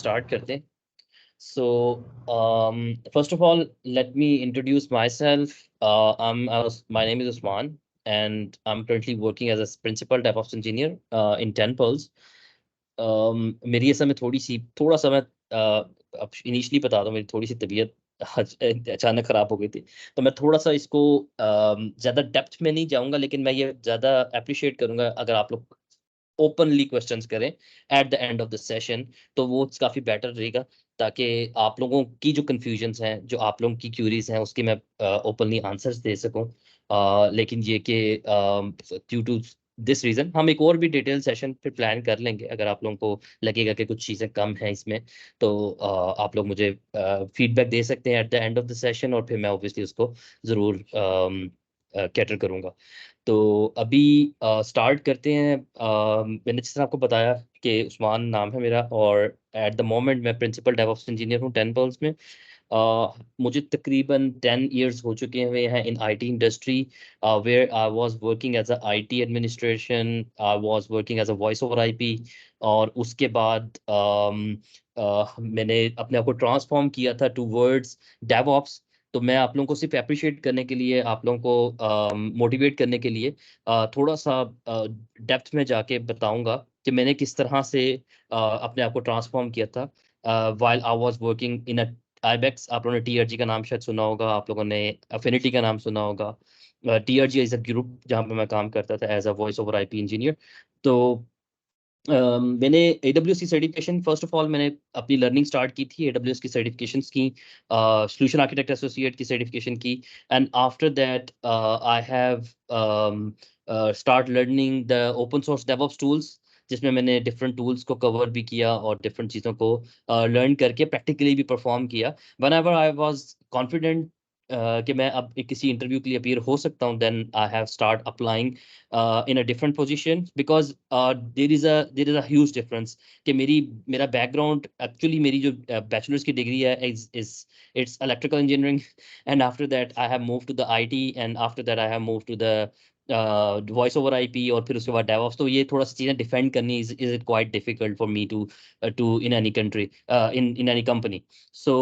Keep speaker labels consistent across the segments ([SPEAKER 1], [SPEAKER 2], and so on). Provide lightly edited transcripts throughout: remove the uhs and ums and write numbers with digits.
[SPEAKER 1] Start करते हैं। So, first of all, let me introduce myself. My name is Usman, and I'm currently working as a principal DevOps engineer in 10 Pearls. मेरी असल में थोड़ा सा मैं अब इनिशियली बता दूं, मेरी थोड़ी सी तबीयत अचानक खराब हो गई थी, तो मैं थोड़ा सा इसको ज़्यादा डेप्थ में नहीं जाऊंगा, लेकिन मैं ये ज़्यादा अप्रिशिएट करूंगा अगर आप लोग ओपनली क्वेश्चंस करें at the end of the session, तो वो काफ़ी बेटर रहेगा, ताकि आप लोगों की जो कन्फ्यूजन्स हैं, जो आप लोगों की क्यूरीज हैं, उसके मैं ओपनली आंसर्स दे सकूं। लेकिन ये कि ड्यू टू दिस रीज़न हम एक और भी डिटेल सेशन फिर प्लान कर लेंगे, अगर आप लोगों को लगेगा कि कुछ चीज़ें कम हैं इसमें, तो आप लोग मुझे फीडबैक दे सकते हैं at the end of the session, और फिर मैं ऑब्वियसली उसको ज़रूर कैटर करूँगा। तो अभी स्टार्ट करते हैं। मैंने जिस तरह आपको बताया कि उस्मान नाम है मेरा, और एट द मोमेंट मैं प्रिंसिपल डेवऑप्स इंजीनियर हूँ 10 पर्ल्स में। मुझे तकरीबन 10 इयर्स हो चुके हुए हैं in IT industry, where I was working as a IT administration, I was working as a voice over IP, और उसके बाद मैंने अपने आप को ट्रांसफॉर्म किया था टूवर्ड्स डेवऑप्स। तो मैं आप लोगों को सिर्फ अप्रिशिएट करने के लिए, आप लोगों को मोटिवेट करने के लिए थोड़ा सा डेप्थ में जाके बताऊंगा कि मैंने किस तरह से अपने आप को ट्रांसफॉर्म किया था while I was working in a Ibex. आप लोगों ने टीआरजी का नाम शायद सुना होगा, आप लोगों ने अफिनिटी का नाम सुना होगा। टीआरजी इज अ ग्रुप जहाँ पे मैं काम करता था as a voice over IP engineer. तो मैंने AWS की सर्टिफिकेशन, फर्स्ट ऑफ ऑल मैंने अपनी लर्निंग स्टार्ट की थी AWS की सर्टिफिकेशंस की, सॉल्यूशन आर्किटेक्ट एसोसिएट की सर्टिफिकेशन की, and after that I have start learning the open source DevOps tools, जिसमें मैंने डिफरेंट टूल्स को कवर भी किया और डिफरेंट चीज़ों को लर्न करके प्रैक्टिकली भी परफॉर्म किया। One ever I was confident कि मैं अब किसी इंटरव्यू के लिए अपीयर हो सकता हूँ, then I have start applying in a different position, because there is a huge difference कि मेरा बैकग्राउंड एक्चुअली, मेरी जो बैचलर्स की डिग्री है is it's electrical engineering, and after that I have moved to the IT, and after that I have moved to the voice over IP, और फिर उसके बाद डेवऑप्स। तो ये थोड़ा सा चीज़ें डिफेंड करनी is it quite difficult for me to in any country, in any company. So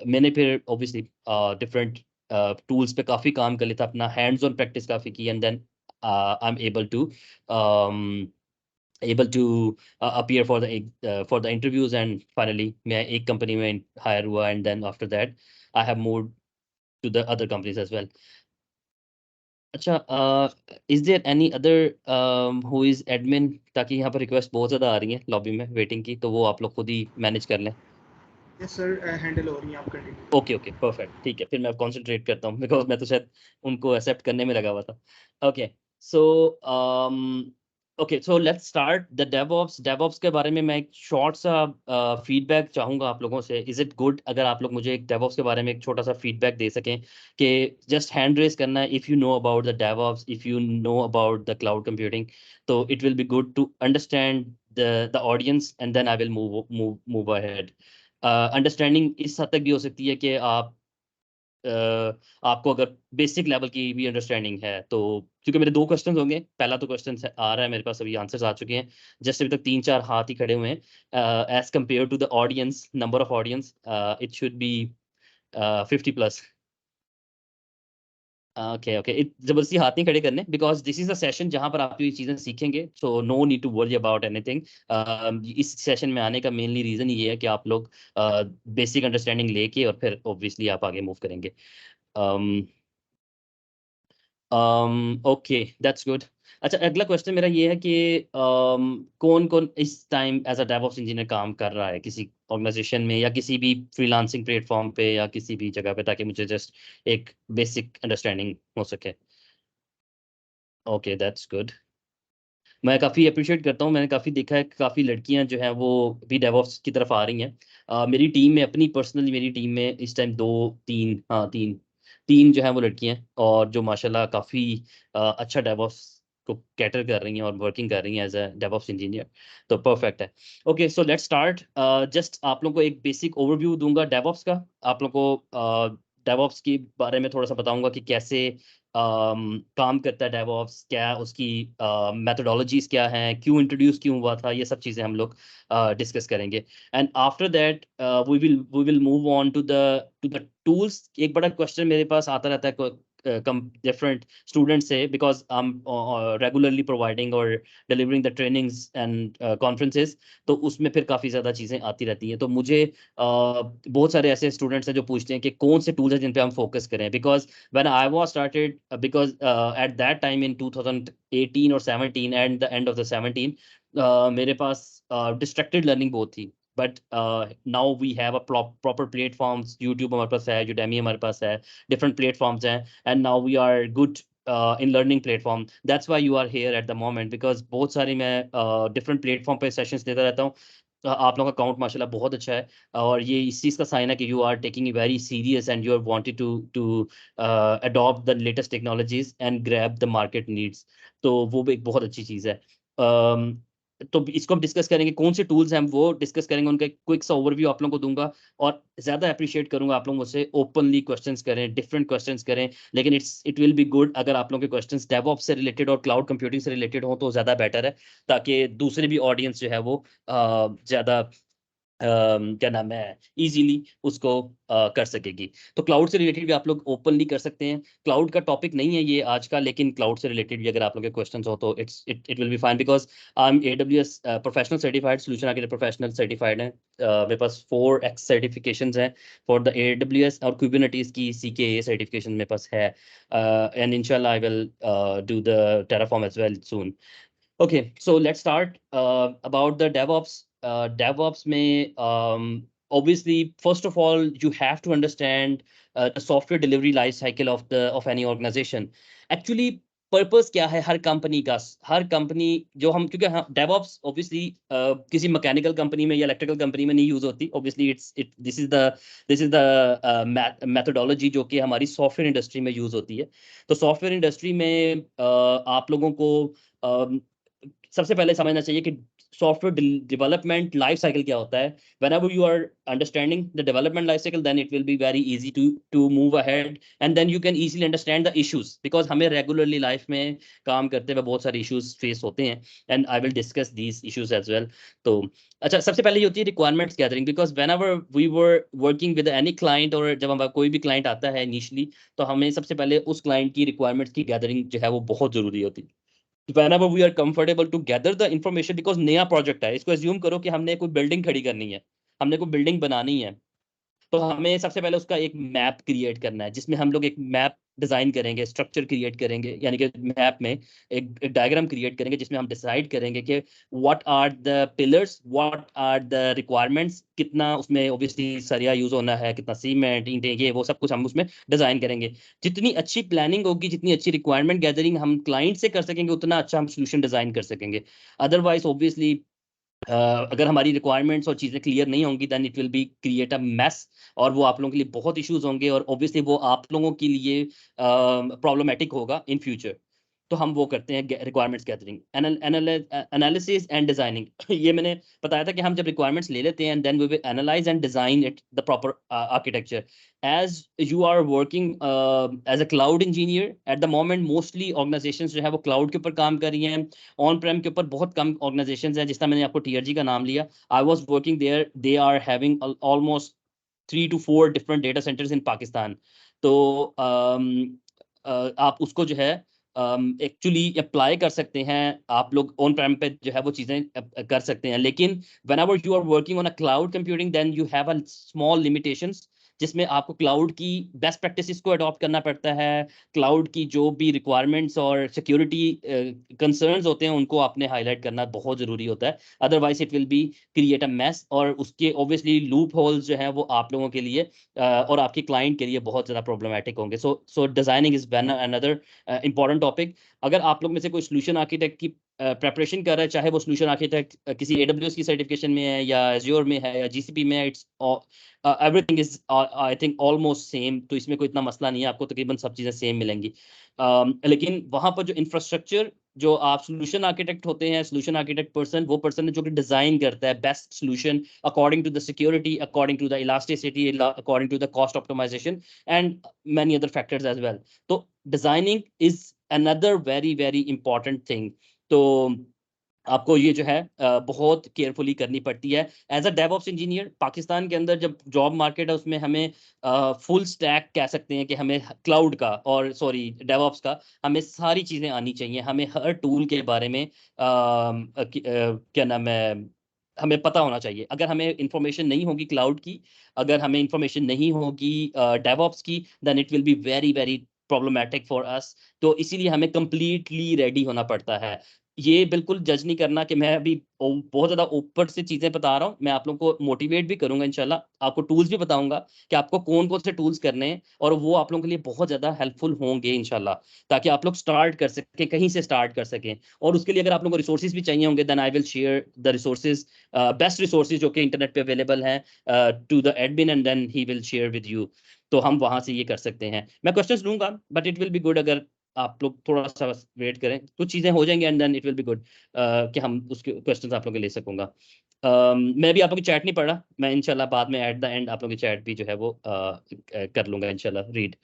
[SPEAKER 1] मैंने फिर ऑब्वियसली डिफरेंट टूल्स पे काफ़ी काम कर लिया था, अपना हैंड्स ऑन प्रैक्टिस काफ़ी की, and then I'm able to appear for the interviews, and finally मैं एक कंपनी में hire हुआ, and then after that I have moved to the other companies as well. अच्छा, is there any other who is admin, ताकि यहाँ पर request बहुत ज़्यादा आ रही हैं लॉबी में वेटिंग की, तो वो आप लोग खुद ही मैनेज कर लें।
[SPEAKER 2] यस सर, हैंडल हो रही हैं, आप कंटिन्यू।
[SPEAKER 1] ओके ओके परफेक्ट, ठीक है, फिर मैं कॉन्सेंट्रेट करता हूँ, बिकॉज मैं तो शायद उनको एक्सेप्ट करने में लगा हुआ था। Okay, so okay, so let's start the DevOps के बारे में मैं एक शॉर्ट सा फीडबैक चाहूँगा आप लोगों से। इज इट गुड अगर आप लोग मुझे एक डेवऑप्स के बारे में एक छोटा सा फीडबैक दे सकें, कि जस्ट हैंड रेज करना है if you know about the DevOps, if you know about the cloud computing, तो it will be good to understand the audience, and then I will move ahead. Understanding इस हद तक भी हो सकती है कि आपको अगर बेसिक लेवल की भी अंडरस्टैंडिंग है, तो क्योंकि मेरे दो क्वेश्चन होंगे, पहला तो क्वेश्चन आ रहा है मेरे पास, अभी आंसर्स आ चुके हैं, जस्ट अभी तक 3-4 हाथ ही खड़े हुए हैं। As compare to the audience, number of audience, it should be 50+। Okay okay, जबरदस्ती हाथ नहीं खड़े करने, because this is a session जहां पर आप ये चीजें सीखेंगे, so no need to worry about anything. इस सेशन में आने का मेनली रीजन ये है कि आप लोग बेसिक अंडरस्टैंडिंग लेके, और फिर ऑब्वियसली आप आगे मूव करेंगे। Okay, that's good. अच्छा, अगला क्वेश्चन मेरा ये है कि कौन कौन इस time as a DevOps engineer काम कर रहा है किसी ऑर्गेनाइजेशन में, या किसी भी फ्रीलांसिंग प्लेटफॉर्म पे, या किसी भी जगह पे, ताकि मुझे जस्ट एक बेसिक अंडरस्टैंडिंग हो सके। Okay, that's good. मैं काफ़ी अप्रिशिएट करता हूँ, मैंने काफ़ी देखा है कि काफ़ी लड़कियां जो हैं वो भी डेवऑप्स की तरफ आ रही हैं। मेरी टीम में, अपनी पर्सनली मेरी टीम में इस टाइम दो तीन हाँ तीन तीन जो है वो लड़कियां हैं, और जो माशाल्लाह काफ़ी अच्छा डेवऑप्स को कैटर कर रही हैं और वर्किंग कर रही हैं एज अ डेवऑप्स इंजीनियर। तो परफेक्ट है। Okay, so let's start. Just आप लोगों को एक बेसिक ओवरव्यू दूंगा डेवऑप्स का, आप लोगों को डेवऑप्स के बारे में थोड़ा सा बताऊंगा कि कैसे काम करता है डेवऑप्स, क्या उसकी मेथोडोलॉजीज क्या हैं, क्यों इंट्रोड्यूस क्यों हुआ था, ये सब चीज़ें हम लोग डिस्कस करेंगे। And after that we will move on to the tools. एक बड़ा क्वेश्चन मेरे पास आता रहता है डिफरेंट स्टूडेंट्स से, because I am regularly providing और delivering the trainings and conferences, तो उसमें फिर काफ़ी ज़्यादा चीज़ें आती रहती हैं। तो मुझे बहुत सारे ऐसे स्टूडेंट्स हैं जो पूछते हैं कि कौन से टूल्स हैं जिन पे हम फोकस करें, because when I was started, because at that time in 2018 or 17 and the end of the 17, मेरे पास distracted learning बहुत थी, but now we have a proper platforms, YouTube हमारे पास है, Udemy हमारे पास है, different platforms हैं, and now we are good in learning platform. That's why you are here at the moment, because बहुत सारी मैं different platform पे sessions देता रहता हूँ। आप लोगों का अकाउंट माशाल्लाह बहुत अच्छा है, और ये इस चीज़ का साइन है कि you are taking it very serious and you are wanted to adopt the latest technologies and grab the market needs. तो वो भी एक बहुत अच्छी चीज़ है। तो इसको हम डिस्कस करेंगे, कौन से टूल्स हैं हम वो डिस्कस करेंगे, उनका क्विक सा ओवरव्यू आप लोगों को दूंगा, और ज़्यादा अप्रिशिएट करूंगा आप लोग मुझसे ओपनली क्वेश्चंस करें, डिफरेंट क्वेश्चंस करें, लेकिन इट विल बी गुड अगर आप लोगों के क्वेश्चंस डेवऑप्स से रिलेटेड और क्लाउड कंप्यूटिंग से रिलेटेड हो तो ज़्यादा बेटर है, ताकि दूसरे भी ऑडियंस जो है वो ज़्यादा क्या नाम है इजीली उसको कर सकेगी। तो क्लाउड से रिलेटेड भी आप लोग ओपनली कर सकते हैं। क्लाउड का टॉपिक नहीं है ये आज का, लेकिन क्लाउड से रिलेटेड भी अगर आप लोग के क्वेश्चंस हो तो it will be fine, because I M AWS professional certified, solution architect professional certified है। मेरे पास 4x सर्टिफिकेशंस हैं फॉर द AWS, और कुबरनेटीज की CKA सर्टिफिकेशन मेरे पास है, एंड इंशाल्लाह I will do the Terraform as well soon. Okay, so let's start about the DevOps. DevOps में obviously, first of all, you have to understand the software delivery life cycle of any organization. Actually, purpose क्या है हर company का, हर company जो हम, क्योंकि हाँ DevOps obviously किसी mechanical company में या इलेक्ट्रिकल कंपनी में नहीं यूज होती, obviously this is the methodology जो कि हमारी सॉफ्टवेयर इंडस्ट्री में यूज होती है। तो सॉफ्टवेयर इंडस्ट्री में आप लोगों को सबसे पहले समझना चाहिए कि सॉफ्टवेयर डेवलपमेंट लाइफ साइकिल क्या होता है। whenever you are understanding the development life cycle, then it will be very easy to move ahead, and then you can easily understand the issues, because हमें regularly life में काम करते हुए बहुत सारे issues face होते हैं, and I will discuss these issues as well। तो अच्छा, सबसे पहले ये होती है requirements gathering, because whenever we were working with any client, और जब हमारा कोई भी client आता है initially, तो हमें सबसे पहले उस client की requirements की gathering जो है वो बहुत जरूरी होती है। whenever we are comfortable to gather the information, because नया प्रोजेक्ट है, इसको एज्यूम करो कि हमने कोई बिल्डिंग खड़ी करनी है, हमने कोई बिल्डिंग बनानी है, तो हमें सबसे पहले उसका एक मैप क्रिएट करना है, जिसमें हम लोग एक मैप डिजाइन करेंगे, स्ट्रक्चर क्रिएट करेंगे, यानी कि मैप में एक डायग्राम क्रिएट करेंगे जिसमें हम डिसाइड करेंगे कि what are the pillars, what are the requirements, कितना उसमें ऑब्वियसली सरिया यूज होना है, कितना सीमेंट, ईंटें, ये वो सब कुछ हम उसमें डिजाइन करेंगे। जितनी अच्छी प्लानिंग होगी, जितनी अच्छी रिक्वायरमेंट गैदरिंग हम क्लाइंट से कर सकेंगे, उतना अच्छा हम सोल्यूशन डिजाइन कर सकेंगे। अदरवाइज ऑब्वियसली अगर हमारी रिक्वायरमेंट्स और चीज़ें क्लियर नहीं होंगी, then it will be create a mess, और वो आप लोगों के लिए बहुत इश्यूज होंगे, और ऑब्वियसली वो आप लोगों के लिए प्रॉब्लमेटिक होगा इन फ्यूचर। तो हम वो करते हैं requirements gathering, analysis and designing. ये मैंने बताया था कि हम जब रिक्वायरमेंट्स ले लेते हैं, and then we will analyse and design it the proper architecture. As you are working as a cloud engineer at the moment, mostly organisations जो है वो क्लाउड के ऊपर काम कर रही हैं, ऑन प्रेम के ऊपर बहुत कम ऑर्गेनाइजेशंस हैं। जिस तरह मैंने आपको TRG का नाम लिया, I was working there, they are having almost 3 to 4 different data centres in Pakistan. तो आप उसको जो है एक्चुअली अप्लाई कर सकते हैं, आप लोग ऑन प्रेम पे जो है वो चीज़ें कर सकते हैं, लेकिन whenever you are working on a cloud computing, then you have a small limitations, जिसमें आपको क्लाउड की बेस्ट प्रैक्टिसेस को अडॉप्ट करना पड़ता है, क्लाउड की जो भी रिक्वायरमेंट्स और सिक्योरिटी कंसर्न्स होते हैं उनको आपने हाईलाइट करना बहुत ज़रूरी होता है। Otherwise it will be create a mess, और उसके ऑब्वियसली लूप होल्स जो हैं वो आप लोगों के लिए और आपके क्लाइंट के लिए बहुत ज़्यादा प्रॉब्लमेटिक होंगे। So designing is one another important topic. अगर आप लोग में से कोई सोल्यूशन आर्किटेक्ट की प्रेपरेशन कर रहा है, चाहे वो सोल्यूशन आर्किटेक्ट किसी AWS की सर्टिफिकेशन में है, या एज्योर में है, या GCP में है, it's everything is I think almost same, तो इसमें कोई इतना मसला नहीं है, आपको तकरीबन सब चीज़ें सेम मिलेंगी। लेकिन वहाँ पर जो इंफ्रास्ट्रक्चर जो आप सोल्यूशन आर्किटेक्ट होते हैं, सोल्यूशन आर्किटेक्ट पर्सन वो पर्सन है जो कि डिजाइन करता है best solution according to the security, according to the elasticity, according to the cost optimization and many other factors as well. तो designing is another very very important thing. तो आपको ये जो है बहुत केयरफुली करनी पड़ती है as a DevOps engineer. Pakistan के अंदर जब जॉब मार्केट है उसमें हमें फुल स्टैक कह सकते हैं कि हमें क्लाउड का और सॉरी डेवऑप्स का हमें सारी चीज़ें आनी चाहिए। हमें हर टूल के बारे में क्या नाम है, हमें पता होना चाहिए। अगर हमें इंफॉर्मेशन नहीं होगी क्लाउड की, अगर हमें इंफॉर्मेशन नहीं होगी डेवऑप्स की, then it will be very very problematic for us. तो इसीलिए हमें कंप्लीटली रेडी होना पड़ता है। ये बिल्कुल जज नहीं करना कि मैं अभी बहुत ज्यादा ऊपर से चीजें बता रहा हूँ। मैं आप लोगों को मोटिवेट भी करूंगा इंशाल्लाह, आपको टूल्स भी बताऊंगा कि आपको कौन कौन से टूल्स करने हैं, और वो आप लोगों के लिए बहुत ज्यादा हेल्पफुल होंगे इंशाल्लाह, ताकि आप लोग स्टार्ट कर सकें, कहीं से स्टार्ट कर सकें। और उसके लिए अगर आप लोगों को रिसोर्सेज भी चाहिए होंगे, then I will share the resources, best resources जो कि इंटरनेट पे अवेलेबल हैं to the admin, and then he will share with you. तो हम वहां से ये कर सकते हैं। मैं क्वेश्चंस लूंगा, but it will be good अगर आप लोग थोड़ा सा बस वेट करें, कुछ चीजें हो जाएंगी and then it will be good कि हम उसके क्वेश्चंस आप लोग के ले सकूंगा। मैं भी आप लोग की चैट नहीं पढ़ रहा, मैं इंशाल्लाह बाद में एट द एंड आप लोग की चैट भी जो है वो कर लूंगा इंशाल्लाह रीड,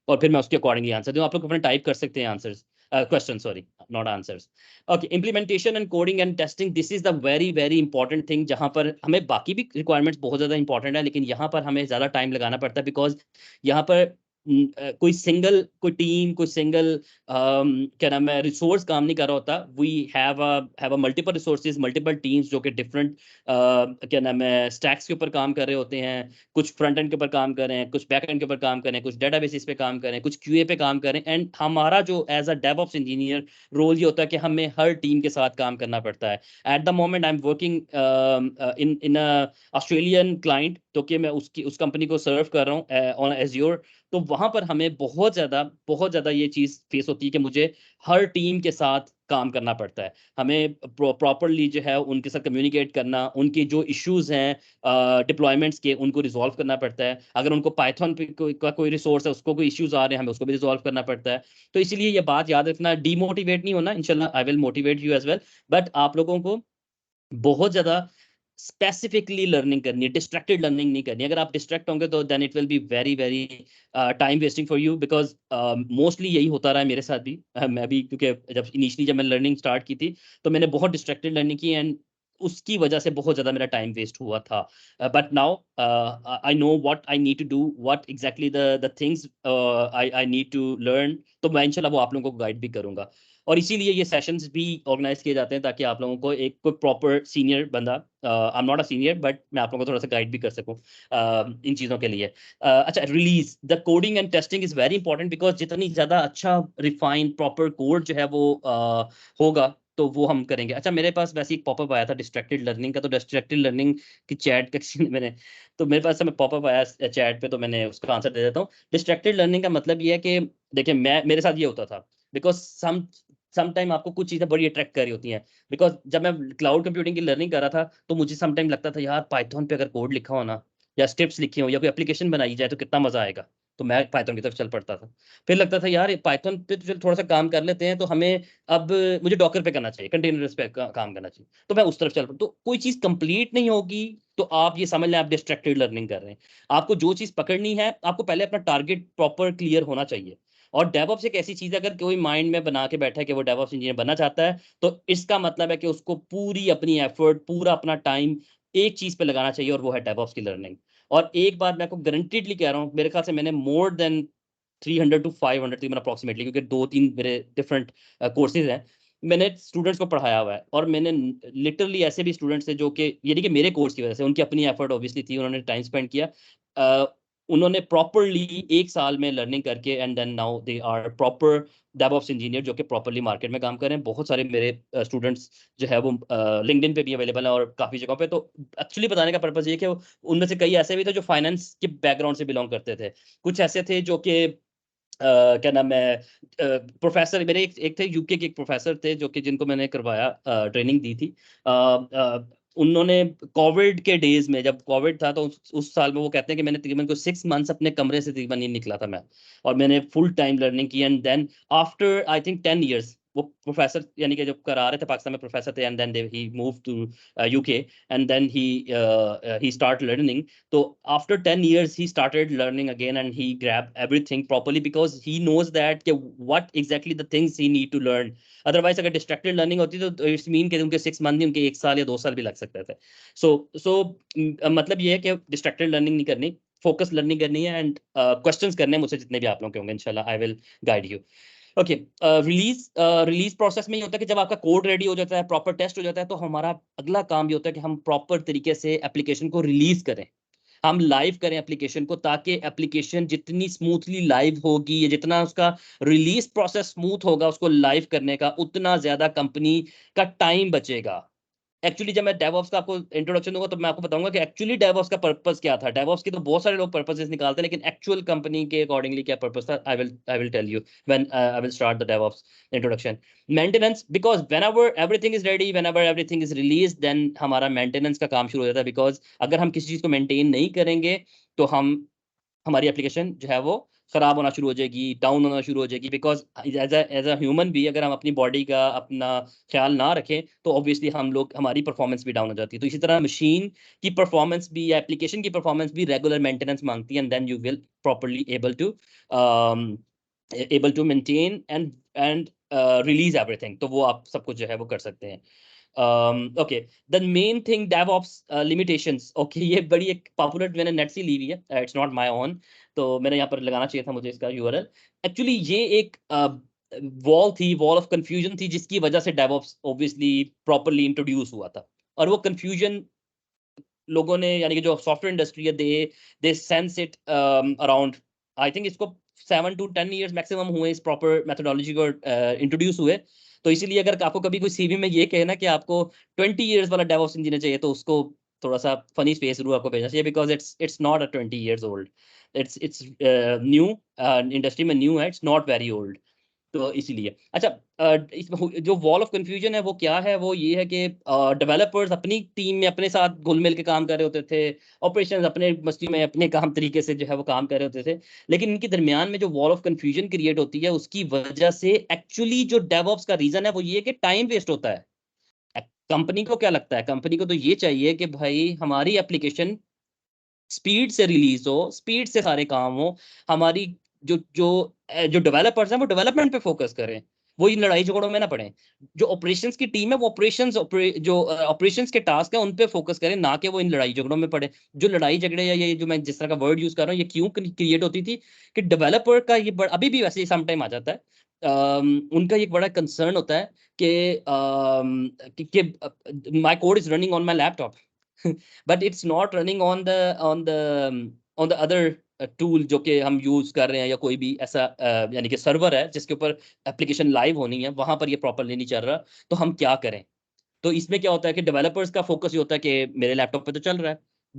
[SPEAKER 1] और फिर मैं उसके अकॉर्डिंगली आंसर दूँ। आप लोग अपने टाइप कर सकते हैं answers, question sorry, not answers. Okay, implementation and coding and testing, this is the very very important thing, जहां पर हमें बाकी भी रिक्वायरमेंट्स बहुत ज्यादा इंपॉर्टेंट है, लेकिन यहाँ पर हमें ज्यादा टाइम लगाना पड़ता है बिकॉज यहाँ पर कोई सिंगल, कोई टीम, कोई सिंगल क्या नाम है रिसोर्स काम नहीं कर रहा होता। We have a multiple resources, multiple teams जो कि डिफरेंट क्या नाम है स्टैक्स के ऊपर काम कर रहे होते हैं। कुछ फ्रंट एंड के ऊपर काम कर रहे हैं, कुछ बैक एंड के ऊपर काम कर रहे हैं, कुछ डेटाबेसिस पे काम कर रहे हैं, कुछ क्यूए पे काम कर रहे हैं। एंड हमारा जो as a DevOps engineer role ये होता है कि हमें हर टीम के साथ काम करना पड़ता है। Eight the moment I am working in in Australian client, तो कि मैं उसकी उस कंपनी को सर्व कर रहा हूँ ऑन एज्योर। तो वहां पर हमें बहुत ज्यादा ये चीज फेस होती है कि मुझे हर टीम के साथ काम करना पड़ता है। हमें प्रॉपरली जो है उनके साथ कम्युनिकेट करना, उनके जो इश्यूज हैं डिप्लॉयमेंट्स के, उनको रिजॉल्व करना पड़ता है। अगर उनको पाइथन पे कोई रिसोर्स है, उसको कोई इश्यूज आ रहे हैं, हमें उसको भी रिजॉल्व करना पड़ता है। तो इसीलिए ये बात याद रखना, डीमोटिवेट नहीं होना। इंशाल्लाह I will motivate you as well, but आप लोगों को बहुत ज्यादा स्पेसिफिकली लर्निंग करनी है, डिस्ट्रैक्टेड लर्निंग नहीं करनी। अगर आप डिस्ट्रैक्ट होंगे तो then it will be very very time wasting for you, because mostly यही होता रहा है मेरे साथ भी। मैं भी, क्योंकि जब मैं लर्निंग स्टार्ट की थी तो मैंने बहुत डिस्ट्रैक्टेड लर्निंग की, एंड उसकी वजह से बहुत ज्यादा मेरा टाइम वेस्ट हुआ था। But now I know what I need to do, what exactly the things I need to learn. तो मैं इंशाल्लाह वो आप लोगों को गाइड भी करूंगा, और इसीलिए ये सेशंस भी ऑर्गेनाइज किए जाते हैं ताकि आप लोगों को एक कोई प्रॉपर सीनियर बंदा, आई am not a senior but मैं आप लोगों को थोड़ा सा गाइड भी कर सकूं इन चीज़ों के लिए। अच्छा, release the coding and testing is very important, because जितनी ज़्यादा अच्छा रिफाइन प्रॉपर कोड जो है वो होगा तो वो हम करेंगे। अच्छा, मेरे पास वैसे एक पॉपअप आया था डिस्ट्रैक्टेड लर्निंग का, तो डिस्ट्रैक्टेड लर्निंग की चैट का मैंने, तो मेरे पास समय पॉपअप आया चैट पे, तो मैंने उसका आंसर दे देता हूँ। डिस्ट्रैक्टेड लर्निंग का मतलब ये है कि देखिए, मैं मेरे साथ ये होता था, बिकॉज समटाइम आपको कुछ चीज़ें बड़ी अट्रैक्ट कर रही होती हैं। बिकॉज जब मैं क्लाउड कंप्यूटिंग की लर्निंग कर रहा था तो मुझे समटाइम लगता था यार पाइथन पे अगर कोड लिखा हो ना, या स्क्रिप्ट्स लिखी हो, या कोई एप्लीकेशन बनाई जाए तो कितना मजा आएगा। तो मैं पाइथन की तरफ चल पड़ता था। फिर लगता था यार पाइथन पे तो चल थोड़ा सा काम कर लेते हैं, तो हमें अब मुझे डॉकर पे करना चाहिए, कंटेनर्स पे काम करना चाहिए, तो मैं उस तरफ चल पड़ा। तो कोई चीज़ कंप्लीट नहीं होगी तो आप ये समझ लें आप डिस्ट्रैक्टेड लर्निंग कर रहे हैं। आपको जो चीज़ पकड़नी है, आपको पहले अपना टारगेट प्रॉपर क्लियर होना चाहिए। और डेवऑप्स एक ऐसी चीज है, अगर कोई माइंड में बना के बैठा है कि वो डेवऑप्स इंजीनियर बनना चाहता है, तो इसका मतलब है कि उसको पूरी अपनी एफर्ट, पूरा अपना टाइम एक चीज पे लगाना चाहिए, और वो है डेवऑप्स की लर्निंग। और एक बात मैं आपको गारंटीडली कह रहा हूँ, मेरे ख्याल से मैंने मोर देन 300 to 500 तकरीबन अप्रोक्सीमेटली, क्योंकि 2-3 मेरे डिफरेंट कोर्सेज हैं, मैंने स्टूडेंट्स को पढ़ाया हुआ है। और मैंने लिटरली ऐसे भी स्टूडेंट्स थे जो कि ये नहीं कि मेरे कोर्स की वजह से, उनकी अपनी एफर्ट ऑब्वियसली थी, उन्होंने टाइम स्पेंड किया, उन्होंने प्रॉपरली एक साल में लर्निंग करके, and then now they are proper DevOps engineer जो कि प्रॉपरली मार्केट में काम कर रहे हैं। बहुत सारे मेरे स्टूडेंट्स जो है वो लिंक्डइन पे भी अवेलेबल है और काफ़ी जगहों पे। तो एक्चुअली बताने का पर्पज ये कि उनमें से कई ऐसे भी थे जो फाइनेंस के बैकग्राउंड से बिलोंग करते थे, कुछ ऐसे थे जो कि क्या नाम है प्रोफेसर, मेरे एक थे यूके के, एक प्रोफेसर थे जो कि जिनको मैंने करवाया, ट्रेनिंग दी थी। उन्होंने कोविड के डेज में, जब कोविड था, तो उस साल में वो कहते हैं कि मैंने तकरीबन को 6 मंथ्स अपने कमरे से तकरीबन नहीं निकला था मैं, और मैंने फुल टाइम लर्निंग की। And then after I think 10 years, वो प्रोफेसर यानी कि जब करा रहे थे पाकिस्तान में प्रोफेसर थे, and then he move to UK, and then he start learning. तो after 10 years he started learning again and he grabbed everything properly because he knows that कि what exactly the things he need to learn. Otherwise अगर distracted learning होती तो it's mean कि उनके 6 month उनके 1 साल या 2 साल भी लग सकते थे. सो मतलब ये है कि डिस्ट्रैक्टेड लर्निंग नहीं करनी, फोकस लर्निंग करनी है, एंड क्वेश्चंस करने हैं मुझसे जितने भी आप लोग के होंगे, इंशाल्लाह I will guide you. Okay, release process में ये होता है कि जब आपका कोड रेडी हो जाता है, प्रॉपर टेस्ट हो जाता है, तो हमारा अगला काम ये होता है कि हम प्रॉपर तरीके से एप्लीकेशन को रिलीज करें, हम लाइव करें एप्लीकेशन को, ताकि एप्लीकेशन जितनी स्मूथली लाइव होगी या जितना उसका रिलीज प्रोसेस स्मूथ होगा उसको लाइव करने का, उतना ज्यादा कंपनी का टाइम बचेगा. एक्चुअली जब मैं डेवऑप्स का आपको इंट्रोडक्शन दूंगा तो मैं आपको बताऊंगा कि एक्चुअली डेवऑप्स का पर्पस क्या था. डेवऑप्स की तो बहुत सारे लोग पर्पसेस निकालते हैं, लेकिन एक्चुअल कंपनी के अकॉर्डिंगली क्या पर्पस था, I will tell you when I will start the DevOps introduction. Maintenance, because whenever everything is ready, whenever everything is release, then हमारा मेंटेनेंस का काम शुरू हो जाता है. बिकॉज अगर हम किसी चीज को मेंटेन नहीं करेंगे तो हमारी एप्लीकेशन जो है वो खराब होना शुरू हो जाएगी, डाउन होना शुरू हो जाएगी. बिकॉज एज अ ह्यूमन भी अगर हम अपनी बॉडी का अपना ख्याल ना रखें तो ऑब्वियसली हमारी परफॉर्मेंस भी डाउन हो जाती है. तो इसी तरह मशीन की परफॉर्मेंस भी या एप्लीकेशन की परफॉर्मेंस भी रेगुलर मेंटेनेंस मांगती है, and then you will properly able to maintain and release everything. तो वो आप सब कुछ जो है वो कर सकते हैं. Okay, the main thing DevOps limitations. Okay, ये बड़ी एक पॉपुलर मैंने नेट से ली हुई है, इट्स नॉट माय ओन, तो मैंने यहाँ पर लगाना चाहिए था मुझे इसका URL. एक्चुअली ये एक वॉल ऑफ कंफ्यूजन थी जिसकी वजह से DevOps ऑब्वियसली प्रॉपरली इंट्रोड्यूस हुआ था. और वो कंफ्यूजन लोगों ने, यानी कि जो सॉफ्टवेयर इंडस्ट्री है, they sense it around, I think इसको 7 to 10 years मैक्सिमम हुए इस प्रॉपर मेथोडोलॉजी को इंट्रोड्यूस हुए. तो इसीलिए अगर आपको कभी कोई सीवी में ये कहना कि आपको 20 years वाला डेवऑप्स इंजीनियर चाहिए, तो उसको थोड़ा सा फनी स्पेस जरूर आपको भेजना चाहिए, because it's not a 20 years old. It's new, industry में न्यू है, इट्स नॉट वेरी ओल्ड. तो इसीलिए अच्छा, इसमें जो वॉल ऑफ कंफ्यूजन है वो क्या है, वो ये है कि डेवलपर्स अपनी टीम में अपने साथ घुल मिल के काम कर रहे होते थे, ऑपरेशंस अपने मस्ती में अपने काम तरीके से जो है वो काम कर रहे होते थे. लेकिन इनके दरमियान में जो वॉल ऑफ कंफ्यूजन क्रिएट होती है, उसकी वजह से एक्चुअली जो डेवऑप्स का रीजन है वो ये है कि टाइम वेस्ट होता है. कंपनी को क्या लगता है, कंपनी को तो ये चाहिए कि भाई हमारी एप्लीकेशन स्पीड से रिलीज हो, स्पीड से सारे काम हो, हमारी जो जो जो डेवलपर्स हैं वो डेवलपमेंट पे फोकस करें, वो इन लड़ाई झगड़ों में ना पड़े. जो ऑपरेशंस की टीम है वो जो ऑपरेशंस के टास्क है उन पे फोकस करें, ना कि वो इन लड़ाई झगड़ों में पड़े. जो लड़ाई झगड़े या ये जो मैं जिस तरह का वर्ड यूज कर रहा हूँ, ये क्यों क्रिएट होती थी कि डेवलपर का ये अभी भी वैसे ही सम टाइम आ जाता है. उनका एक बड़ा कंसर्न होता है कि my code is running on my laptop but it's not running on the other tool जो कि हम यूज कर रहे हैं, या कोई भी ऐसा यानी कि सर्वर है जिसके ऊपर एप्लीकेशन लाइव होनी है, वहां पर ये प्रॉपरली नहीं चल रहा. तो हम क्या करें. तो इसमें क्या होता है कि डेवलपर्स का फोकस ये होता है कि मेरे लैपटॉप पे तो चल रहा है.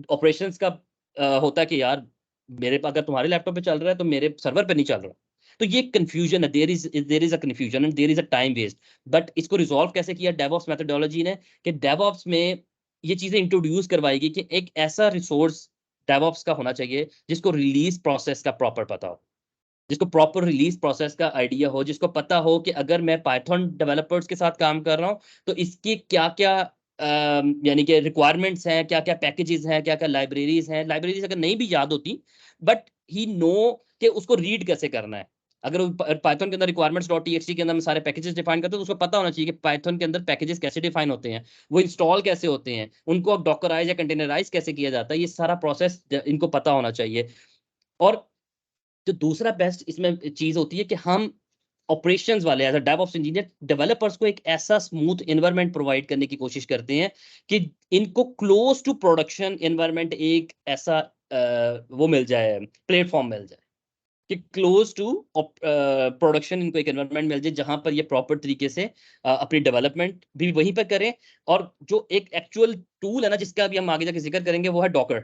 [SPEAKER 1] ऑपरेशंस का होता है कि यार मेरे अगर तुम्हारे लैपटॉप पे चल रहा है तो मेरे सर्वर पे नहीं चल रहा. तो ये कंफ्यूजन है, there is a confusion and there is a time waste. But इसको रिजॉल्व कैसे किया डेवऑप्स मेथोडोलॉजी ने, कि डेवऑप्स में ये चीजें इंट्रोड्यूस करवाएगी कि एक ऐसा रिसोर्स डेवऑप्स का होना चाहिए जिसको रिलीज प्रोसेस का प्रॉपर पता हो, जिसको प्रॉपर रिलीज प्रोसेस का आइडिया हो, जिसको पता हो कि अगर मैं पाइथन डेवलपर्स के साथ काम कर रहा हूँ तो इसकी क्या क्या यानी कि रिक्वायरमेंट्स हैं, क्या क्या पैकेजेस हैं, क्या क्या लाइब्रेरीज हैं. लाइब्रेरीज अगर नहीं भी याद होती, बट ही नो कि उसको रीड कैसे करना है. अगर पाइथन के अंदर रिक्वायरमेंट्स डॉट टीएक्सटी के अंदर मैं सारे पैकेजेस डिफाइन करते हैं तो उसको पता होना चाहिए कि पाइथन के अंदर पैकेजेस कैसे डिफाइन होते हैं, वो इंस्टॉल कैसे होते हैं, उनको डॉकराइज या कंटेनराइज कैसे किया जाता है, ये सारा प्रोसेस इनको पता होना चाहिए. और जो दूसरा बेस्ट इसमें चीज होती है कि हम ऑपरेशंस वाले as a DevOps engineer developers को एक ऐसा स्मूथ एनवायरनमेंट प्रोवाइड करने की कोशिश करते हैं कि इनको क्लोज टू प्रोडक्शन एनवायरनमेंट एक ऐसा वो मिल जाए, प्लेटफॉर्म मिल जाए कि क्लोज टू प्रोडक्शन इनको एक एनवायरनमेंट मिल जाए जहां पर ये प्रॉपर तरीके से अपनी डेवलपमेंट भी वहीं पर करें. और जो एक एक्चुअल टूल है ना जिसका भी हम आगे जाके जिक्र करेंगे वो है डॉकर.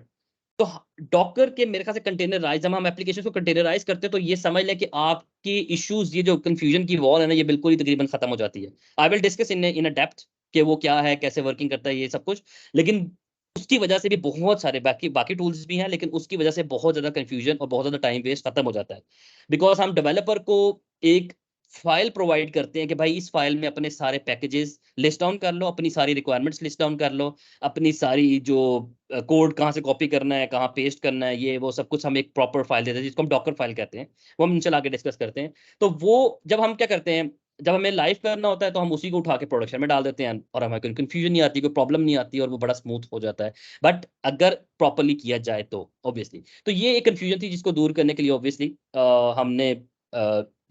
[SPEAKER 1] तो डॉकर के मेरे ख्याल से कंटेनराइज, जब हम एप्लीकेशन को कंटेनराइज करते हैं तो ये समझ लें कि आपकी इश्यूज, ये जो कंफ्यूजन की वॉल है ना, ये बिल्कुल ही तकरीबन खत्म हो जाती है. I will discuss in a depth कि वो क्या है, कैसे वर्किंग करता है, ये सब कुछ. लेकिन उसकी वजह से भी बहुत सारे बाकी बाकी टूल्स भी हैं, लेकिन उसकी वजह से बहुत ज्यादा कंफ्यूजन और बहुत ज्यादा टाइम वेस्ट खत्म हो जाता है. बिकॉज हम डेवलपर को एक फाइल प्रोवाइड करते हैं कि भाई इस फाइल में अपने सारे पैकेजेस लिस्ट डाउन कर लो, अपनी सारी रिक्वायरमेंट्स लिस्ट डाउन कर लो, अपनी सारी जो कोड कहाँ से कॉपी करना है, कहाँ पेस्ट करना है, ये वो सब कुछ हम एक प्रॉपर फाइल देते हैं जिसको हम डॉकर फाइल कहते हैं। वो हम इनशाला आगे डिस्कस करते हैं। तो वो जब हम क्या करते हैं, जब हमें लाइव करना होता है तो हम उसी को उठा के प्रोडक्शन में डाल देते हैं और हमें कोई कंफ्यूजन नहीं आती, कोई प्रॉब्लम नहीं आती और वो बड़ा स्मूथ हो जाता है। बट अगर प्रॉपरली किया जाए तो ऑब्वियसली, तो ये एक कंफ्यूजन थी जिसको दूर करने के लिए ऑब्वियसली हमने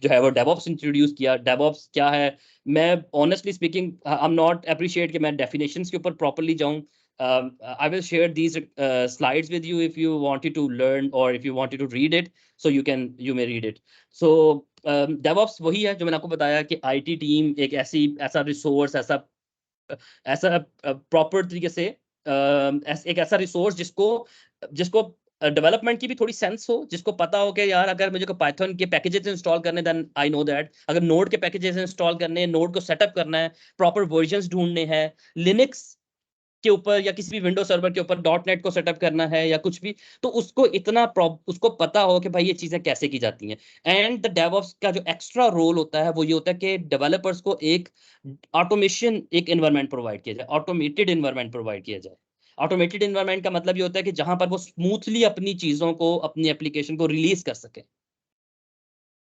[SPEAKER 1] जो है वो डेवऑप्स इंट्रोड्यूस किया। डेवऑप्स क्या है, मैं honestly speaking I am not appreciate कि मैं डेफिनेशंस के ऊपर प्रॉपरली जाऊं। I will share these slides with you if you wanted to learn or if you wanted to read it, so you may read it. So DevOps वही है जो मैंने आपको बताया कि IT टीम एक ऐसा रिसोर्स, ऐसा प्रॉपर तरीके से एक ऐसा रिसोर्स जिसको जिसको डेवलपमेंट की भी थोड़ी सेंस हो, जिसको पता हो कि यार अगर मुझे को पाइथन के पैकेजेस इंस्टॉल करने, देन आई नो दैट। अगर नोड के पैकेजेस इंस्टॉल करने, नोड को सेटअप करना है, प्रॉपर वर्जन्स ढूंढने हैं, लिनक्स के ऊपर या किसी भी विंडो सर्वर के ऊपर डॉट नेट को सेटअप करना है या कुछ भी, तो उसको उसको पता हो कि भाई ये चीजें कैसे की जाती हैं। एंड द डेवऑप्स का जो एक्स्ट्रा रोल होता है वो ये होता है कि डेवलपर्स को एक ऑटोमेशन, एक एनवायरनमेंट प्रोवाइड किया जाए, ऑटोमेटेड एनवायरनमेंट प्रोवाइड किया जाए। ऑटोमेटेड एनवायरनमेंट का मतलब ये होता है कि जहां पर वो स्मूथली अपनी चीजों को, अपनी एप्लीकेशन को रिलीज कर सके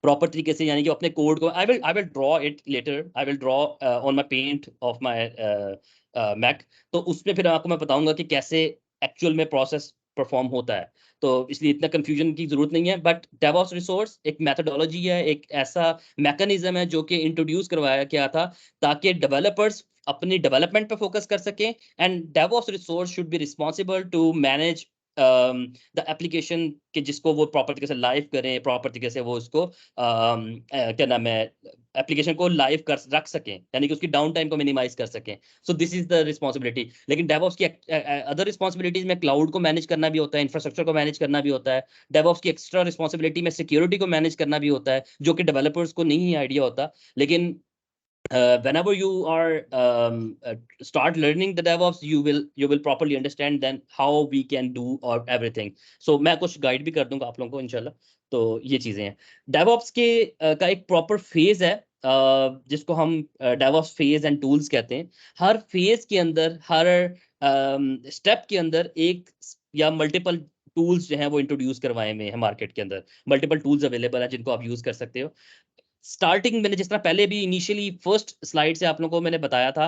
[SPEAKER 1] प्रॉपर तरीके से, यानी कि अपने कोड को I will draw it later, I will draw on my paint of my Mac. तो उसमें फिर आपको मैं बताऊंगा कि कैसे एक्चुअल में प्रोसेस परफॉर्म होता है। तो इसलिए इतना कंफ्यूजन की जरूरत नहीं है। बट डेवऑप्स रिसोर्स एक मेथोडोलॉजी है, एक ऐसा मैकेनिज्म है जो कि इंट्रोड्यूस करवाया गया था ताकि डेवलपर्स अपनी डेवलपमेंट पे फोकस कर सकें। And DevOps resource should be responsible to manage the application के जिसको वो प्रॉपर तरीके से लाइव करें, प्रॉपर तरीके से वो उसको क्या नाम है, एप्लीकेशन को लाइव कर रख सकें, यानी कि उसकी डाउन टाइम को मिनिमाइज कर सकें। So this is the responsibility. लेकिन डेवऑप्स की अदर रिस्पॉन्सिबिलिटीज में क्लाउड को मैनेज करना भी होता है, इंफ्रास्ट्रक्चर को मैनेज करना भी होता है। डेवऑप्स की एक्स्ट्रा रिस्पॉन्सिबिलिटी में सिक्योरिटी को मैनेज करना भी होता है, जो कि डेवलपर्स को नहीं आइडिया होता। लेकिन whenever you are start learning the DevOps, you will properly understand then how we can do or everything. So मैं कुछ गाइड भी कर दूंगा आप लोगों को इंशाल्लाह। तो ये चीजें हैं DevOps के का एक प्रॉपर फेज है जिसको हम DevOps फेज एंड टूल्स कहते हैं। हर फेज के अंदर, हर स्टेप के अंदर एक या मल्टीपल टूल्स जो हैं वो इंट्रोड्यूस करवाए हुए हैं मार्केट के अंदर। मल्टीपल टूल्स अवेलेबल है जिनको आप यूज कर सकते हो। स्टार्टिंग मैंने जिस तरह पहले भी इनिशियली फर्स्ट स्लाइड से आप लोगों को मैंने बताया था,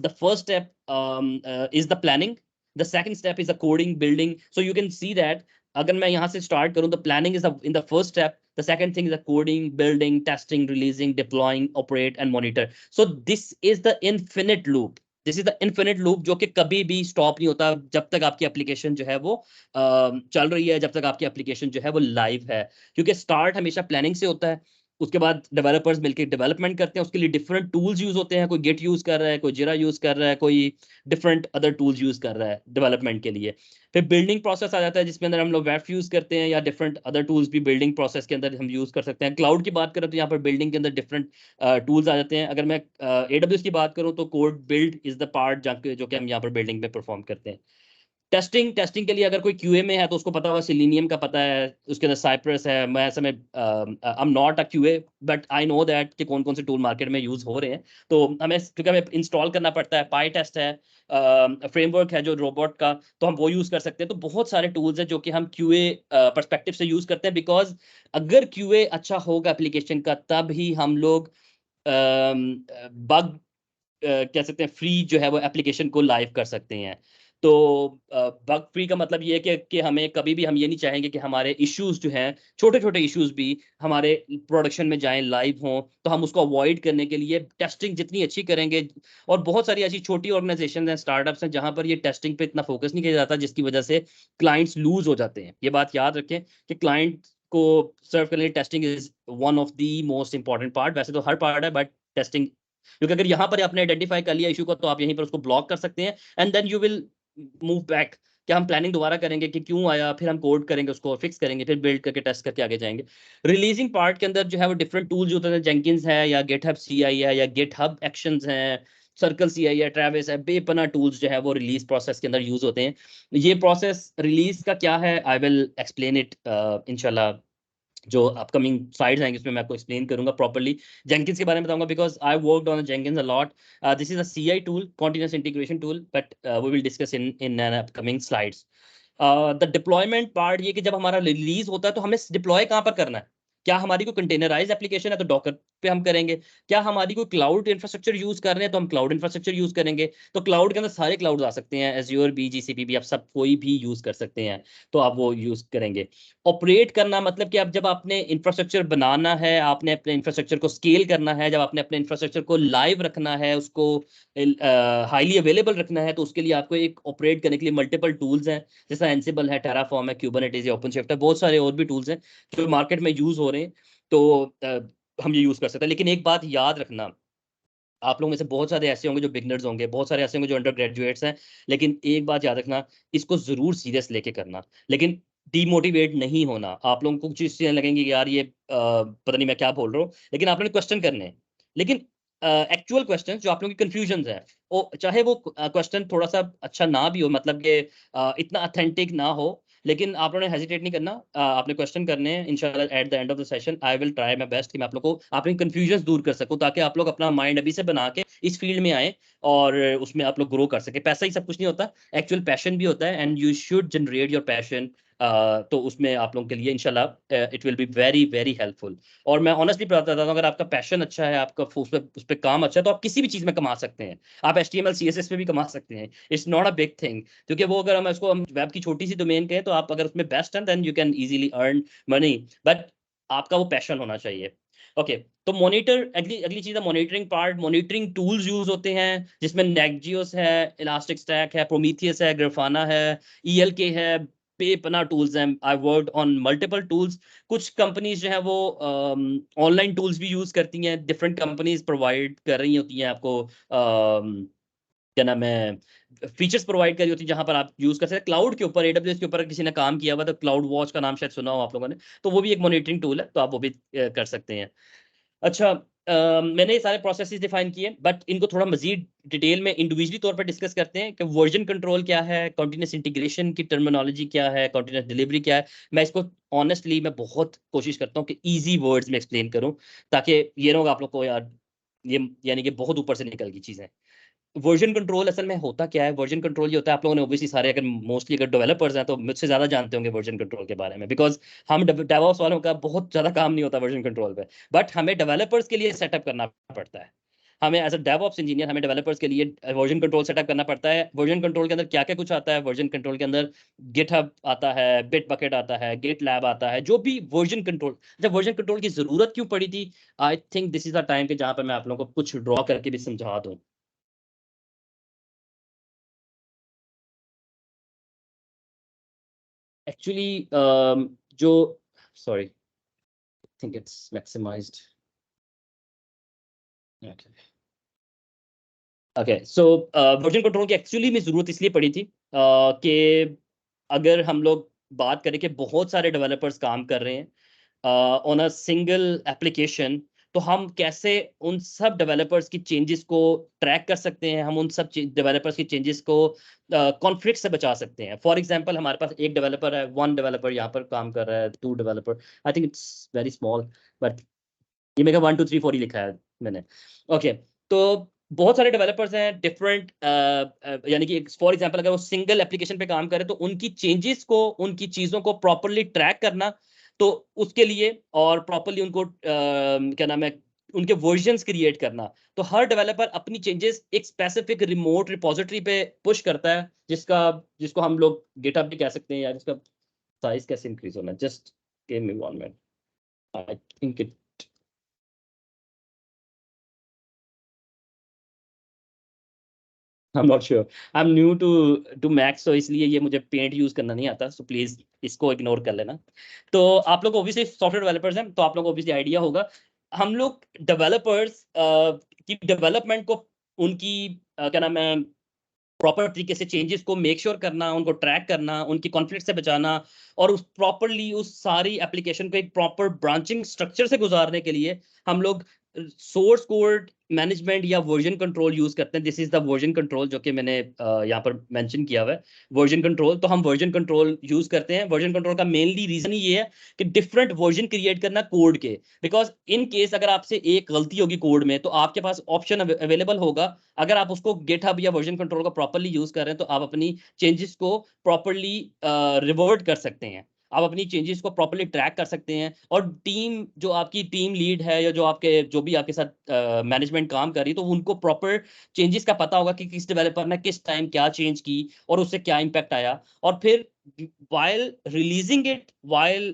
[SPEAKER 1] the first step is the planning, the second step is the coding building. So you can see that अगर मैं यहाँ से स्टार्ट करूँ, the planning is in the first step, the second thing is the coding building testing releasing deploying operate and monitor. So this is the infinite loop, this is the infinite loop जो कि कभी भी stop नहीं होता जब तक आपकी application जो है वो चल रही है, जब तक आपकी एप्लीकेशन जो है वो लाइव है। क्योंकि स्टार्ट हमेशा प्लानिंग से होता है, उसके बाद डेवलपर्स मिलकर डेवलपमेंट करते हैं, उसके लिए डिफरेंट टूल्स यूज होते हैं, कोई गिट यूज कर रहा है, कोई जिरा यूज कर रहा है, कोई डिफरेंट अदर टूल्स यूज कर रहा है डेवलपमेंट के लिए। फिर बिल्डिंग प्रोसेस आ जाता है जिसमें अंदर हम लोग वेब यूज करते हैं या डिफरेंट अदर टूल्स भी बिल्डिंग प्रोसेस के अंदर हम यूज कर सकते हैं। क्लाउड की बात करें तो यहाँ पर बिल्डिंग के अंदर डिफरेंट टूल्स आ जाते हैं। अगर मैं AWS की बात करूँ तो code build is the part जो कि हम यहाँ पर बिल्डिंग में परफॉर्म करते हैं। टेस्टिंग के लिए अगर कोई क्यूए में है तो उसको पता होगा, सिलीनियम का पता है, उसके अंदर साइप्रस है। मैं समय आई am not a QA but I know that कि कौन कौन से टूल मार्केट में यूज हो रहे हैं। तो हमें क्योंकि हमें इंस्टॉल करना पड़ता है, पाई टेस्ट है, फ्रेमवर्क है जो रोबोट का, तो हम वो यूज कर सकते हैं। तो बहुत सारे टूल्स हैं जो कि हम क्यूए परस्पेक्टिव से यूज करते हैं, बिकॉज अगर क्यूए अच्छा होगा एप्लीकेशन का तब ही हम लोग बग कह सकते हैं फ्री जो है वो एप्लीकेशन को लाइव कर सकते हैं। तो बग फ्री का मतलब ये है कि हमें कभी भी हम ये नहीं चाहेंगे कि हमारे इश्यूज जो हैं, छोटे छोटे इश्यूज भी हमारे प्रोडक्शन में जाएं, लाइव हों। तो हम उसको अवॉइड करने के लिए टेस्टिंग जितनी अच्छी करेंगे, और बहुत सारी ऐसी छोटी ऑर्गेनाइजेशन हैं, स्टार्टअप्स हैं जहां पर ये टेस्टिंग पे इतना फोकस नहीं किया जाता, जिसकी वजह से क्लाइंट्स लूज हो जाते हैं। ये बात याद रखें कि क्लाइंट को सर्व करने के लिए testing is one of the most important part. वैसे तो हर पार्ट है बट टेस्टिंग, क्योंकि अगर यहाँ पर आपने आइडेंटिफाई कर लिया इशू को तो आप यहीं पर उसको ब्लॉक कर सकते हैं and then you will move back. क्या हम प्लानिंग दोबारा करेंगे कि क्यों आया, फिर हम कोड करेंगे, उसको फिक्स करेंगे, फिर बिल्ड करके टेस्ट करके आगे जाएंगे। रिलीजिंग पार्ट के अंदर जो है वो डिफरेंट टूल्स होते हैं, जेंकिंस है या गिटहब CI है या गिटहब एक्शंस हैं, सर्कल CI है, ट्रेविस है, बेपना टूल्स जो है वो रिलीज प्रोसेस के अंदर यूज होते हैं। ये प्रोसेस रिलीज का क्या है, आई विल एक्सप्लेन इट इंशाल्लाह जो अपकमिंग स्लाइड्स आएंगे उसमें मैं आपको एक्सप्लेन करूंगा प्रॉपर्ली। जेंकिंस के बारे में बताऊंगा because I worked on Jenkins a lot. This is a CI tool, continuous integration tool, but we will discuss in upcoming slides. The deployment part ये कि जब हमारा रिलीज होता है तो हमें डिप्लॉय कहाँ पर करना है। क्या हमारी कोई कंटेनराइज एप्लीकेशन है तो डॉकर पे हम करेंगे। क्या हमारी कोई क्लाउड इंफ्रास्ट्रक्चर यूज कर रहे हैं तो हम क्लाउड इंफ्रास्ट्रक्चर यूज करेंगे। तो क्लाउड के अंदर सारे क्लाउड आ सकते हैं, एज्योर भी, जीसीपी भी, आप सब कोई भी यूज कर सकते हैं, तो आप वो यूज करेंगे। ऑपरेट करना मतलब कि अब जब आपने इंफ्रास्ट्रक्चर बनाना है, आपने अपने इंफ्रास्ट्रक्चर को स्केल करना है, जब आपने अपने इंफ्रास्ट्रक्चर को लाइव रखना है, उसको हाईली अवेलेबल रखना है, तो उसके लिए आपको एक ऑपरेट करने के लिए मल्टीपल टूल्स हैं, जैसा एंसिबल है, टेराफॉर्म है, क्यूबरनेटिस है, ओपनशिफ्ट है, बहुत सारे और भी टूल्स हैं जो मार्केट में यूज हो रहे हैं। तो हम ये यूज कर सकते हैं। लेकिन एक बात याद रखना, आप लोगों में से बहुत सारे ऐसे होंगे जो बिगनर्स होंगे, बहुत सारे ऐसे होंगे जो अंडर ग्रेजुएट्स हैं, लेकिन एक बात याद रखना, इसको जरूर सीरियस लेके करना, लेकिन डीमोटिवेट नहीं होना। आप लोगों को कुछ चीजें लगेंगी कि यार ये पता नहीं मैं क्या बोल रहा हूँ, लेकिन आपने क्वेश्चन करने हैं। लेकिन एक्चुअल क्वेश्चन जो आप लोगों की कंफ्यूजन है, वो चाहे वो क्वेश्चन थोड़ा सा अच्छा ना भी हो, मतलब कि इतना अथेंटिक ना हो, लेकिन आप लोगों ने हेजिटेट नहीं करना। आपने क्वेश्चन करने हैं। इंशाल्लाह at the end of the session I will try my best कि मैं आप लोगों को आपकी कंफ्यूजन दूर कर सकूं, ताकि आप लोग अपना माइंड अभी से बना के इस फील्ड में आए और उसमें आप लोग ग्रो कर सके। पैसा ही सब कुछ नहीं होता, एक्चुअल पैशन भी होता है, and you should generate your passion. तो उसमें आप लोगों के लिए इंशाल्लाह it will be very very helpful. और मैं ऑनेस्टली बताता हूँ, अगर आपका पैशन अच्छा है, आपका उस पर काम अच्छा है, तो आप किसी भी चीज में कमा सकते हैं। आप HTML CSS पे भी कमा सकते हैं। It's not a big thing, क्योंकि वो अगर हम वेब की छोटी सी डोमेन कहें, तो आप अगर उसमें बेस्ट हैं then you can easily earn money, but आपका वो पैशन होना चाहिए। ओके तो मॉनिटर, अगली अगली चीज है monitoring part. Monitoring tools use होते हैं जिसमें नेक्जियोस है, इलास्टिक स्टैक है, प्रोमीथियस है, ग्राफाना है, ELK है, बेपना टूल्स हैं। आई वर्कड ऑन मल्टीपल टूल्स। कुछ कंपनीज जो है वो ऑनलाइन टूल्स भी यूज करती हैं, डिफरेंट कंपनीज प्रोवाइड कर रही होती हैं आपको क्या नाम है, फीचर्स प्रोवाइड करी होती है, जहां पर आप यूज कर सकते हैं। क्लाउड के ऊपर, AWS के ऊपर किसी ने काम किया हुआ, तो क्लाउड वॉच का नाम शायद सुना हो आप लोगों ने, तो वो भी एक मॉनिटरिंग टूल है, तो आप वो भी कर सकते हैं। अच्छा, मैंने ये सारे प्रोसेसेस डिफाइन किए, बट इनको थोड़ा मजीद डिटेल में इंडिविजुअली तौर पर डिस्कस करते हैं कि वर्जन कंट्रोल क्या है, कंटीन्यूअस इंटीग्रेशन की टर्मिनोलॉजी क्या है, कंटीन्यूअस डिलीवरी क्या है। मैं इसको ऑनेस्टली मैं बहुत कोशिश करता हूँ कि इजी वर्ड्स में एक्सप्लेन करूँ, ताकि ये ना हो आप लोग को यार ये यानी कि बहुत ऊपर से निकल गई चीज़ें। वर्जन कंट्रोल असल में होता क्या है? वर्जन कंट्रोल ये होता है, आप लोगों ने ऑब्वियसली सारे, अगर मोस्टली अगर डेवलपर्स हैं तो मुझसे ज्यादा जानते होंगे वर्जन कंट्रोल के बारे में, बिकॉज हम डेवऑप्स वालों का बहुत ज्यादा काम नहीं होता वर्जन कंट्रोल पे, बट हमें डेवलपर्स के लिए सेटअप करना पड़ता है। हमें एज अ डेवऑप्स इंजीनियर हमें डेवलपर्स के लिए वर्जन कंट्रोल सेटअप करना पड़ता है। वर्जन कंट्रोल के अंदर क्या क्या कुछ आता है? वर्जन कंट्रोल के अंदर गिटहब आता है, बिट बकेट आता है, गिट लैब आता है, जो भी वर्जन कंट्रोल। जब वर्जन कंट्रोल की जरूरत क्यों पड़ी थी? I think this is the time कि जहां पर मैं आप लोगों को कुछ ड्रॉ करके भी समझा दूं। Actually, जो sorry, I think it's maximized. Okay. Okay, so version control की एक्चुअली में जरूरत इसलिए पड़ी थी कि अगर हम लोग बात करें कि बहुत सारे डेवलपर्स काम कर रहे हैं ऑन अ सिंगल एप्लीकेशन, तो हम कैसे उन सब डेवलपर्स की चेंजेस को ट्रैक कर सकते हैं, हम उन सब डेवलपर्स की चेंजेस को कॉन्फ्लिक्ट से बचा सकते हैं। फॉर एग्जांपल, हमारे पास एक डेवलपर है, वन डेवलपर यहाँ पर काम कर रहा है, to developer, I think it's very small, but ये मेरा 1 2 3 4 ही लिखा है मैंने। ओके, तो बहुत सारे डेवलपर्स हैं डिफरेंट, यानी कि फॉर एग्जांपल अगर वो सिंगल एप्लीकेशन पे काम करे, तो उनकी चेंजेस को, उनकी चीजों को प्रॉपरली ट्रैक करना, तो उसके लिए और प्रॉपरली उनको क्या नाम है, उनके वर्जन्स क्रिएट करना। तो हर डेवलपर अपनी चेंजेस एक स्पेसिफिक रिमोट रिपोजिटरी पे पुश करता है, जिसका जिसको हम लोग गिटहब भी कह सकते हैं, या जिसका साइज कैसे इंक्रीज होना है। Just give me 1 minute, I think it, I am not sure, I am new to Macs, तो इसलिए ये मुझे पेंट यूज करना नहीं आता, सो प्लीज इसको इग्नोर कर लेना। तो आप लोग ऑब्वियसली सॉफ्टवेयर डेवलपर्स हैं, तो आप लोग ऑब्वियसली आइडिया होगा। हम लोग डेवलपर्स की डेवलपमेंट को, उनकी क्या नाम है, प्रॉपर तरीके से चेंजेस को मेक श्योर करना, उनको ट्रैक करना, उनकी कॉन्फ्लिक्ट से बचाना, और उस प्रॉपरली उस सारी एप्लीकेशन को एक प्रॉपर ब्रांचिंग स्ट्रक्चर से गुजारने के लिए हम लोग सोर्स कोड मैनेजमेंट या वर्जन कंट्रोल यूज करते हैं। This is the version control जो कि मैंने यहाँ पर मेंशन किया हुआ है, वर्जन कंट्रोल। तो हम वर्जन कंट्रोल यूज करते हैं। वर्जन कंट्रोल का मेनली रीजन ये है कि डिफरेंट वर्जन क्रिएट करना कोड के, बिकॉज इन केस अगर आपसे एक गलती होगी कोड में तो आपके पास ऑप्शन अवेलेबल होगा। अगर आप उसको गिटहब या वर्जन कंट्रोल को प्रॉपरली यूज कर रहे हैं तो आप अपनी चेंजेस को प्रॉपरली रिवर्ट कर सकते हैं, आप अपनी चेंजेस को प्रॉपर्ली ट्रैक कर सकते हैं। और टीम जो आपकी टीम लीड है या जो भी आपके साथ मैनेजमेंट काम कर रही है, तो उनको प्रॉपर चेंजेस का पता होगा कि किस डेवलपर ने किस टाइम क्या चेंज की और उससे क्या इम्पैक्ट आया। और फिर while releasing it, while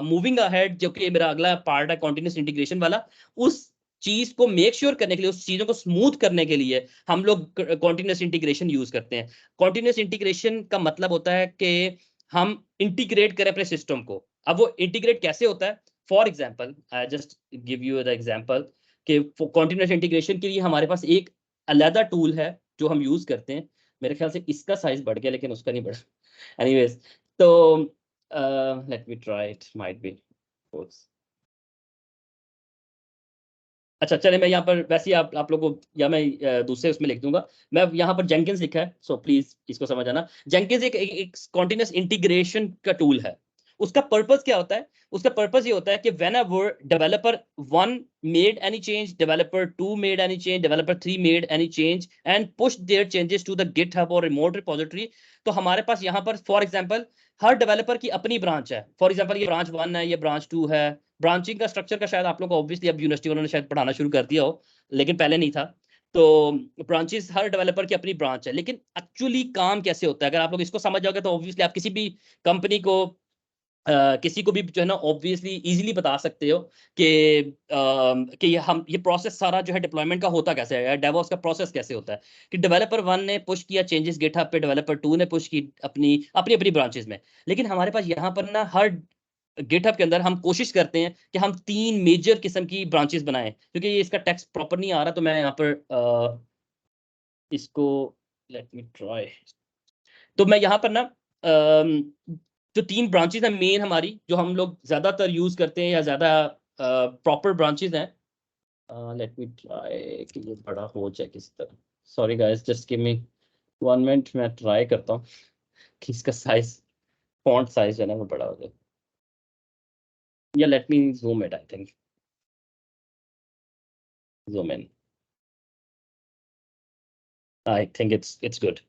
[SPEAKER 1] moving ahead, जो कि मेरा अगला पार्ट है कॉन्टिन्यूस इंटीग्रेशन वाला, उस चीज को मेक श्योर करने के लिए, उस चीजों को स्मूथ करने के लिए हम लोग कॉन्टिन्यूस इंटीग्रेशन यूज करते हैं। कॉन्टिन्यूस इंटीग्रेशन का मतलब होता है कि हम इंटीग्रेट करें अपने सिस्टम को। अब वो इंटीग्रेट कैसे होता है? For example, I just give you the example कि कॉन्टिन्यूस इंटीग्रेशन के लिए हमारे पास एक अलग टूल है जो हम यूज करते हैं। मेरे ख्याल से इसका साइज बढ़ गया लेकिन उसका नहीं बढ़ा। एनीवेज, तो let me try, it might be. अच्छा चले, मैं यहाँ पर वैसे ही आप लोगों को, या मैं दूसरे उसमें लिख दूंगा। मैं यहाँ पर जेंकिंस लिखा है, सो प्लीज इसको समझ आना। जेंकिंस एक कॉन्टिन्यूस इंटीग्रेशन का टूल है। उसका पर्पस क्या होता है? उसका पर्पस ये होता है कि whenever developer 1 made any change, developer 2 made any change, developer 3 made any change and pushed their changes to the GitHub or remote repository, तो हमारे पास यहाँ पर फॉर एग्जांपल हर डेवलपर की अपनी ब्रांच है। फॉर एग्जांपल ये ब्रांच 1 है, ये ब्रांच 2 है। ब्रांचिंग का स्ट्रक्चर का शायद आप लोग को ऑब्वियसली अब यूनिवर्सिटी उन्होंने शायद पढ़ाना शुरू कर दिया हो, लेकिन पहले नहीं था। तो ब्रांचेस, हर डेवलपर की अपनी ब्रांच है, लेकिन एक्चुअली काम कैसे होता है अगर आप लोग इसको समझ जाओगे तो ऑब्वियसली आप किसी भी कंपनी को किसी को भी जो है ना ऑब्वियसली इजीली बता सकते हो कि ये प्रोसेस सारा जो है डिप्लॉयमेंट का होता कैसे है, डेवऑप्स का प्रोसेस कैसे होता है। कि डेवलपर 1 ने पुश किया चेंजेस गिटहब पे, डेवलपर 2 ने पुश की अपनी अपनी अपनी ब्रांचेस में। लेकिन हमारे पास यहाँ पर ना हर गिटहब के अंदर हम कोशिश करते हैं कि हम 3 मेजर किस्म की ब्रांचेस बनाएं। क्योंकि ये इसका टेक्स्ट प्रॉपर नहीं आ रहा तो मैं यहाँ पर इसको लेट मी ट्राई। तो मैं यहाँ पर ना जो 3 ब्रांचेस हैं मेन हमारी, जो हम लोग ज्यादातर यूज करते हैं या ज्यादा प्रॉपर ब्रांचेस हैं। लेट मी ट्राई कि ये बड़ा हो जाए किसी तरह। Sorry guys, just give me 1 minute, मैं ट्राई करता हूँ कि इसका साइज, फॉन्ट साइज जो है ना वो बड़ा हो जाए। या let me zoom it, I think zoom in, I think it's good.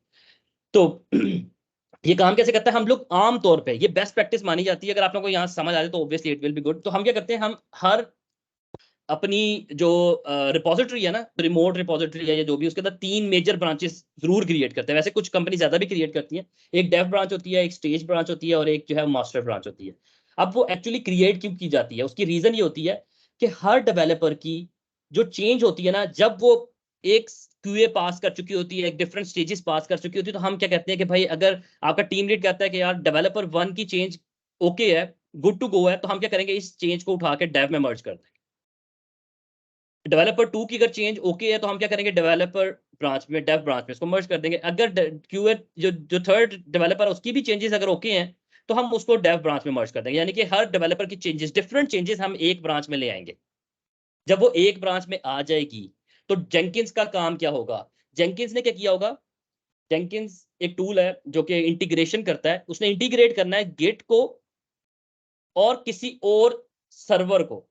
[SPEAKER 1] तो ये काम कैसे करता है? हम लोग आम तौर पे, ये बेस्ट प्रैक्टिस मानी जाती है, अगर आप लोगों को यहाँ समझ आ जाए तो obviously it will be good. तो हम क्या करते हैं, हम हर अपनी जो रिपोजिटरी है ना, रिमोट रिपोजिटरी है या जो भी, उसके अंदर 3 मेजर ब्रांचेस जरूर क्रिएट करते हैं। वैसे कुछ कंपनी ज्यादा भी क्रिएट करती हैं। एक डेव ब्रांच होती है, एक स्टेज ब्रांच होती है और एक जो है मास्टर ब्रांच होती है। अब वो एक्चुअली क्रिएट क्यों की जाती है, उसकी रीजन ये होती है कि हर डेवलपर की जो चेंज होती है ना, जब वो एक क्यूए पास कर चुकी होती है, एक डिफरेंट स्टेजेस पास कर चुकी होती है, तो हम क्या कहते हैं कि भाई अगर आपका टीम लीड कहता है कि यार डेवलपर 1 की चेंज ओके है, गुड टू गो है, तो हम क्या करेंगे, इस चेंज को उठा के डेव में मर्ज कर देंगे। डेवलपर 2 की अगर चेंज ओके है तो हम क्या करेंगे, डेवलपर ब्रांच में, डेव ब्रांच में इसको मर्ज कर देंगे। अगर क्यूए जो थर्ड डेवलपर है उसकी भी चेंजेस अगर ओके हैं तो हम उसको डेव ब्रांच में मर्ज कर देंगे। यानी कि हर डेवलपर की चेंजेस, डिफरेंट चेंजेस हम एक ब्रांच में ले आएंगे। जब वो एक ब्रांच में आ जाएगी तो जेंकिंस का काम क्या होगा? जेंकिंस ने क्या किया होगा? जेंकिंस एक टूल है जो कि इंटीग्रेशन करता है। उसने इंटीग्रेट करना है गिट को और किसी और सर्वर को।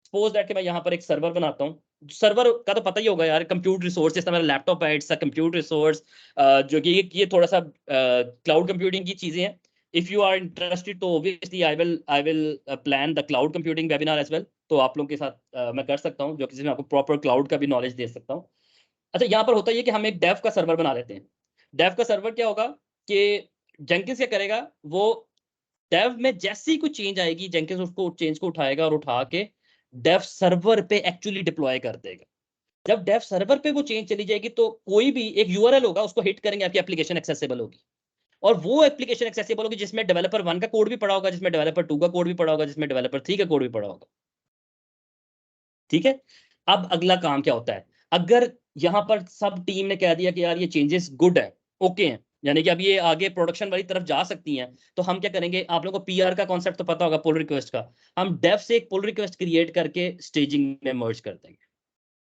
[SPEAKER 1] सपोज दैट कि मैं यहाँ पर एक सर्वर बनाता हूँ। सर्वर का तो पता ही होगा यार, कंप्यूट रिसोर्स, जैसा मेरा लैपटॉप है, इट्स अ कंप्यूट रिसोर्स, जो कि ये थोड़ा सा क्लाउड कंप्यूटिंग की चीजें हैं। इफ यू आर इंटरेस्टेड तो obviously I will plan the cloud computing webinar as well. तो आप लोगों के साथ मैं कर सकता हूँ, जो किसी में आपको प्रॉपर क्लाउड का भी नॉलेज दे सकता हूँ। अच्छा, यहाँ पर होता है कि हम एक डेव का सर्वर बना लेते हैं। डेव का सर्वर क्या होगा कि जेंकिंस क्या करेगा, वो डेव में जैसे ही कोई चेंज आएगी, जेंकिंस उसको चेंज को उठाएगा और उठा के डेव सर्वर पे एक्चुअली डिप्लॉय कर देगा। जब डेव सर्वर पे वो चेंज चली जाएगी तो कोई भी एक यूआरएल होगा, उसको हिट करेंगे, आपकी एप्लीकेशन एक्सेसिबल होगी। और वो एप्लीकेशन एक्सेसिबल होगी जिसमें डेवलपर 1 का कोड भी पड़ा होगा, जिसमें डेवलपर 2 का कोड भी पड़ा होगा, जिसमें डेवलपर 3 का कोड भी पड़ा होगा। ठीक है। अब अगला काम क्या होता है, अगर यहां पर सब टीम ने कह दिया कि यार ये चेंजेस गुड है, ओके हैं, यानी कि अब ये आगे प्रोडक्शन वाली तरफ जा सकती हैं, तो हम क्या करेंगे, आप लोगों को पीआर का कॉन्सेप्ट तो पता होगा, पुल रिक्वेस्ट का। हम डेव से एक पुल रिक्वेस्ट क्रिएट करके स्टेजिंग में मर्ज कर देंगे।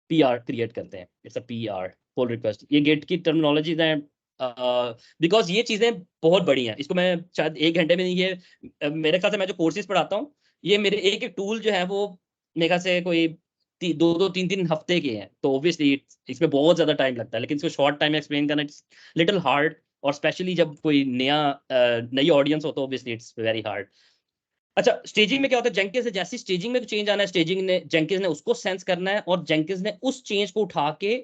[SPEAKER 1] PR क्रिएट करते हैं, it's a PR, pull request. ये गेट की टर्मिनोलॉजीज हैं, बिकॉज ये चीजें बहुत बड़ी हैं, इसको मैं शायद 1 घंटे में नहीं, ये मेरे ख्याल से मैं जो कोर्सेज पढ़ाता हूँ, ये मेरे एक एक टूल जो है वो मेरे ख्याल से कोई 2-3 हफ्ते के हैं, तो ऑब्वियसली इसमें बहुत ज्यादा टाइम लगता है, लेकिन इसको शॉर्ट टाइम में एक्सप्लेन करना इट्स लिटिल हार्ड, और स्पेशली जब कोई नई ऑडियंस हो तो ऑब्वियसली इट्स वेरी हार्ड। अच्छा, स्टेजिंग में क्या होता है, जेंकिंस ने जैसी स्टेजिंग में चेंज आना है, जेंकिंस ने उसको सेंस करना है, और जेंकिंस ने उस चेंज को उठा के,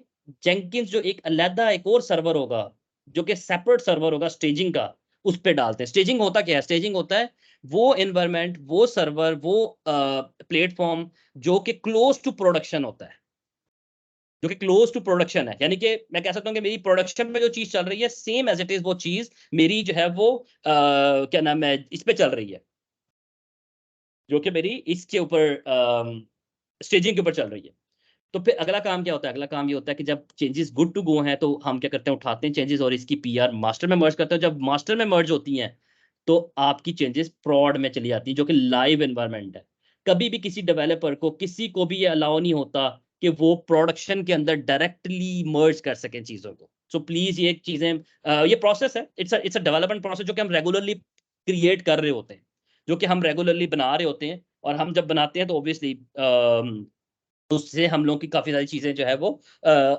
[SPEAKER 1] जेंकिंस जो एक अलग एक और सर्वर होगा, जो कि सेपरेट सर्वर होगा स्टेजिंग का, उस पे डालते हैं। स्टेजिंग होता क्या है, स्टेजिंग होता है वो एनवायरमेंट, वो सर्वर, वो प्लेटफॉर्म जो कि क्लोज टू प्रोडक्शन होता है, जो कि क्लोज टू प्रोडक्शन है, यानी कि मैं कह सकता हूँ कि मेरी प्रोडक्शन में जो चीज चल रही है सेम एज इट इज वो चीज मेरी जो है वो क्या नाम है इस पे चल रही है, जो कि मेरी इसके ऊपर स्टेजिंग के ऊपर चल रही है। तो फिर अगला काम क्या होता है, अगला काम ये होता है कि जब चेंजेस गुड टू गो हैं तो हम क्या करते हैं, उठाते हैं चेंजेस और इसकी PR मास्टर में मर्ज करते हैं। जब मास्टर में मर्ज होती हैं तो आपकी चेंजेस प्रॉड में चली जाती हैं, जो कि लाइव एनवायरनमेंट है। कभी भी किसी डेवलपर को, किसी को भी ये अलाउ नहीं होता कि वो प्रोडक्शन के अंदर डायरेक्टली मर्ज कर सकें चीजों को। सो प्लीज ये चीजें, ये प्रोसेस है, इट्स अ डेवलपमेंट प्रोसेस, जो कि हम रेगुलरली क्रिएट कर रहे होते हैं, जो कि हम रेगुलरली बना रहे होते हैं। और हम जब बनाते हैं तो ऑब्वियसली उससे हम लोग की काफी सारी चीजें जो है वो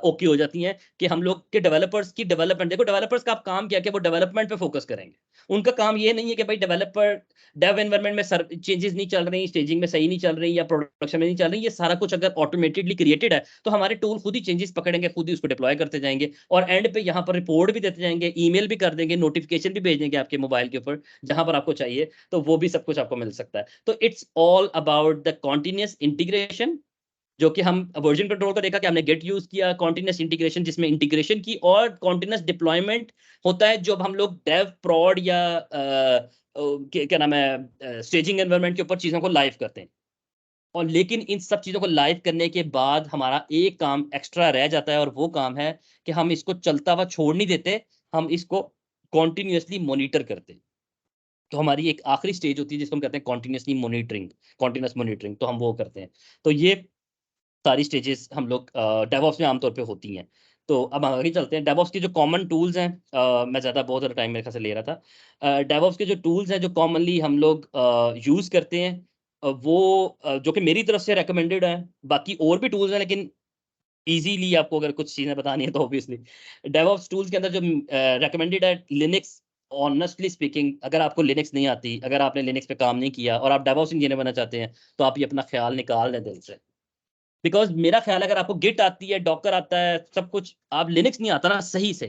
[SPEAKER 1] ओके हो जाती हैं, कि हम लोग के डेवलपर्स की डेवलपमेंट, देखो डेवलपर्स का आप काम क्या है कि वो डेवलपमेंट पे फोकस करेंगे। उनका काम ये नहीं है कि भाई डेवलपर डेव एनवायरनमेंट में चेंजेस नहीं चल रही, स्टेजिंग में सही नहीं चल रही, या प्रोडक्शन में नहीं चल रही, ये सारा कुछ अगर ऑटोमेटेडली क्रिएटेड है तो हमारे टूल खुद ही चेंजेस पकड़ेंगे, खुद ही उसको डिप्लॉय करते जाएंगे, और एंड पे यहाँ पर रिपोर्ट भी देते जाएंगे, ईमेल भी कर देंगे, नोटिफिकेशन भी भेज देंगे आपके मोबाइल के ऊपर जहां पर आपको चाहिए, तो वो भी सब कुछ आपको मिल सकता है। तो it's all about the continuous integration, जो कि हम वर्जन कंट्रोल का देखा कि हमने गेट यूज किया, कॉन्टिन्यूस इंटीग्रेशन जिसमें इंटीग्रेशन की, और कॉन्टिन्यूस डिप्लॉयमेंट होता है जब हम लोग डेव प्रॉड या क्या नाम है स्टेजिंग एनवायरनमेंट के ऊपर चीजों को लाइव करते हैं। और लेकिन इन सब चीजों को लाइव करने के बाद हमारा एक काम एक्स्ट्रा रह जाता है, और वो काम है कि हम इसको चलता हुआ छोड़ नहीं देते, हम इसको कॉन्टिन्यूसली मॉनिटर करते हैं। तो हमारी एक आखिरी स्टेज होती है जिसको हम कहते हैं कॉन्टिन्यूसली मॉनिटरिंग, कॉन्टिन्यूस मॉनिटरिंग, तो हम वो करते हैं। तो ये सारी स्टेजेस हम लोग डेवऑप्स में आमतौर पे होती हैं। तो अब आगे चलते हैं, डेवऑप्स के जो कॉमन टूल्स हैं, मैं ज़्यादा बहुत ज़्यादा टाइम मेरे ख्याल से ले रहा था। डेवऑप्स के जो टूल्स हैं जो कॉमनली हम लोग यूज़ करते हैं, जो कि मेरी तरफ से रेकमेंडेड है, बाकी और भी टूल्स हैं, लेकिन इजीली आपको अगर कुछ चीज़ें बतानी है तो ऑब्वियसली डेवऑप्स टूल्स के अंदर जो रेकमेंडेड है, लिनक्स। ऑनेस्टली स्पीकिंग, अगर आपको लिनक्स नहीं आती, अगर आपने लिनक्स पे काम नहीं किया और आप डेवऑप्स इंजीनियर बनना चाहते हैं, तो आप ये अपना ख्याल निकाल दें दिल से। बिकॉज मेरा ख्याल है अगर आपको गिट आती है, डॉकर आता है, सब कुछ, आप लिनक्स नहीं आता ना सही से,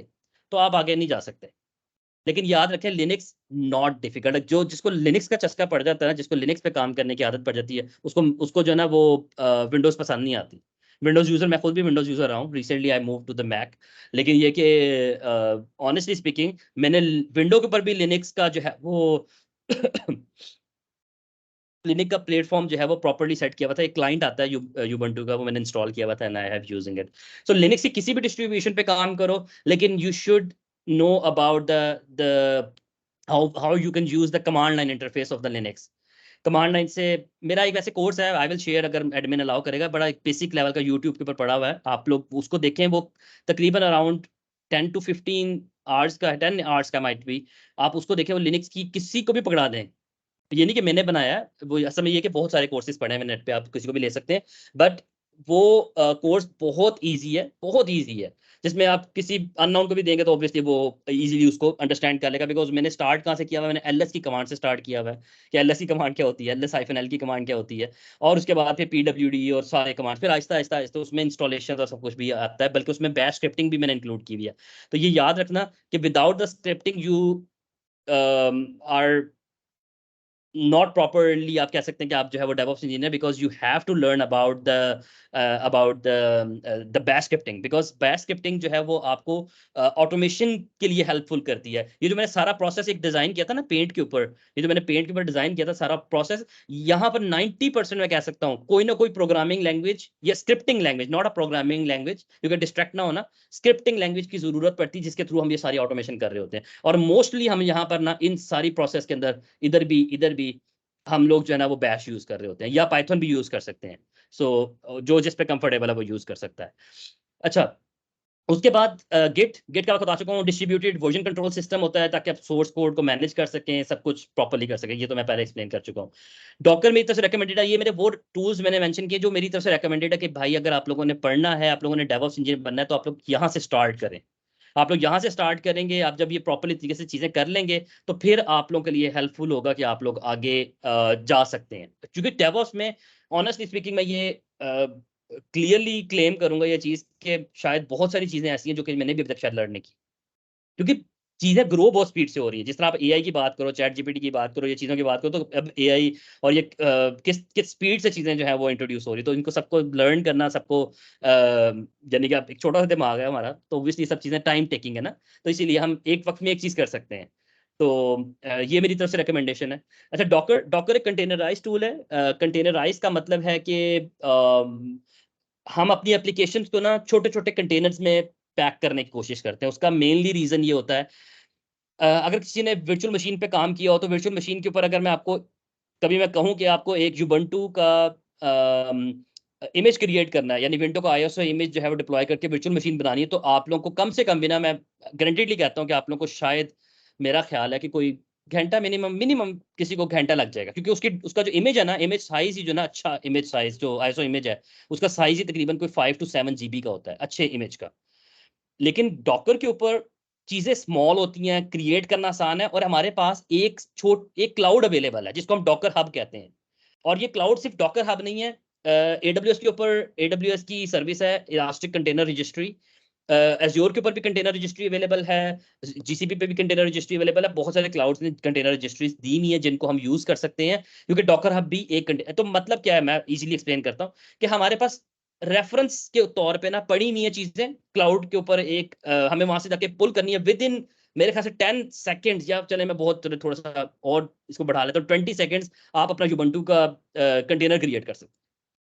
[SPEAKER 1] तो आप आगे नहीं जा सकते। लेकिन याद रखें, लिनक्स नॉट डिफिकल्ट। जो जिसको लिनक्स का चस्का पड़ जाता है ना, जिसको लिनक्स पे काम करने की आदत पड़ जाती है, उसको उसको जो है ना वो विंडोज पसंद नहीं आती। विंडोज यूजर, मैं खुद भी विंडोज यूजर रहा हूँ, recently I move to the Mac. लेकिन ये कि ऑनेस्टली स्पीकिंग, मैंने विंडो के ऊपर भी लिनक्स का जो है वो क्लिनिक का प्लेटफॉर्म जो है वो प्रॉपर्ली सेट किया हुआ था। एक क्लाइंट आता है यूबंटू का, वो मैंने इंस्टॉल किया हुआ था and I have using it. So Linux की किसी भी डिस्ट्रीब्यूशन पे काम करो, लेकिन you should know about the how you can use the command line interface of the Linux. Command line से मेरा एक वैसे कोर्स है, आई विल शेयर अगर एडमिन अलाउ करेगा, बड़ा एक बेसिक लेवल का यूट्यूब के ऊपर पड़ा हुआ है, आप लोग उसको देखें। वो तकरीबन अराउंड 10 to 15 आवर्स का है, 10 आवर्स का माइट भी। आप उसको देखें, वो लिनक्स की किसी को भी पकड़ा दें। ये नहीं कि मैंने बनाया है, वो असल में ये कि बहुत सारे कोर्सेज पढ़े हैं मैंने नेट पे, आप किसी को भी ले सकते हैं। बट वो कोर्स बहुत इजी है, बहुत इजी है, जिसमें आप किसी अननोन को भी देंगे तो ऑब्वियसली वो इजीली उसको अंडरस्टैंड कर लेगा। बिकॉज मैंने स्टार्ट कहाँ से किया हुआ है, मैंने एलएस की कमांड से स्टार्ट किया हुआ है कि एलएस की कमांड क्या होती है, LS-L की कमांड क्या होती है, और उसके बाद फिर PWD और सारे कमांड, फिर आहिस्ता आहिस्ता आहिस्ता उसमें इंस्टॉलेशन और सब कुछ भी आता है, बल्कि उसमें बैश स्क्रिप्टिंग भी मैंने इंक्लूड की हुई है। तो ये याद रखना कि without the scripting you are not properly, आप कह सकते हैं कि आप जो है वो DevOps engineer, because you have to learn about the bash scripting. Because bash scripting जो है वो आपको ऑटोमेशन के लिए हेल्पफुल करती है। ये जो मैंने सारा प्रोसेस एक डिजाइन किया था ना पेंट के ऊपर, ये जो मैंने पेंट के ऊपर डिजाइन किया था सारा प्रोसेस, यहाँ पर 90% मैं कह सकता हूँ कोई ना कोई प्रोग्रामिंग लैंग्वेज या scripting language, not a programming language, क्योंकि डिस्ट्रैक्ट ना होना, स्क्रिप्टिंग लैंग्वेज की जरूरत पड़ती है, जिसके थ्रू हम ये सारी ऑटोमेशन कर रहे होते हैं। और मोस्टली हम यहाँ पर ना इन सारी प्रोसेस के अंदर इधर भी हम लोग जो है ना वो बैश यूज कर रहे होते हैं, या पाइथन भी यूज कर सकते हैं। सो जो जिस पे कंफर्टेबल है वो यूज कर सकता है। अच्छा, उसके बाद गिट का बता चुका हूँ, डिस्ट्रीब्यूटेड वर्जन कंट्रोल सिस्टम होता है ताकि आप सोर्स कोड को मैनेज कर सकें, सब कुछ प्रॉपर्ली कर सकें, ये तो मैं पहले एक्सप्लेन कर चुका हूँ। डॉकर मेरी तरफ से रेकमेंडेड है, ये मेरे वो टूल्स मैंने मेंशन किए जो मेरी तरफ से रेकमेंडेड है कि भाई अगर आप लोगों ने पढ़ना है, आप लोगों ने डेवऑप्स इंजीनियर बनना है, तो आप लोग यहाँ से स्टार्ट करें। आप लोग यहाँ से स्टार्ट करेंगे, आप जब ये प्रॉपर्ली तरीके से चीजें कर लेंगे तो फिर आप लोगों के लिए हेल्पफुल होगा कि आप लोग आगे जा सकते हैं। क्योंकि डेवऑप्स में ऑनेस्टली स्पीकिंग मैं ये क्लियरली क्लेम करूंगा ये चीज कि शायद बहुत सारी चीजें ऐसी हैं जो कि मैंने भी अभी तक शायद लर्न की, क्योंकि चीजें ग्रो बहुत स्पीड से हो रही है। जिस तरह आप एआई की बात करो, चैट जीपीटी की बात करो, ये चीजों की बात करो, तो अब एआई और ये किस किस स्पीड से चीजें जो है वो इंट्रोड्यूस हो रही है, तो इनको सबको लर्न करना, सबको यानी कि आप एक छोटा सा दिमाग है हमारा, तो ऑब्वियसली सब चीजें टाइम टेकिंग है ना, तो इसीलिए हम एक वक्त में एक चीज कर सकते हैं। तो ये मेरी तरफ से रिकमेंडेशन है। अच्छा, डॉकर एक कंटेनराइज टूल है। कंटेनराइज का मतलब है कि हम अपनी एप्लीकेशन को ना छोटे छोटे कंटेनर्स में पैक करने की कोशिश करते हैं। उसका मेनली रीजन ये होता है, अगर किसी ने वर्चुअल मशीन पे काम किया हो तो वर्चुअल मशीन के ऊपर अगर मैं आपको कभी मैं कहूँ कि आपको एक युबंटू का इमेज क्रिएट करना है, यानी विंडो का आईएसओ इमेज जो है वो डिप्लॉय करके वर्चुअल मशीन बनानी है, तो आप लोगों को कम से कम बिना, मैं गारंटीडली कहता हूँ कि आप लोगों को शायद, मेरा ख्याल है कि कोई घंटा मिनिमम किसी को घंटा लग जाएगा, क्योंकि उसका जो इमेज है ना, इमेज साइज ही जो ना, अच्छा इमेज साइज जो आईएसओ इमेज है उसका साइज ही तकरीबन कोई 5 to 7 GB का होता है अच्छे इमेज का। लेकिन डॉकर के ऊपर चीजें स्मॉल होती हैं, क्रिएट करना आसान है, और हमारे पास एक क्लाउड अवेलेबल है जिसको हम डॉकर हब कहते हैं। और ये क्लाउड सिर्फ डॉकर हब नहीं है, एडब्ल्यूएस के ऊपर एडब्ल्यूएस की सर्विस है इलास्टिक कंटेनर रजिस्ट्री, एज्योर के ऊपर भी कंटेनर रजिस्ट्री अवेलेबल है, जीसीपी पे भी कंटेनर रजिस्ट्री अवेलेबल है। बहुत सारे क्लाउड्स ने कंटेनर रजिस्ट्रीज दी हुई है जिनको हम यूज कर सकते हैं, क्योंकि डॉकर हब भी एक तो मतलब क्या है, मैं इजीली एक्सप्लेन करता हूँ कि हमारे पास रेफरेंस के तौर पे ना पड़ी नहीं है चीजें क्लाउड के ऊपर, एक हमें वहां से जाके पुल करनी है विद इन मेरे ख्याल से 10 सेकेंड्स, या चले मैं बहुत थोड़ा सा और इसको बढ़ा लेता हूँ, 20 सेकेंड्स आप अपना युबंटू का कंटेनर क्रिएट कर सकते हैं।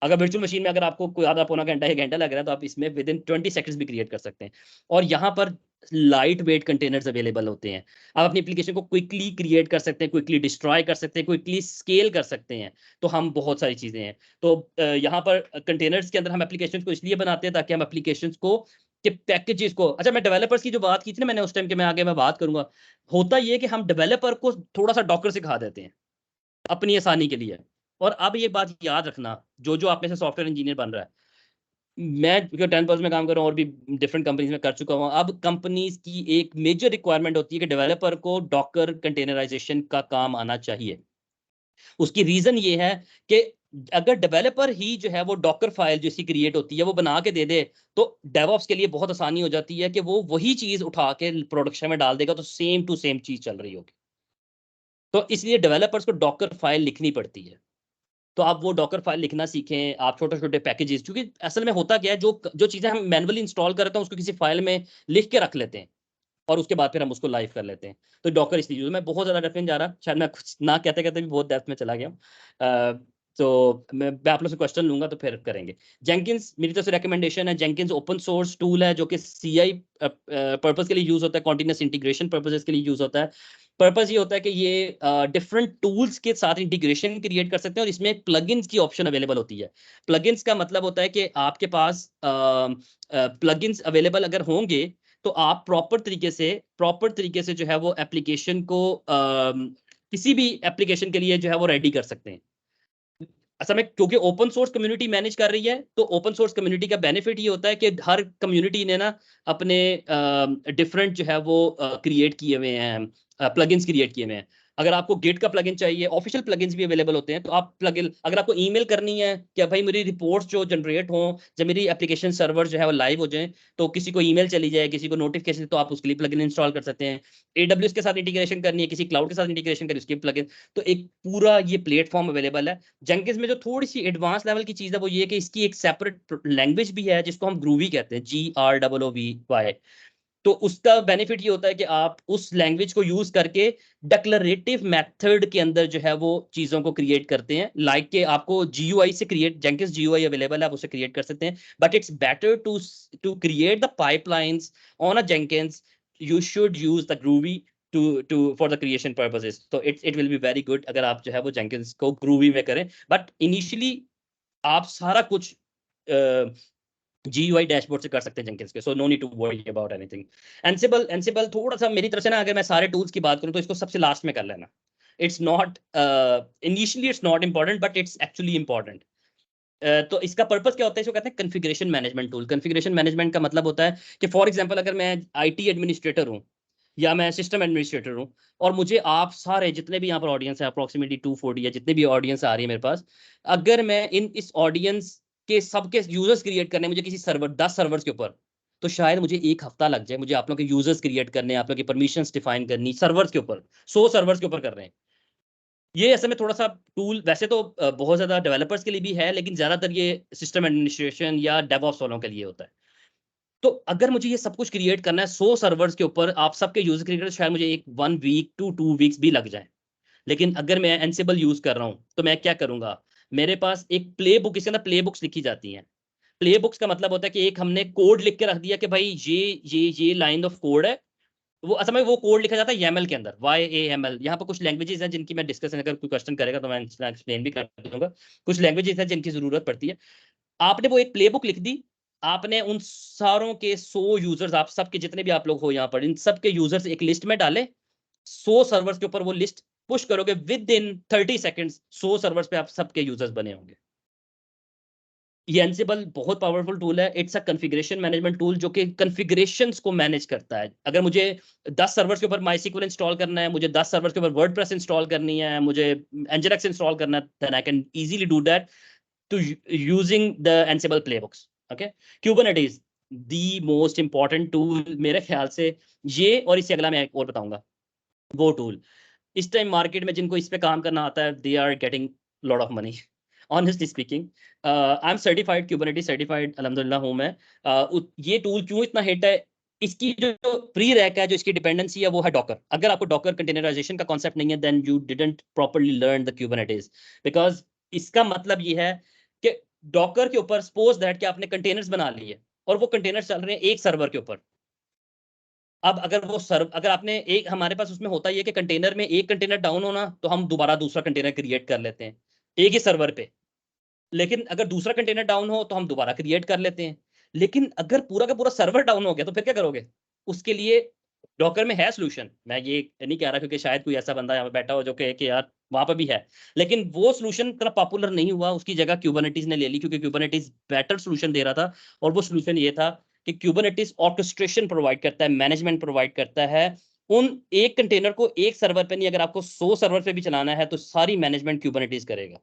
[SPEAKER 1] अगर वर्चुअल मशीन में अगर आपको कोई आधा पौना घंटा या घंटा लग रहा है, तो आप इसमें विद इन 20 सेकंड्स भी क्रिएट कर सकते हैं। और यहाँ पर लाइट वेट कंटेनर्स अवेलेबल होते हैं, आप अपनी एप्लीकेशन को क्विकली क्रिएट कर सकते हैं, क्विकली डिस्ट्रॉय कर सकते हैं, क्विकली स्केल कर सकते हैं। तो हम बहुत सारी चीजें हैं, तो यहाँ पर कंटेनर्स के अंदर हम एप्लीकेशन को इसलिए बनाते हैं ताकि हम एप्लीकेशन को के पैकेजेस को, अच्छा मैं डेवलपर्स की जो बात की थी ना मैंने उस टाइम के, मैं आगे मैं बात करूंगा, होता ये कि हम डेवलपर को थोड़ा सा डॉकर सिखा देते हैं अपनी आसानी के लिए। और अब ये बात याद रखना, जो जो आप में से सॉफ्टवेयर इंजीनियर बन रहा है, मैं क्योंकि 10% में काम कर रहा हूँ और भी डिफरेंट कंपनीज में कर चुका हूँ, अब कंपनीज की एक मेजर रिक्वायरमेंट होती है कि डेवलपर को डॉकर कंटेनराइजेशन का काम आना चाहिए। उसकी रीजन ये है कि अगर डेवलपर ही जो है वो डॉकर फाइल जो इसकी क्रिएट होती है वो बना के दे दे, तो डेवऑप्स के लिए बहुत आसानी हो जाती है कि वो वही चीज उठा के प्रोडक्शन में डाल देगा, तो सेम टू सेम चीज चल रही होगी। तो इसलिए डेवलपर्स को डॉकर फाइल लिखनी पड़ती है। तो आप वो डॉकर फाइल लिखना सीखें, आप छोटे छोटे पैकेजेस, क्योंकि असल में होता क्या है, जो जो चीजें हम मैनुअली इंस्टॉल करते हैं उसको किसी फाइल में लिख के रख लेते हैं और उसके बाद फिर हम उसको लाइव कर लेते हैं। तो डॉकर इसलिए यूज, मैं बहुत ज्यादा डेप्थ में जा रहा, शायद मैं कुछ ना कहते कहते भी बहुत डेप्थ में चला गया हूँ। तो मैं आप लोग से क्वेश्चन लूंगा तो फिर करेंगे। जेंकिंस मेरी तरफ से रिकमेंडेशन है। जेंकिंस ओपन सोर्स टूल है जो कि सीआई पर्पस के लिए यूज होता है, कॉन्टिन्यूस इंटीग्रेशन पर्पसेस के लिए यूज होता है। पर्पस ये होता है कि ये डिफरेंट टूल्स के साथ इंटीग्रेशन क्रिएट कर सकते हैं, और इसमें प्लगइन्स की ऑप्शन अवेलेबल होती है। प्लगइन्स का मतलब होता है कि आपके पास प्लगइन्स अवेलेबल अगर होंगे तो आप प्रॉपर तरीके से जो है वो एप्लीकेशन को किसी भी एप्लीकेशन के लिए जो है वो रेडी कर सकते हैं। असल में क्योंकि ओपन सोर्स कम्युनिटी मैनेज कर रही है, तो ओपन सोर्स कम्युनिटी का बेनिफिट ये होता है कि हर कम्युनिटी ने ना अपने डिफरेंट जो है वो क्रिएट किए हुए हैं, प्लगइन्स क्रिएट किए हुए हैं। अगर आपको गेट का प्लगइन चाहिए, ऑफिशियल प्लगइन्स भी अवेलेबल होते हैं, तो आप प्लगइन, अगर आपको ईमेल करनी है कि भाई मेरी रिपोर्ट्स जो जनरेट हो जब मेरी एप्लीकेशन सर्वर जो है वो लाइव हो जाए, तो किसी को ईमेल चली जाए, किसी को नोटिफिकेशन, तो आप उसके लिए प्लगइन इंस्टॉल कर सकते हैं। एडब्ल्यूएस के साथ इंटीग्रेशन करनी है, किसी क्लाउड के साथ इंटीग्रेशन करनी है, उसकी प्लगइन, तो एक पूरा ये प्लेटफॉर्म अवेलेबल है। जेंकिंस में जो थोड़ी सी एडवांस लेवल की चीज है वो ये कि इसकी एक सेपरेट लैंग्वेज भी है जिसको हम ग्रूवी कहते हैं, GROOVY। तो उसका बेनिफिट ये होता है कि आप उस लैंग्वेज को यूज करके डिक्लेरेटिव मेथड के अंदर जो है वो चीजों को क्रिएट करते हैं, लाइक के आपको GUI से क्रिएट, जेंकिंस GUI अवेलेबल है, आप उसे क्रिएट कर सकते हैं, but it's better to create the pipelines on a Jenkins, you should use the Groovy to for the creation purposes. तो it will be very good अगर आप जो है वो जेंकिंस को ग्रूवी में करें, बट इनिशियली आप सारा कुछ GUI डैशबोर्ड से कर सकते हैं जेंकिंस के, so no need to worry about anything. Ansible थोड़ा सा मेरी तरफ से ना, अगर मैं सारे टूल्स की बात करूं तो इसको सबसे लास्ट में कर लेना। It's not initially it's not important, but it's actually important. तो इसका पर्पस क्या होता है, इसको कहते हैं configuration management tool. Configuration management का मतलब होता है कि फॉर एग्जांपल अगर मैं IT एडमिनिस्ट्रेटर हूं या मैं सिस्टम एडमिनिस्ट्रेटर हूं, और मुझे आप सारे जितने भी यहाँ पर ऑडियंस है, अप्रोक्सीमेटली 240 या जितने भी ऑडियंस आ रही है मेरे पास, अगर मैं इस ऑडियंस के सबके यूजर्स क्रिएट करने मुझे किसी सर्वर 10 सर्वर्स के ऊपर, तो शायद मुझे 1 हफ्ता लग जाए। मुझे आप लोगों के यूजर्स क्रिएट करने, आप लोगों की परमिशंस डिफाइन करनी सर्वर्स के ऊपर, 100 सर्वर्स के ऊपर कर रहे हैं। ये ऐसे में थोड़ा सा टूल वैसे तो बहुत ज्यादा डेवलपर्स के लिए भी है, लेकिन ज्यादातर ये सिस्टम एडमिनिस्ट्रेशन या डेवऑप्स वालों के लिए होता है। तो अगर मुझे ये सब कुछ क्रिएट करना है 100 सर्वर्स के ऊपर, आप सबके यूजर क्रिएट, तो शायद मुझे 1 वीक टू 2 वीक्स भी लग जाए। लेकिन अगर मैं एनसिबल यूज कर रहा हूं तो मैं क्या करूंगा, मेरे पास एक प्ले बुक, इसके अंदर प्ले बुक्स लिखी जाती हैं। प्ले बुक्स का मतलब होता है कि एक हमने कोड लिख के रख दिया कि भाई ये लाइन ऑफ कोड है। वो असल में वो कोड लिखा जाता है YAML के अंदर, YAML। यहाँ पर कुछ लैंग्वेजेस हैं जिनकी मैं डिस्कशन, अगर कोई क्वेश्चन करेगा तो मैं एक्सप्लेन भी कर दूंगा। कुछ लैंग्वेजेस हैं जिनकी जरूरत पड़ती है। आपने वो एक प्लेबुक लिख दी, आपने उन सारों के 100 यूजर्स, आप सबके जितने भी आप लोग हो यहाँ पर, इन सबके यूजर्स एक लिस्ट में डाले, 100 सर्वर्स के ऊपर वो लिस्ट पुश करोगे, विद इन 30 सेकेंड्स 100 सर्वर्स पे आप सबके यूजर्स बने होंगे। ये एनसिबल बहुत पावरफुल टूल है। It's a configuration management tool जो कि कॉन्फ़िगरेशंस को मैनेज करता है। अगर मुझे 10 सर्वर्स के ऊपर MySQL इंस्टॉल करना है, मुझे 10 सर्वर्स के ऊपर वर्डप्रेस इंस्टॉल करनी है, मुझे Nginx इंस्टॉल करना है, then I can easily do that to using the Ansible playbooks. Okay, Kubernetes the most important tool मेरे ख्याल से। ये और इससे अगला मैं एक और बताऊंगा, वो टूल इस टाइम मार्केट में जिनको इस पे काम करना आता है, they are getting lot of money honestly speaking. I am certified Kubernetes certified अल्हम्दुलिल्लाह हूं मैं। ये टूल क्यों इतना हिट है, इसकी जो प्री रैक है, जो इसकी डिपेंडेंसी है, वो है डॉकर। अगर आपको डॉकर कंटेनराइजेशन का कॉन्सेप्ट नहीं है, then you didn't properly learn the Kubernetes. Because इसका मतलब ये है कि डॉकर के ऊपर सपोज दैट कि आपने कंटेनर्स बना लिए और वो कंटेनर्स चल रहे हैं एक सर्वर के ऊपर। अब अगर वो सर्व अगर आपने एक, हमारे पास उसमें होता ही है कि कंटेनर में एक कंटेनर डाउन होना तो हम दोबारा दूसरा कंटेनर क्रिएट कर लेते हैं एक ही सर्वर पे। लेकिन अगर दूसरा कंटेनर डाउन हो तो हम दोबारा क्रिएट कर लेते हैं। लेकिन अगर पूरा का पूरा सर्वर डाउन हो गया तो फिर क्या करोगे? उसके लिए डॉकर में है सोल्यूशन। मैं ये नहीं कह रहा क्योंकि शायद कोई ऐसा बंदा यहाँ पे बैठा हो जो कहे कि यार वहां पर भी है, लेकिन वो सोल्यूशन इतना पॉपुलर नहीं हुआ, उसकी जगह क्यूबरनेटिस ने ले ली, क्योंकि क्यूबरनेटिस बेटर सोल्यूशन दे रहा था। और वो सोल्यूशन ये था कि क्यूबरनेटिस ऑर्केस्ट्रेशन प्रोवाइड करता है, मैनेजमेंट प्रोवाइड करता है। उन एक कंटेनर को एक सर्वर पे नहीं, अगर आपको 100 सर्वर पे भी चलाना है तो सारी मैनेजमेंट क्यूबरनेटिस करेगा।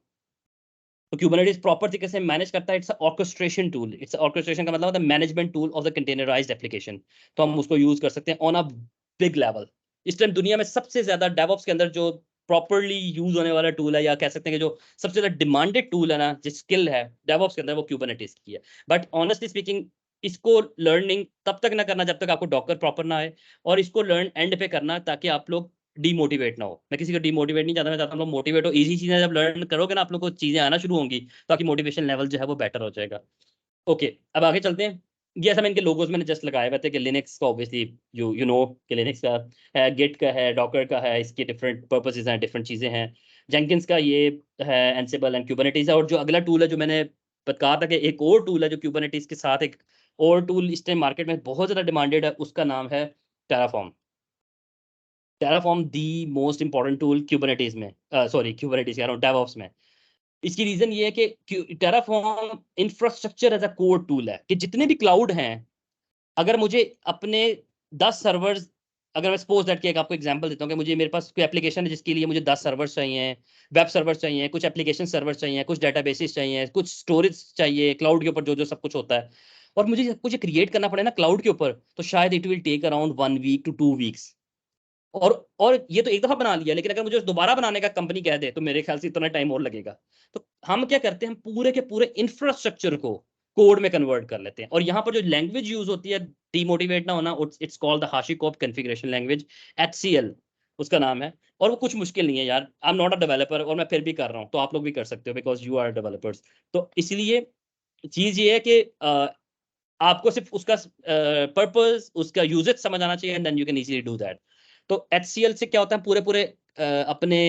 [SPEAKER 1] तो कुबरनेटिस प्रॉपर तरीके से मैनेज करता है। It's orchestration tool. It's orchestration का मतलब होता है management tool of the containerized application. तो हम उसको यूज कर सकते हैं ऑन अ बिग लेवल। इस टाइम दुनिया में सबसे ज्यादा डेवऑप्स के अंदर जो प्रॉपरली यूज होने वाला टूल है, या कह सकते हैं कि जो सबसे ज्यादा डिमांडेड टूल है ना, जो स्किल है डेवऑप्स के अंदर, वो कुबरनेटिस की है। बट ऑनेस्टली स्पीकिंग, इसको लर्निंग तब तक ना करना जब तक आपको डॉकर प्रॉपर ना आए, और इसको लर्न एंड पे करना ताकि आप लोग डीमोटिवेट ना हो। मैं किसी को डीमोटिवेट नहीं चाहता, मैं चाहता हूँ लोग मोटिवेट हो। इजी चीजें जब लर्न करोगे ना, आप लोग को चीजें आना शुरू होंगी, तो आपकी मोटिवेशन लेवल जो है वो बेटर हो जाएगा। ओके, अब आगे चलते हैं। ये ऐसा मैं इनके लोगोस मैंने जस्ट लगाए हुए थे कि लिनक्स का ऑब्वियसली यू नो कि लिनक्स का है, गिट का है, डॉकर का है, इसके डिफरेंट पर्पसेस हैं, डिफरेंट चीजें हैं। जेंकिंस का ये है, एनसिबल एंड क्यूबरनेटिस है। और जो अगला टूल है जो मैंने कहा था कि एक और टूल है जो क्यूबरनेटिस के साथ, एक और टूल इस टाइम मार्केट में बहुत ज्यादा डिमांडेड है, उसका नाम है Terraform. Terraform the most important tool Kubernetes में, सॉरी क्यूबरनेटिस कह रहा हूँ, डेवऑप्स में। इसकी रीजन ये है कि Terraform infrastructure as a core tool है, कि जितने भी क्लाउड हैं, अगर मुझे अपने 10 सर्वर्स, अगर मैं सपोज दैट कि एक आपको एग्जांपल देता हूँ कि मुझे, मेरे पास कोई एप्लीकेशन है जिसके लिए मुझे 10 सर्वर्स चाहिए, वेब सर्वर्स चाहिए, कुछ एप्लीकेशन सर्वर्स चाहिए, कुछ डेटाबेसेस चाहिए, कुछ स्टोरेज चाहिए क्लाउड के ऊपर, जो जो सब कुछ होता है, और मुझे सब कुछ क्रिएट करना पड़े ना क्लाउड के ऊपर, तो शायद it will take around 1 week to 2 weeks. और ये तो एक दफा बना लिया, लेकिन अगर मुझे दोबारा बनाने का कंपनी कह दे तो मेरे ख्याल से इतना टाइम और लगेगा। तो हम क्या करते हैं, हम पूरे के पूरे इंफ्रास्ट्रक्चर को कोड में कन्वर्ट कर लेते हैं। और यहाँ पर जो लैंग्वेज यूज होती है, डीमोटिवेट ना होना, it's called the HashiCorp configuration language, HCL उसका नाम है। और वो कुछ मुश्किल नहीं है यार, आई एम नॉट अ डेवलपर और मैं फिर भी कर रहा हूँ, तो आप लोग भी कर सकते हो बिकॉज यू आर डेवलपर्स। तो इसलिए चीज ये है कि आपको सिर्फ उसका पर्पस, उसका यूजेज समझ आना चाहिए, and then you can easily do that. तो HCL से क्या होता है, पूरे पूरे अपने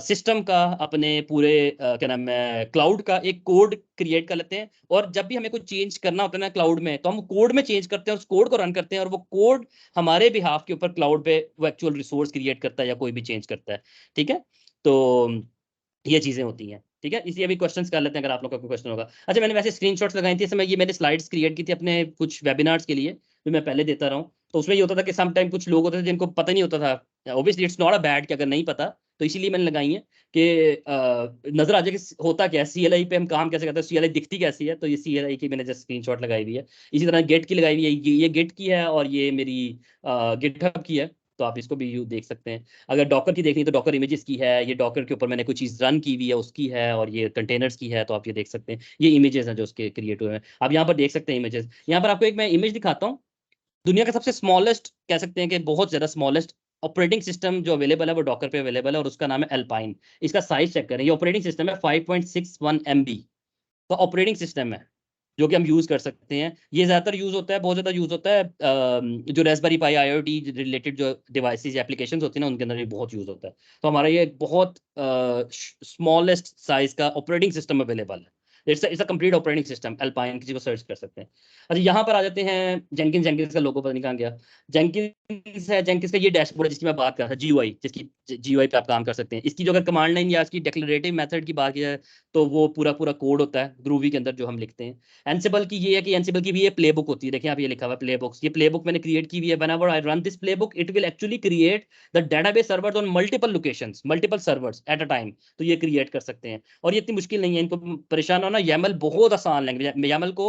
[SPEAKER 1] सिस्टम का, अपने पूरे क्या नाम है क्लाउड का एक कोड क्रिएट कर लेते हैं, और जब भी हमें कुछ चेंज करना होता है ना क्लाउड में, तो हम कोड में चेंज करते हैं, उस कोड को रन करते हैं, और वो कोड हमारे बिहाफ के ऊपर क्लाउड पे वो एक्चुअल रिसोर्स क्रिएट करता है या कोई भी चेंज करता है। ठीक है, तो ये चीजें होती हैं। ठीक है, इसी अभी क्वेश्चंस कर लेते हैं अगर आप लोग का कोई क्वेश्चन होगा। अच्छा, मैंने वैसे स्क्रीनशॉट्स लगाई थी, समय ये मैंने स्लाइड्स क्रिएट की थी अपने कुछ वेबिनार्स के लिए, जो मैं पहले देता रहा हूँ। तो उसमें ये होता था कि सम टाइम कुछ लोग होते थे जिनको पता नहीं होता था, obviously it's not a bad कि अगर नहीं पता, तो इसीलिए मैंने लगाई है कि नजर आ जाए कि होता क्या है, CLI पे हम काम कैसे करते हैं, CLI दिखती कैसी है। तो ये CLI की मैंने जस्ट स्क्रीनशॉट लगाई हुई है। इसी तरह गेट की लगाई हुई है, ये गेट की है, और ये मेरी गिटहब की है, तो आप इसको भी देख सकते हैं। अगर डॉकर की देखनी तो डॉकर इमेजेस की है, ये डॉकर के ऊपर मैंने कुछ चीज़ रन की हुई है उसकी है, और ये कंटेनर्स की है, तो आप ये देख सकते हैं। ये इमेजेस हैं जो उसके क्रिएट हुए हैं, आप यहाँ पर देख सकते हैं इमेजेस। यहाँ पर आपको एक मैं इमेज दिखाता हूँ। दुनिया का सबसे स्मॉलेस्ट कह सकते हैं कि बहुत ज्यादा स्मॉलेस्ट ऑपरेटिंग सिस्टम जो अवेलेबल है वो डॉकर पे अवेलेबल है, और उसका नाम है एल्पाइन। इसका साइज चेक करें, ये ऑपरेटिंग सिस्टम है 5.61 MB का ऑपरेटिंग सिस्टम है, जो कि हम यूज कर सकते हैं। ये ज्यादातर यूज होता है, बहुत ज्यादा यूज होता है जो रेस्पबेरी पाई IoT रिलेटेड जो डिवाइसेज एप्लीकेशंस होती है ना, उनके अंदर ये बहुत यूज होता है। तो हमारा ये एक बहुत स्मॉलेस्ट साइज का ऑपरेटिंग सिस्टम अवेलेबल है। It's a complete operating system alpine, किसी को सर्च कर सकते हैं। अच्छा, यहाँ पर आ जाते हैं। जेंकिंस जेंकिंस का लोगो पता नहीं कहाँ गया। जेंकिंस है, जेंकिंस का ये डैशबोर्ड है जिसकी मैं बात कर रहा था, GUI, जिसकी GUI पे आप काम कर सकते हैं। इसकी जो अगर कमांड लाइन या इसकी डिक्लेरेटिव मेथड की बात की जाए, तो वो पूरा पूरा कोड होता है ग्रूवी के अंदर जो हम लिखते हैं। एनसिबल की ये है कि एनसिबल की भी ये प्लेबुक होती है, देखिए आप ये लिखा हुआ है प्लेबुक्स, ये प्लेबुक मैंने क्रिएट की हुई है। Whenever I run this playbook it will actually create the database servers on multiple locations, multiple servers at a time. तो ये क्रिएट कर सकते हैं, और ये इतनी मुश्किल नहीं है, इनको परेशान होना। YAML बहुत आसान लैंग्वेज है, YAML को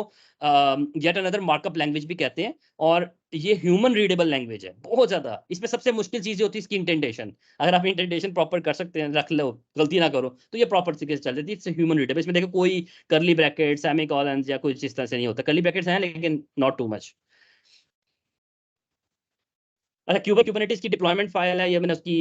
[SPEAKER 1] येट अनदर मार्कअप लैंग्वेज भी कहते हैं, और ये ह्यूमन रीडेबल लैंग्वेज है बहुत ज्यादा। इसमें सबसे मुश्किल चीज होती है इसकी इंटेंटेशन। अगर आप इंटेंटेशन प्रॉपर कर सकते हैं, रख लो, गलती ना करो, तो ये प्रॉपर तरीके से चल जाती है। It's human readable. इसमें देखो कोई करली ब्रैकेट, सेमीकोलंस या कुछ इस तरह से नहीं होता। करली ब्रैकेट्स हैं लेकिन नॉट टू मच। अच्छा, क्यूबरनेटिस की डिप्लॉयमेंट फाइल है, ये मैंने उसकी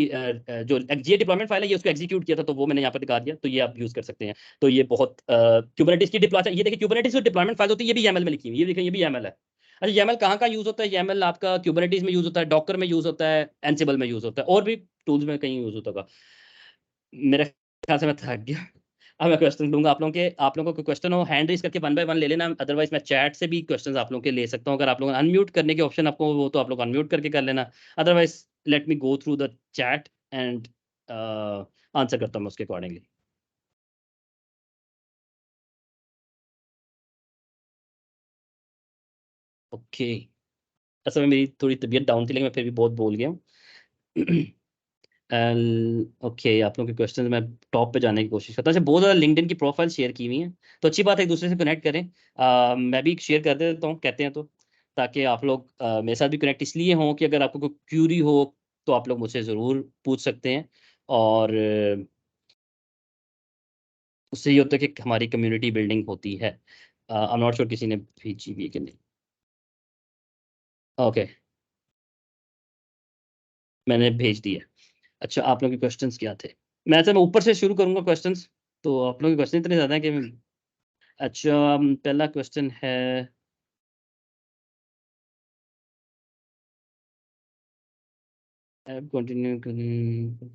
[SPEAKER 1] जो ये डिप्लॉयमेंट फाइल है, ये उसको एग्जीक्यूट किया था, तो वो मैंने यहाँ पर दिखा दिया, तो ये आप यूज कर सकते हैं। तो ये बहुत क्यूबरनेटिस की डिप्लॉय, ये देखिए क्यूबरनेटिस की डिप्लॉयमेंट फाइल होती है, ये भी YAML में लिखी हुई है, ये देखिए ये भी YAML है। अच्छा, YAML कहाँ कहाँ यूज होता है? YAML आपका क्यूबरनेटिस में यूज होता है, डॉकर में यूज होता है, एंसिबल में यूज होता है, और भी टूल्स में कहीं यूज होता होगा। मेरे ख्याल से मैं थक गया। अब मैं क्वेश्चन दूंगा आप लोगों के, आप लोगों को कोई क्वेश्चन हो हैंड रेज करके 1 बाय 1 ले लेना, अदरवाइज मैं चैट से भी क्वेश्चंस आप लोगों के ले सकता हूँ। अगर आप लोगों ने अनम्यूट करने के ऑप्शन आपको वो, तो आप लोग अनम्यूट करके कर लेना, otherwise let me go through the chat and answer करता हूँ मैं उसके अकॉर्डिंगली। ओके, असल में मेरी थोड़ी तबीयत डाउन थी, लेकिन मैं फिर भी बहुत बोल गया हूँ। ओके, आप लोगों के क्वेश्चन मैं टॉप पे जाने की कोशिश करता हूँ। अच्छा, बहुत ज़्यादा लिंक्डइन की प्रोफाइल शेयर की हुई है, तो अच्छी बात है, एक दूसरे से कनेक्ट करें। मैं भी शेयर कर देता हूँ, कहते हैं तो, ताकि आप लोग मेरे साथ भी कनेक्ट इसलिए हों कि अगर आपको कोई क्यूरी हो तो आप लोग मुझसे ज़रूर पूछ सकते हैं। और उससे ये होता है कि हमारी कम्युनिटी बिल्डिंग होती है। आई एम नॉट श्योर किसी ने भेजी भी है कि नहीं। ओके, मैंने भेज दिया। अच्छा, आप लोग के क्वेश्चंस क्या थे? मैं ऊपर से शुरू करूंगा क्वेश्चंस, तो आप लोग के क्वेश्चन इतने ज़्यादा हैं कि अच्छा, पहला क्वेश्चन है, ऐप कंटिन्यू करें।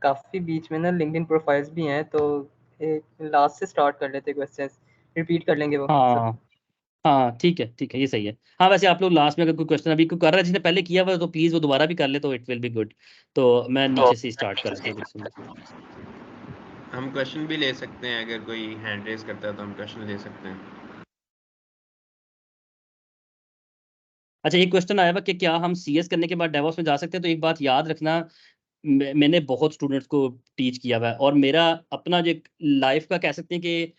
[SPEAKER 3] काफी बीच में ना लिंक्डइन प्रोफाइल्स भी हैं, तो लास्ट से स्टार्ट कर लेते क्वेश्चंस, रिपीट कर लेंगे वो सब।
[SPEAKER 1] हाँ हाँ, ठीक है ठीक है, ये सही है। हाँ, वैसे आप लोग लास्ट में अगर कोई क्वेश्चन अभी कोई कर रहा है जिसने पहले किया हुआ है, तो प्लीज़ वो दोबारा भी कर ले, तो इट विल बी गुड। तो मैं नीचे से स्टार्ट कर लेता हूँ।
[SPEAKER 4] हम क्वेश्चन भी ले सकते हैं, अगर कोई हैंड रेज करता है तो हम क्वेश्चन ले सकते हैं।
[SPEAKER 1] अच्छा, एक क्वेश्चन आया हुआ कि क्या हम CS करने के बाद डेवॉप्स में जा सकते हैं? तो एक बात याद रखना, मैंने बहुत स्टूडेंट्स को टीच किया हुआ है, और मेरा अपना जो लाइफ का कह सकते हैं कि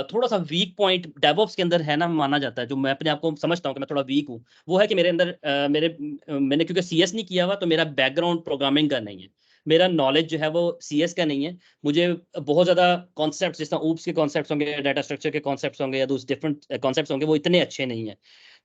[SPEAKER 1] थोड़ा सा वीक पॉइंट डेवऑप्स के अंदर है ना, माना जाता है, जो मैं अपने आप को समझता हूँ कि मैं थोड़ा वीक हूँ, वो है कि मेरे अंदर मैंने क्योंकि CS नहीं किया हुआ, तो मेरा बैकग्राउंड प्रोग्रामिंग का नहीं है। मेरा नॉलेज जो है वो CS का नहीं है। मुझे बहुत ज़्यादा कॉन्सेप्ट, जिस तरह ऊप्स के कॉन्सेप्ट्स होंगे, डाटा स्ट्रक्चर के कॉन्सेप्ट्स होंगे, या दूसरे डिफरेंट कॉन्सेप्ट्स होंगे, वो इतने अच्छे नहीं है।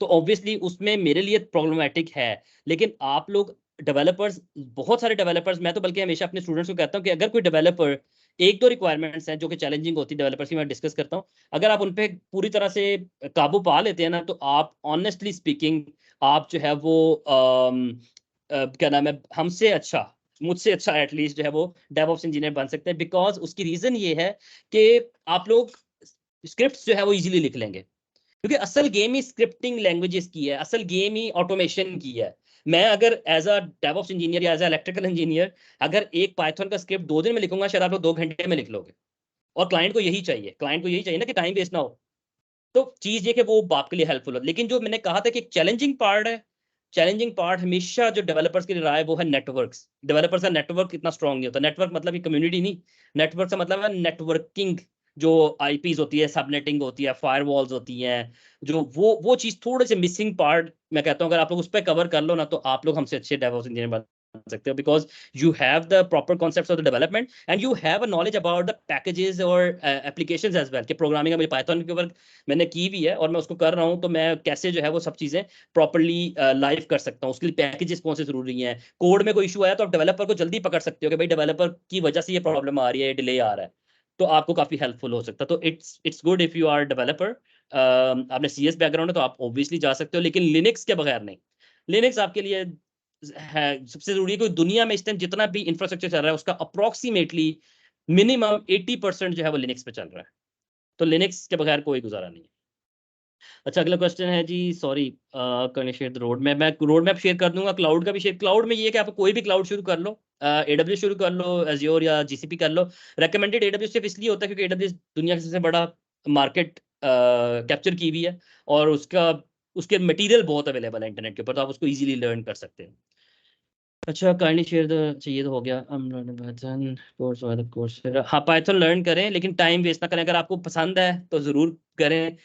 [SPEAKER 1] तो ऑब्वियसली उसमें मेरे लिए प्रॉब्लमेटिक है। लेकिन आप लोग डेवलपर्स, बहुत सारे डेवलपर्स, मैं तो बल्कि हमेशा अपने स्टूडेंट्स को कहता हूँ कि अगर कोई डेवलपर एक दो रिक्वायरमेंट्स हैं जो कि चैलेंजिंग होती है डेवलपर्स की, मैं डिस्कस करता हूँ। अगर आप उन पे पूरी तरह से काबू पा लेते हैं ना, तो आप ऑनेस्टली स्पीकिंग आप जो है वो क्या नाम है, हमसे अच्छा, मुझसे अच्छा एटलीस्ट जो है वो डेवऑप्स इंजीनियर बन सकते हैं। बिकॉज उसकी रीजन ये है कि आप लोग स्क्रिप्ट्स जो है वो इजीली लिख लेंगे, क्योंकि असल गेम ही स्क्रिप्टिंग लैंग्वेजेस की है, असल गेम ही ऑटोमेशन की है। मैं अगर एज अ डेवऑप्स इंजीनियर या एज अ इलेक्ट्रिकल इंजीनियर अगर एक पाइथन का स्क्रिप्ट 2 दिन में लिखूंगा, शायद आप लोग 2 घंटे में लिख लोगे। और क्लाइंट को यही चाहिए, क्लाइंट को यही चाहिए ना कि टाइम वेस्ट ना हो। तो चीज ये कि वो आपके लिए हेल्पफुल हो। लेकिन जो मैंने कहा था कि एक चैलेंजिंग पार्ट है, चैलेंजिंग पार्ट हमेशा जो डेवलपर्स के लिए रहा है वो है नेटवर्क्स। डेवलपर्स का नेटवर्क इतना स्ट्रांग नहीं होता। नेटवर्क मतलब ये कम्युनिटी नहीं, नेटवर्क का मतलब है नेटवर्किंग। जो आईपीज होती है, सबनेटिंग होती है, फायरवॉल्स होती हैं, जो वो चीज थोड़े से मिसिंग पार्ट मैं कहता हूँ, अगर आप लोग उस पर कवर कर लो ना, तो आप लोग हमसे अच्छे डेवलपर्स इंजीनियर बन सकते हो। Because you have the proper concepts of the development and you have a knowledge about the packages or applications as well। कि प्रोग्रामिंग का मुझे पाइथन के ऊपर मैंने की भी है और मैं उसको कर रहा हूँ, तो मैं कैसे जो है वो सब चीजें प्रॉपरली लाइव कर सकता हूँ, उसके लिए पैकेजेस कौन से जरूरी हैं। कोड में कोई इशू आया तो आप डेवलपर को जल्दी पकड़ सकते हो कि भाई डेवलपर की वजह से ये प्रॉब्लम आ रही है, डिले आ रहा है, तो आपको काफी हेल्पफुल हो सकता है। तो it's good if you are developer. आपने सीएस बैकग्राउंड है तो आप ऑब्वियसली जा सकते हो, लेकिन लिनक्स के बगैर नहीं। लिनक्स आपके लिए है सबसे जरूरी है, क्योंकि दुनिया में इस टाइम जितना भी इंफ्रास्ट्रक्चर चल रहा है उसका अप्रोक्सीमेटली मिनिमम 80% जो है वो लिनक्स पे चल रहा है। तो लिनक्स के बगैर कोई गुजारा नहीं है। अच्छा, अगला क्वेश्चन है जी, सॉरी, करने शेयर रोड मैप, मैं रोड मैप शेयर कर दूंगा, क्लाउड का भी शेयर। क्लाउड में ये है कि आप कोई भी क्लाउड शुरू कर लो, एडब्ल्यू शुरू कर लो, एज्योर या जीसीपी कर लो। रेकमेंडेड एडब्ल्यू सिर्फ इसलिए होता है क्योंकि एडब्ल्यू दुनिया का सबसे बड़ा मार्केट कैप्चर की हुई है, और उसके मटेरियल बहुत अवेलेबल है इंटरनेट के ऊपर, तो आप उसको इजीली लर्न कर सकते हैं। अच्छा, काइंडली शेयर द, अच्छा ये तो हो गया, पाइथन कोर्स और कोर्स। फिर हाँ, पाइथन लर्न करें लेकिन टाइम वेस्ट ना करें। अगर आपको पसंद है तो जरूर करें,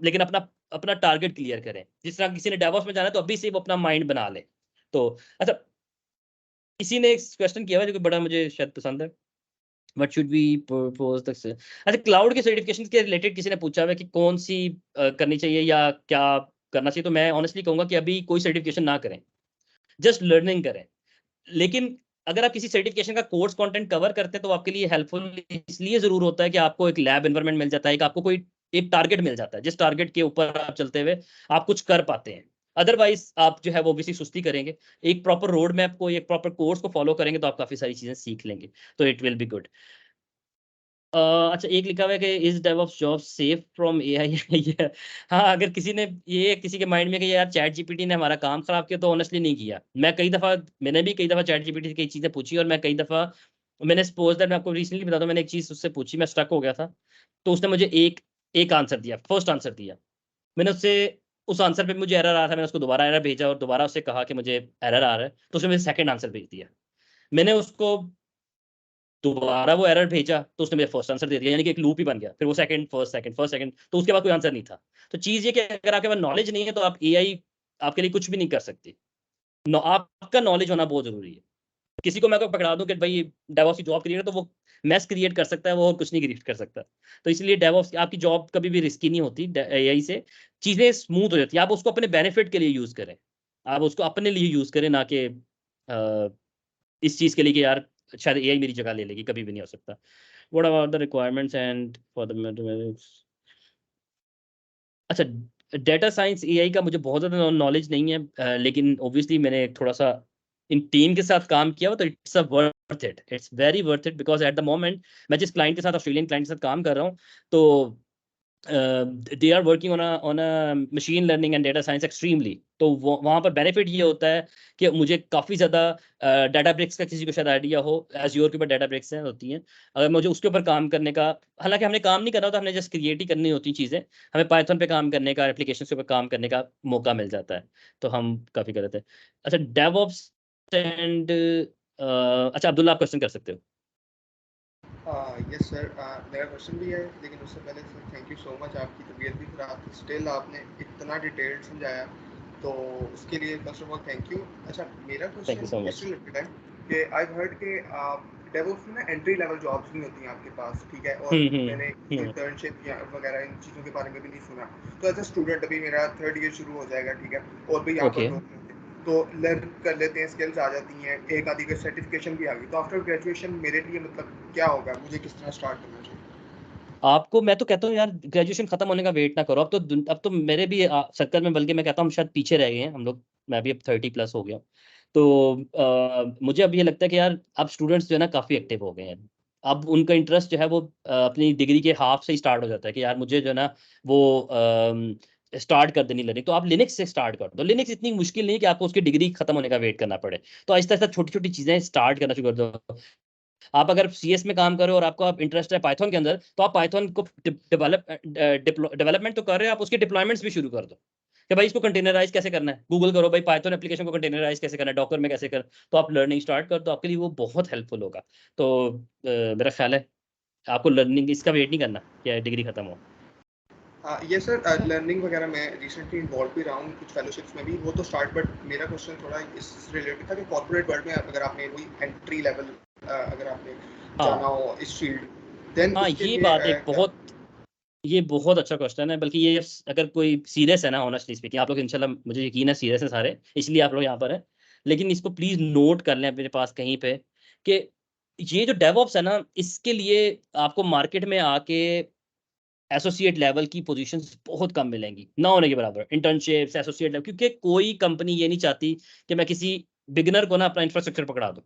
[SPEAKER 1] लेकिन अपना अपना टारगेट क्लियर करें। जिस तरह किसी ने डेवऑप्स में जाना है तो अभी से वो अपना माइंड बना ले। तो अच्छा, किसी ने एक क्वेश्चन किया है जो कि बड़ा मुझे शायद पसंद है, व्हाट शुड वी प्रपोज तक से। अच्छा, क्लाउड के सर्टिफिकेशन के रिलेटेड किसी ने पूछा है कि कौन सी करनी चाहिए या क्या करना चाहिए। तो मैं ऑनेस्टली कहूंगा कि अभी कोई सर्टिफिकेशन ना करें, जस्ट लर्निंग करें। लेकिन अगर आप किसी सर्टिफिकेशन का कोर्स कंटेंट कवर करते हैं तो आपके लिए हेल्पफुल इसलिए जरूर होता है कि आपको एक लैब एनवायरनमेंट मिल जाता है, एक आपको कोई एक टारगेट मिल जाता है, जिस टारगेट के ऊपर आप चलते हुए आप कुछ कर पाते हैं। अदरवाइज आप जो है वो किसी सुस्ती करेंगे। एक प्रॉपर रोड मैप को, एक प्रॉपर कोर्स को फॉलो करेंगे तो आप काफी सारी चीजें सीख लेंगे, तो इट विल बी गुड। अच्छा, एक लिखा हुआ है कि is DevOps job safe from AI. हाँ, अगर किसी ने ये किसी के माइंड में कि यार चैट जीपीटी ने हमारा काम खराब किया, तो ऑनेस्टली नहीं किया। मैंने भी कई दफा चैट जीपीटी से कई चीजें पूछी, और मैं कई दफा मैंने सपोज दैट मैं आपको रिसेंटली बताता हूँ, मैंने एक चीज उससे पूछी, मैं स्टक हो गया था, तो उसने मुझे एक एक आंसर दिया, फर्स्ट आंसर दिया। मैंने उससे उस आंसर पे मुझे एरर आ रहा था, मैंने उसको दोबारा एरर भेजा और दोबारा उससे कहा कि मुझे एरर आ रहा है, तो उसने मुझे सेकंड आंसर भेज दिया। मैंने उसको दोबारा वो एरर भेजा तो उसने मुझे फर्स्ट आंसर दे दिया, यानी कि एक लूप ही बन गया। फिर वो second first second first second, तो उसके बाद कोई आंसर नहीं था। तो चीज ये कि अगर आपके पास नॉलेज नहीं है तो आप एआई आपके लिए कुछ भी नहीं कर सकती। आपका नॉलेज होना बहुत जरूरी है। किसी को मैं अगर पकड़ा दूं कि भाई डेवऑप्स की जॉब क्रिएट है, तो वो मैस क्रिएट कर सकता है, वो और कुछ नहीं क्रिएट कर सकता। तो इसलिए डेवऑप्स आपकी जॉब कभी भी रिस्की नहीं होती। एआई से चीजें स्मूथ हो जाती है। आप उसको अपने बेनिफिट के लिए यूज करें, आप उसको अपने लिए यूज करें, ना कि इस चीज के लिए कि यार शायद एआई मेरी जगह ले लेगी, कभी भी नहीं हो सकता। What about the requirements and for the mathematics. अच्छा, डेटा साइंस एआई का मुझे बहुत ज़्यादा नॉलेज नहीं है, लेकिन ऑब्वियसली मैंने थोड़ा सा इन टीम के साथ काम किया हो, तो it's a worth it, it's very worth it. Because at the moment मैं जिस क्लाइंट के साथ, ऑस्ट्रेलियन क्लाइंट के साथ काम कर रहा हूँ, तो they are working on a machine learning and data science extremely. तो वहाँ पर बेनिफिट ये होता है कि मुझे काफ़ी ज़्यादा डाटा ब्रिक्स का, किसी को शायद आइडिया हो, एज़्योर के ऊपर डाटा ब्रिक्स हैं होती हैं, अगर मुझे उसके ऊपर काम करने का, हालांकि हमने काम नहीं करना होता, हमने जस्ट क्रिएट ही करनी होती चीज़ें, हमें पाइथन पे काम करने का, एप्लीकेशन के ऊपर काम करने का मौका मिल जाता है, तो हम काफ़ी कर देते हैं। अच्छा, डेवऑप्स एंड अच्छा, अब्दुल्ला, आप क्वेश्चन कर सकते हो।
[SPEAKER 2] यस सर, मेरा क्वेश्चन भी है, लेकिन उससे पहले sir thank you so much. आपकी तबीयत भी खराब थी, स्टिल आपने इतना डिटेल्ड समझाया, तो उसके लिए first of all thank you. अच्छा, मेरा
[SPEAKER 1] थैंक यू
[SPEAKER 2] क्वेश्चन
[SPEAKER 1] सो
[SPEAKER 2] इस
[SPEAKER 1] मच।
[SPEAKER 2] रिलेटेड है कि आई हर्ड के डेवऑप्स में ना एंट्री लेवल जॉब्स नहीं होती हैं आपके पास, ठीक है, और मैंने
[SPEAKER 1] हम्म।
[SPEAKER 2] इंटर्नशिप या वगैरह इन चीज़ों के बारे में भी नहीं सुना। तो एज अ स्टूडेंट अभी मेरा थर्ड ईयर शुरू हो जाएगा, ठीक है, और भी यहाँ
[SPEAKER 1] ओके।
[SPEAKER 2] पर लोग नहीं होते, तो लर्न कर लेते हैं, स्किल्स आ जाती हैं, एक आधी का सर्टिफिकेशन भी आ गई, तो आफ्टर ग्रेजुएशन मेरे लिए मतलब क्या होगा, मुझे किस तरह स्टार्ट करना चाहिए?
[SPEAKER 1] आपको मैं तो कहता हूँ यार, ग्रेजुएशन खत्म होने का वेट ना करो। अब तो मेरे भी सर्कल में, बल्कि मैं कहता हूँ शायद पीछे रह गए हैं हम लोग। मैं भी अब 30+ हो गया हूँ। तो मुझे अब ये लगता है कि यार अब स्टूडेंट्स जो है ना काफ़ी एक्टिव हो गए हैं। अब उनका इंटरेस्ट जो है वो अपनी डिग्री के हाफ से ही स्टार्ट हो जाता है कि यार मुझे जो है ना वो स्टार्ट कर देनी लर्निंग। तो आप लिनक्स से स्टार्ट कर दो। लिनक्स इतनी मुश्किल नहीं कि आपको उसकी डिग्री खत्म होने का वेट करना पड़े। तो आहिस्ता आहिस्ता छोटी छोटी चीज़ें स्टार्ट करना शुरू कर दो। आप अगर सीएस में काम कर रहे हो और आपको आप इंटरेस्ट है पाइथन के अंदर, तो आप पाइथन को डेवलपमेंट तो कर रहे हो, आप उसके डिप्लॉयमेंट्स भी शुरू कर दो कि भाई इसको कंटेनराइज कैसे करना है। गूगल करो भाई पाइथन एप्लीकेशन को कंटेनराइज कैसे करना है, डॉकर में कैसे कर। तो आप लर्निंग स्टार्ट कर दो, आपके लिए वो बहुत हेल्पफुल होगा। तो मेरा ख्याल है आपको लर्निंग इसका वेट नहीं करना कि डिग्री खत्म हो।
[SPEAKER 2] हाँ ये सर, लर्निंग वगैरह मैं रिसेंटली इन्वॉल्व भी रहा हूँ कुछ फेलोशिप्स में भी, वो तो स्टार्ट, बट मेरा क्वेश्चन थोड़ा इस रिलेटेड था कि कॉर्पोरेट वर्ल्ड में अगर आपने कोई एंट्री लेवल अगर आपने जाना
[SPEAKER 1] हाँ
[SPEAKER 2] हो इस फील्ड, देन
[SPEAKER 1] हाँ,
[SPEAKER 2] उसके
[SPEAKER 1] ये
[SPEAKER 2] लिए
[SPEAKER 1] बात एक
[SPEAKER 2] क्या?
[SPEAKER 1] बहुत, ये बहुत अच्छा क्वेश्चन है। बल्कि ये अगर कोई सीरियस है ना, ऑनेस्टली स्पीकिंग, आप लोग इंशाल्लाह मुझे यकीन है सीरियस है सारे, इसलिए आप लोग यहाँ पर हैं। लेकिन इसको प्लीज नोट कर लें अपने पास कहीं पे कि ये जो डेवऑप्स है ना, इसके लिए आपको मार्केट में आके एसोसिएट लेवल की पोजीशंस बहुत कम मिलेंगी, ना होने के बराबर इंटर्नशिप्स एसोसिएट लेवल। क्योंकि कोई कंपनी ये नहीं चाहती कि मैं किसी बिगिनर को ना अपना इंफ्रास्ट्रक्चर पकड़ा दूं।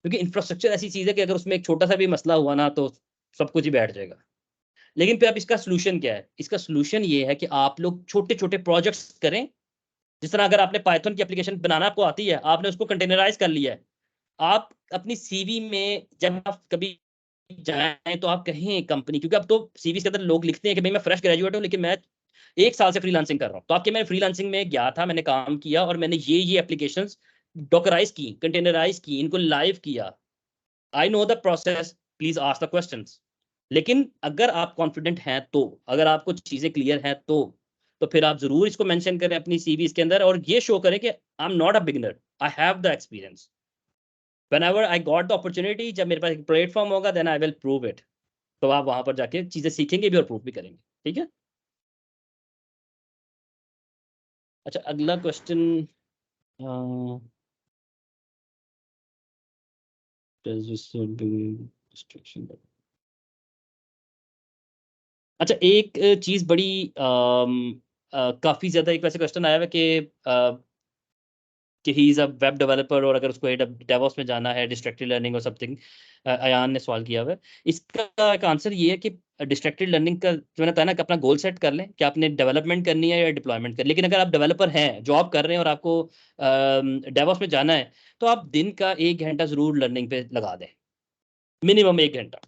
[SPEAKER 1] क्योंकि इंफ्रास्ट्रक्चर ऐसी चीज़ है कि अगर उसमें एक छोटा सा भी मसला हुआ ना, तो सब कुछ ही बैठ जाएगा। लेकिन फिर अब इसका सॉल्यूशन क्या है? इसका सॉल्यूशन ये है कि आप लोग छोटे-छोटे प्रोजेक्ट्स करें। जिस तरह अगर आपने पाइथन की एप्लीकेशन बनाना आपको आती है, आपने उसको कंटेनराइज़ कर लिया है। आप अपनी सीवी में जब आप कभी जाएँ तो आप कहें कंपनी, क्योंकि अब तो सीवीज़ के अंदर लोग लिखते हैं कि भई मैं फ्रेश ग्रेजुएट हूँ, लेकिन मैं 1 साल से फ्रीलांसिंग कर रहा हूँ। तो आपके मैं फ्रीलांसिंग में गया था, मैंने काम किया और मैंने ये एप्लीकेशंस डॉकराइज़ की, कंटेनराइज़ की, इनको लाइव किया। I know the process, please ask the questions. लेकिन अगर आप कॉन्फिडेंट हैं तो, अगर आपको चीजें क्लियर हैं तो फिर आप जरूर इसको मेंशन करें अपनी सीवी के अंदर और ये शो करें कि I am not a beginner, I have the experience. Whenever I got the opportunity, जब मेरे पास एक प्लेटफॉर्म होगा, then I will prove it. तो आप वहां पर जाके चीजें सीखेंगे भी और प्रूव भी करेंगे। ठीक है। अच्छा, अगला क्वेश्चन। अच्छा, एक चीज बड़ी काफी ज्यादा एक वैसे क्वेश्चन आया है कि he is a web developer और अगर उसको डेवऑप्स में जाना है, डिस्ट्रक्टेड लर्निंग और समथिंग। अयान ने सवाल किया हुआ है। इसका एक आंसर ये है कि डिस्ट्रक्टेड लर्निंग का जो मैंने बताया ना, कि अपना गोल सेट कर लें कि आपने डेवलपमेंट करनी है या डिप्लॉयमेंट कर। लेकिन अगर आप डेवलपर हैं, जॉब कर रहे हैं और आपको डेवऑप्स में जाना है, तो आप दिन का 1 घंटा जरूर लर्निंग पे लगा दें। मिनिमम 1 घंटा।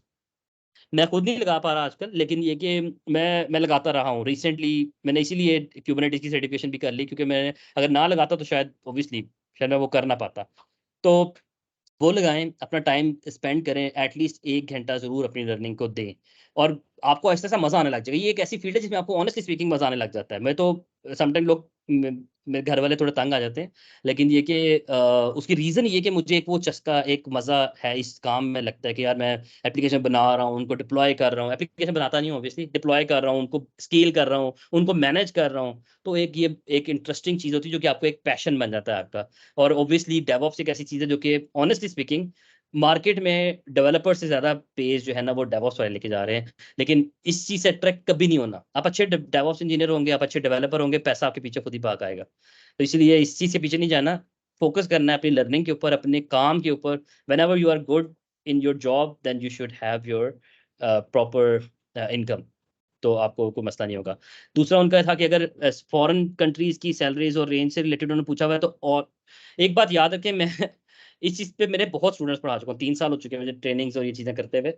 [SPEAKER 1] मैं खुद नहीं लगा पा रहा आजकल, लेकिन ये कि मैं लगाता रहा हूँ रिसेंटली। मैंने इसीलिए क्यूबरनेटिस की सर्टिफिकेशन भी कर ली, क्योंकि मैं अगर ना लगाता तो शायद ऑब्वियसली शायद मैं वो कर ना पाता। तो वो लगाएं, अपना टाइम स्पेंड करें, एटलीस्ट 1 घंटा जरूर अपनी लर्निंग को दें। और आपको ऐसा ऐसा मजा आने लग जाएगा। ये एक ऐसी फील्ड है जिसमें आपको ऑनेस्टली स्पीकिंग मजा आने लग जाता है। मैं तो समटाइम लोग मेरे घर वाले थोड़े तंग आ जाते हैं, लेकिन ये कि उसकी रीजन ये कि मुझे एक वो चस्का, एक मजा है इस काम में, लगता है कि यार मैं एप्लीकेशन बना रहा हूँ, उनको डिप्लॉय कर रहा हूँ। एप्लीकेशन बनाता नहीं हूँ ऑब्वियसली, डिप्लॉय कर रहा हूँ, उनको स्केल कर रहा हूँ, उनको मैनेज कर रहा हूँ। तो एक ये एक इंटरेस्टिंग चीज होती है जो कि आपको एक पैशन बन जाता है आपका। और ऑब्वियसली डेवऑप्स एक ऐसी चीज है जो कि ऑनेस्टली स्पीकिंग मार्केट में डेवलपर से ज्यादा पेज जो है ना वो डेवऑप्स वाले लेके जा रहे हैं। लेकिन इस चीज से ट्रैक कभी नहीं होना। आप अच्छे डेवऑप्स इंजीनियर होंगे, आप अच्छे डेवलपर होंगे, पैसा आपके पीछे खुद ही भाग आएगा। तो इसलिए इस चीज से पीछे नहीं जाना। फोकस करना है अपनी लर्निंग के ऊपर, अपने काम के ऊपर। Whenever you are good in your job, then you should have your proper income. तो आपको कोई मसला नहीं होगा। दूसरा उनका था कि अगर फॉरेन कंट्रीज की सैलरीज और रेंज से रिलेटेड उन्होंने पूछा हुआ है, तो और एक बात याद रखें, मैं इस चीज़ पे मेरे बहुत स्टूडेंट्स पढ़ा चुका हूँ। 3 साल हो चुके हैं मुझे ट्रेनिंग्स और ये चीज़ें करते हुए।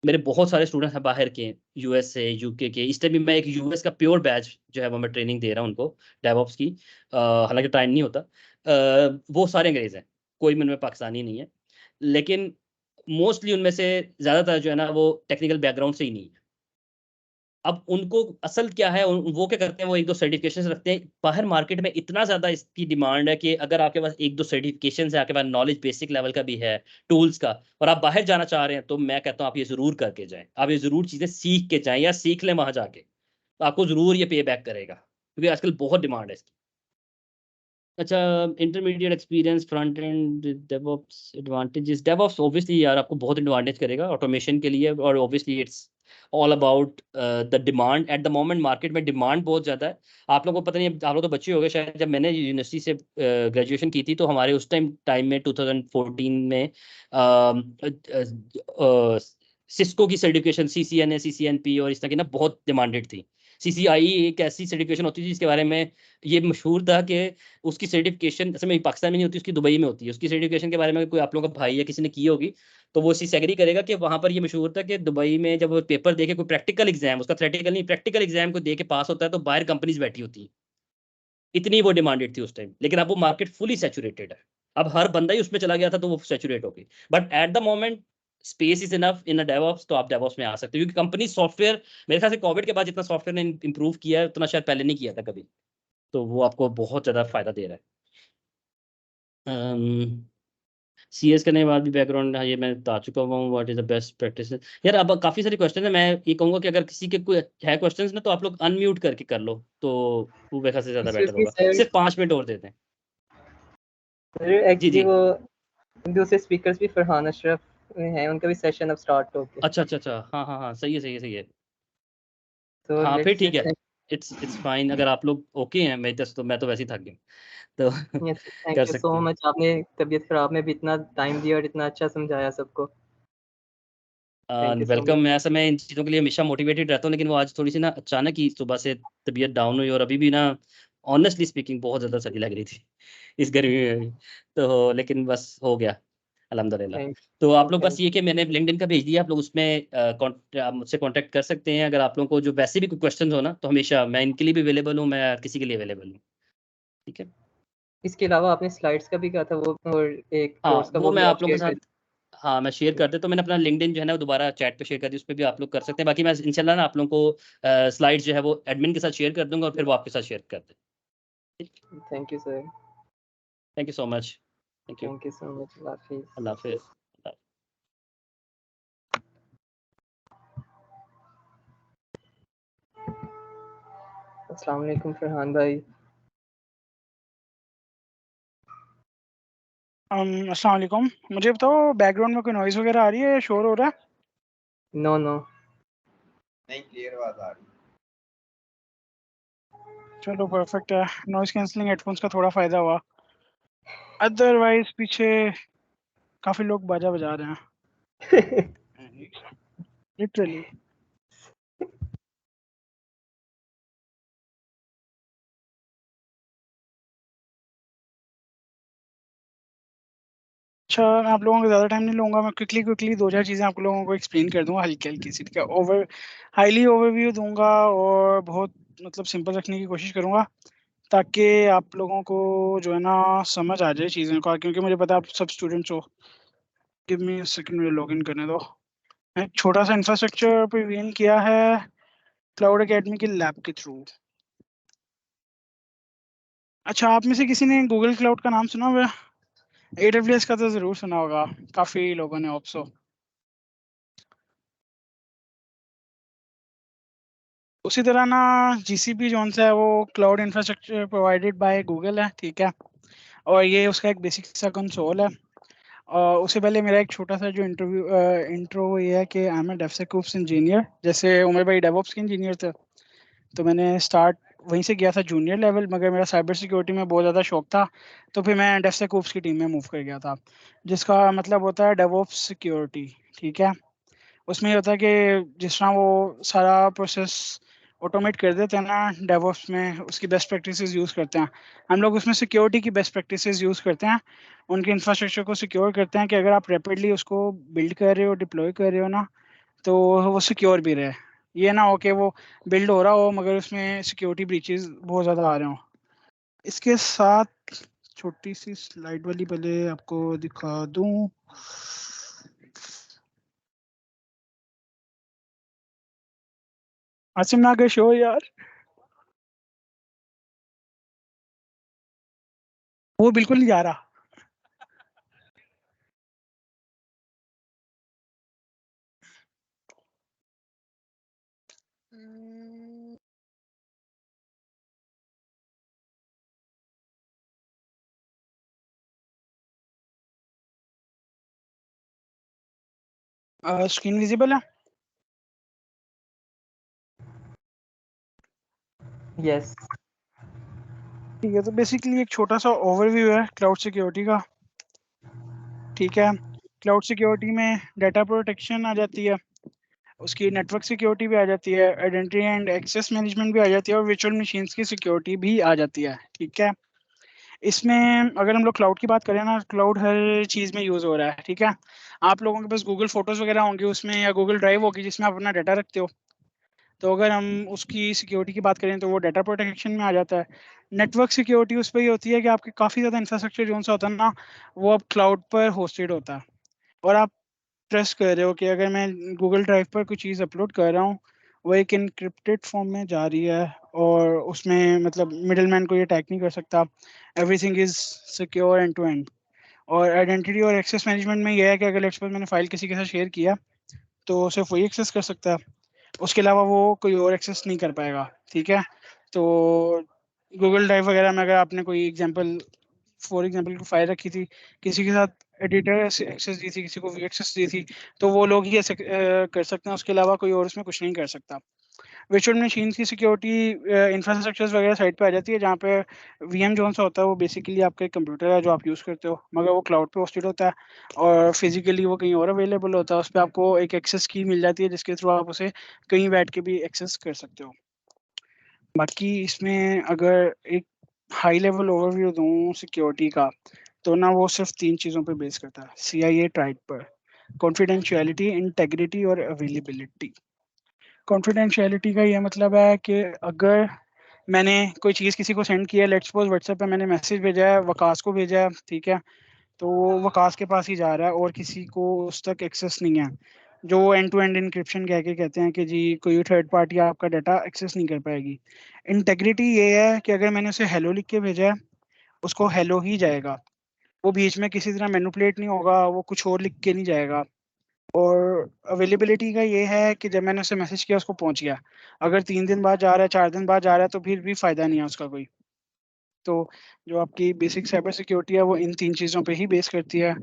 [SPEAKER 1] मेरे बहुत सारे स्टूडेंट्स हैं बाहर के, यूएस से, यूके के। इस टाइम भी मैं एक यूएस का प्योर बैच जो है वो मैं ट्रेनिंग दे रहा हूँ उनको, डेवऑप्स की। हालांकि टाइम नहीं होता। वो सारे अंग्रेज हैं, कोई भी उनमें पाकिस्तानी नहीं है। लेकिन मोस्टली उनमें से ज़्यादातर जो है ना वो टेक्निकल बैकग्राउंड से ही नहीं है। अब उनको असल क्या है, वो क्या करते हैं, वो 1-2 सर्टिफिकेशंस रखते हैं। बाहर मार्केट में इतना ज़्यादा इसकी डिमांड है कि अगर आपके पास 1-2 सर्टिफिकेशंस है, आपके पास नॉलेज बेसिक लेवल का भी है टूल्स का, और आप बाहर जाना चाह रहे हैं, तो मैं कहता हूँ आप ये ज़रूर करके जाएँ। आप ये ज़रूर चीज़ें सीख के जाएँ या सीख लें वहाँ जाके। तो आपको ज़रूर ये पे बैक करेगा, क्योंकि आजकल बहुत डिमांड है इसकी। अच्छा, intermediate experience front end DevOps advantages. DevOps obviously यार आपको बहुत एडवांटेज करेगा ऑटोमेशन के लिए, और obviously it's all about the demand eight the moment. Market में डिमांड बहुत ज़्यादा है। आप लोगों को पता नहीं, आप लोग तो बच्चे हो गए शायद, जब मैंने यूनिवर्सिटी से ग्रेजुएशन की थी तो हमारे उस टाइम में 2014 में सिस्को की सर्टिफिकेशन CCNA CCNP और इस तरह की ना बहुत डिमांडेड थी। CCIE एक ऐसी सर्टिफिकेशन होती थी जिसके बारे में ये मशहूर था कि उसकी सर्टिफिकेशन असल में पाकिस्तान में नहीं होती, उसकी दुबई में होती है। उसकी सर्टिफिकेशन के बारे में कोई आप लोगों का भाई या किसी ने की होगी तो वो चीज़ एग्री करेगा कि वहाँ पर ये मशहूर था कि दुबई में जब वो पेपर देके कोई प्रैक्टिकल एग्जाम, उसका थ्योरेटिकल नहीं प्रैक्टिकल एग्जाम को दे के पास होता है तो बाहर कंपनीज बैठी होती है। इतनी वो डिमांडेड थी उस टाइम, लेकिन अब वो मार्केट फुली सैचुरेटेड है। अब हर बंदा ही उसमें चला गया था तो वो सैचुरेट हो गई। But at the moment space is enough in a DevOps, तो आप डेवऑप्स में आ सकते हो क्योंकि कंपनी सॉफ्टवेयर, मेरे ख्याल से कोविड के बाद जितना सॉफ्टवेयर ने इंप्रूव किया है उतना शायद पहले नहीं किया था कभी। तो वो आपको बहुत ज़्यादा फायदा दे रहा है। CS करने के बाद भी बैकग्राउंड, हाँ ये मैं बता चुका हुआ हूँ। What is the best practice. यार अब काफ़ी सारे क्वेश्चन है, मैं ये कहूँगा कि अगर किसी के कोई है क्वेश्चन ना तो आप लोग अनम्यूट करके कर लो तो वो मेरे ख्याल से ज़्यादा बेटर
[SPEAKER 3] एक्सक्यूज मी
[SPEAKER 1] होगा।
[SPEAKER 3] सर,
[SPEAKER 1] सिर्फ 5 मिनट और देते हैं।
[SPEAKER 3] सर
[SPEAKER 1] जी
[SPEAKER 3] एक्चुअली
[SPEAKER 1] जी।
[SPEAKER 3] वो दूसरे स्पीकर्स भी फरहान अशरफ हैं, उनका भी सेशन अब स्टार्ट हो गया।
[SPEAKER 1] अच्छा अच्छा अच्छा, हाँ हाँ हाँ, सही है सही है सही है।
[SPEAKER 3] तो
[SPEAKER 1] हाँ फिर
[SPEAKER 3] लेट्स
[SPEAKER 1] ठीक है।
[SPEAKER 3] जस्ट,
[SPEAKER 1] इट्स फाइन, अगर आप लोग ओके हैं। मैं तो वैसे ही थक गया तो
[SPEAKER 3] यस
[SPEAKER 1] कर
[SPEAKER 3] थैंक यू सो
[SPEAKER 1] सकते हैं।
[SPEAKER 3] मच, आपने तबीयत खराब में भी इतना टाइम दिया और इतना अच्छा समझाया सबको। Thank you so much.
[SPEAKER 1] Welcome. मैं ऐसा मैं इन चीज़ों के लिए हमेशा मोटिवेटेड रहता हूँ, लेकिन वो आज थोड़ी सी ना अचानक ही सुबह से तबीयत डाउन हुई और अभी भी ना ऑनेस्टली स्पीकिंग बहुत ज़्यादा सर्दी लग रही थी इस गर्मी में भी। तो लेकिन बस हो गया अल्हम्दुलिल्लाह।
[SPEAKER 3] थैंक
[SPEAKER 1] तो आप लोग बस
[SPEAKER 3] थैंक
[SPEAKER 1] ये कि मैंने लिंक्डइन का भेज दिया, आप लोग उसमें आप मुझसे कांटेक्ट कर सकते हैं। अगर आप लोगों को जो वैसे भी कोई क्वेश्चन हो ना तो हमेशा मैं इनके लिए भी अवेलेबल हूँ, मैं किसी के लिए अवेलेबल हूँ। ठीक है।
[SPEAKER 3] इसके अलावा आपने स्लाइड्स का भी कहा था वो, और एक
[SPEAKER 1] हाँ
[SPEAKER 3] कोर्स का,
[SPEAKER 1] वो
[SPEAKER 3] वो
[SPEAKER 1] मैं
[SPEAKER 3] भी आप
[SPEAKER 1] आप लोगों के
[SPEAKER 3] शेयर
[SPEAKER 1] साथ,
[SPEAKER 3] कर
[SPEAKER 1] हाँ मैं शेयर कर देता हूँ। मैंने अपना लिंक्डइन जो है ना वो दोबारा चैट पे शेयर कर दी, उस पर भी आप लोग कर सकते हैं। बाकी मैं इंशाल्लाह ना आप लोगों को स्लाइड्स जो है वो एडमिन के साथ शेयर कर दूंगा और फिर वो आपके साथ शेयर कर दें।
[SPEAKER 3] Thank you sir,
[SPEAKER 1] thank you so much. Thank you.
[SPEAKER 3] Thank you so much, अल्लाह हाफिज़।
[SPEAKER 1] अल्लाह हाफिज़।
[SPEAKER 3] अस्सलाम वालेकुम फरहान भाई।
[SPEAKER 5] अस्सलाम वालेकुम। मुझे बताओ बैकग्राउंड में कोई नॉइज़ वगैरह आ रही है या शोर हो रहा है?
[SPEAKER 3] नो नो,
[SPEAKER 2] नहीं, क्लियर आवाज आ रही
[SPEAKER 5] चलो परफेक्ट है। नॉइज़ कैंसलिंग हेडफोन्स का थोड़ा फ़ायदा हुआ, अदरवाइज पीछे काफ़ी लोग बाजा बजा रहे हैं लिटरली। अच्छा, मैं आप लोगों का ज़्यादा टाइम नहीं लूँगा। मैं क्विकली दो चार चीज़ें आप लोगों को एक्सप्लेन कर दूँगा हल्की हल्की सी, ठीक है। हाईली ओवरव्यू दूंगा और बहुत मतलब सिंपल रखने की कोशिश करूँगा ताकि आप लोगों को जो है ना समझ आ जाए चीज़ों का, क्योंकि मुझे पता है आप सब स्टूडेंट्स हो। गिव मी अ सेकंड, मुझे लॉगिन करने दो। एक छोटा सा इंफ्रास्ट्रक्चर प्रिवीन किया है क्लाउड एकेडमी के लैब के थ्रू। अच्छा, आप में से किसी ने गूगल क्लाउड का नाम सुना हुआ है? AWS का तो ज़रूर सुना होगा, काफ़ी लोगों ने ऑप्सो। उसी तरह ना GCP जौन सा है वो cloud infrastructure provided by Google है, ठीक है। और ये उसका एक बेसिक सा कंसोल है। उससे पहले मेरा एक छोटा सा जो इंट्रो ये है कि आई एम ए डेवसेकऑप्स इंजीनियर। जैसे उमर भाई डेवऑप्स के इंजीनियर थे, तो मैंने स्टार्ट वहीं से किया था जूनियर लेवल, मगर मेरा साइबर सिक्योरिटी में बहुत ज़्यादा शौक था, तो फिर मैं डेवसेकऑप्स की टीम में मूव कर गया था, जिसका मतलब होता है डेवऑप्स सिक्योरिटी, ठीक है। उसमें ये होता है कि जिस तरह वो सारा प्रोसेस ऑटोमेट कर देते हैं ना डेवऑप्स में, उसकी बेस्ट प्रैक्टिसेस यूज़ करते हैं। हम लोग उसमें सिक्योरिटी की बेस्ट प्रैक्टिसेस यूज़ करते हैं, उनके इंफ्रास्ट्रक्चर को सिक्योर करते हैं कि अगर आप रैपिडली उसको बिल्ड कर रहे हो, डिप्लॉय कर रहे हो ना, तो वो सिक्योर भी रहे। ये ना हो कि वो बिल्ड हो रहा हो मगर उसमें सिक्योरिटी ब्रीचेस बहुत ज़्यादा आ रहे हों। इसके साथ छोटी सी स्लाइड वाली पहले आपको दिखा दूं। आसिम ना शो यार, वो बिल्कुल नहीं जा रहा। स्क्रीन विजिबल है?
[SPEAKER 3] यस।
[SPEAKER 5] ठीक है, तो बेसिकली एक छोटा सा ओवरव्यू है क्लाउड सिक्योरिटी का। ठीक है, क्लाउड सिक्योरिटी में डाटा प्रोटेक्शन आ जाती है, उसकी नेटवर्क सिक्योरिटी भी आ जाती है, आइडेंटिटी एंड एक्सेस मैनेजमेंट भी आ जाती है, और वर्चुअल मशीन्स की सिक्योरिटी भी आ जाती है। ठीक है, इसमें अगर हम लोग क्लाउड की बात करें ना, क्लाउड हर चीज़ में यूज़ हो रहा है। ठीक है, आप लोगों के पास गूगल फोटोज़ वगैरह होंगे उसमें, या गूगल ड्राइव होगी जिसमें आप अपना डाटा रखते हो। तो अगर हम उसकी सिक्योरिटी की बात करें तो वो डाटा प्रोटेक्शन में आ जाता है। नेटवर्क सिक्योरिटी उस पर ही होती है कि आपके काफ़ी ज़्यादा इंफ्रास्ट्रक्चर जो सा होता है ना, वो अब क्लाउड पर होस्टेड होता है, और आप ट्रस्ट कर रहे हो कि अगर मैं गूगल ड्राइव पर कोई चीज़ अपलोड कर रहा हूँ, वो एक इनक्रिप्टेड फॉर्म में जा रही है, और उसमें मतलब मिडलमैन को ये अटैक नहीं कर सकता। Everything is secure end to end. और आइडेंटिटी और एक्सेस मैनेजमेंट में ये है कि अगर लेट्स सपोज मैंने फाइल किसी के साथ शेयर किया, तो सिर्फ वही एक्सेस कर सकता है, उसके अलावा वो कोई और एक्सेस नहीं कर पाएगा। ठीक है, तो गूगल ड्राइव वगैरह में अगर आपने कोई एग्जांपल, फॉर एग्जांपल की फाइल रखी थी, किसी के साथ एडिटर एक्सेस दी थी, किसी को व्यू एक्सेस दी थी, तो वो लोग ही ऐसे कर सकते हैं, उसके अलावा कोई और उसमें कुछ नहीं कर सकता। वर्चुअल मशीन की सिक्योरिटी इंफ्रास्ट्रक्चर्स वगैरह साइट पे आ जाती है, जहाँ पे वीएम जोन सा होता है, वो बेसिकली आपका एक कंप्यूटर है जो आप यूज़ करते हो, मगर वो क्लाउड पे होस्टेड होता है, और फिजिकली वो कहीं और अवेलेबल होता है। उस पर आपको एक एक्सेस की मिल जाती है, जिसके थ्रू आप उसे कहीं बैठ के भी एक्सेस कर सकते हो। बाकी इसमें अगर एक हाई लेवल ओवरव्यू दूँ सिक्योरिटी का, तो ना वो सिर्फ 3 चीज़ों पे बेस करता है, CIA ट्राइड पर, कॉन्फिडेंशियलिटी, इंटेग्रिटी और अवेलेबिलिटी। कॉन्फिडेंशियलिटी का ये मतलब है कि अगर मैंने कोई चीज़ किसी को सेंड किया है, लेट्स सपोज व्हाट्सएप पे मैंने मैसेज भेजा है, वकास को भेजा है, ठीक है, तो वो वकास के पास ही जा रहा है और किसी को उस तक एक्सेस नहीं है, जो एंड टू एंड इनक्रिप्शन कह के कहते हैं कि जी कोई थर्ड पार्टी आपका डाटा एक्सेस नहीं कर पाएगी। इंटेग्रिटी ये है कि अगर मैंने उसे हेलो लिख के भेजा है, उसको हेलो ही जाएगा, वो बीच में किसी तरह मैनिपुलेट नहीं होगा, वो कुछ और लिख के नहीं जाएगा। और अवेलेबिलिटी का ये है कि जब मैंने उसे मैसेज किया उसको पहुंच गया, अगर 3 दिन बाद जा रहा है, 4 दिन बाद जा रहा है, तो फिर भी फ़ायदा नहीं है उसका कोई। तो जो आपकी बेसिक साइबर सिक्योरिटी है वो इन 3 चीज़ों पे ही बेस करती है।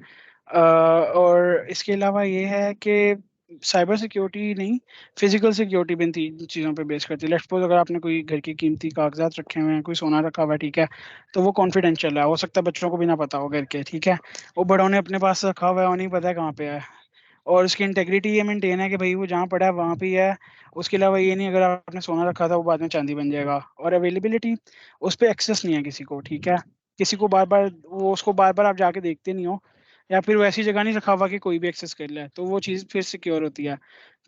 [SPEAKER 5] और इसके अलावा ये है कि साइबर सिक्योरिटी नहीं, फिजिकल सिक्योरिटी भी इन 3 चीज़ों पे बेस करती है। लेट्स सपोज अगर आपने कोई घर की कीमती कागजात रखे हुए हैं, कोई सोना रखा हुआ है, ठीक है, तो वो कॉन्फिडेंशियल है, हो सकता है बच्चों को भी ना पता हो घर के, ठीक है, वो बड़ों ने अपने पास रखा हुआ है, उन्हें पता है कहाँ पे है, और उसकी इंटेग्रिटी ये मेंटेन है कि भाई वो जहाँ पड़ा है वहाँ पे ही है। उसके अलावा ये नहीं अगर आपने सोना रखा था वो बाद में चांदी बन जाएगा। और अवेलेबिलिटी, उस पे एक्सेस नहीं है किसी को, ठीक है, किसी को बार बार वो उसको बार बार आप जाके देखते नहीं हो, या फिर वो ऐसी जगह नहीं रखा हुआ कि कोई भी एक्सेस कर ले, तो वो चीज़ फिर सिक्योर होती है।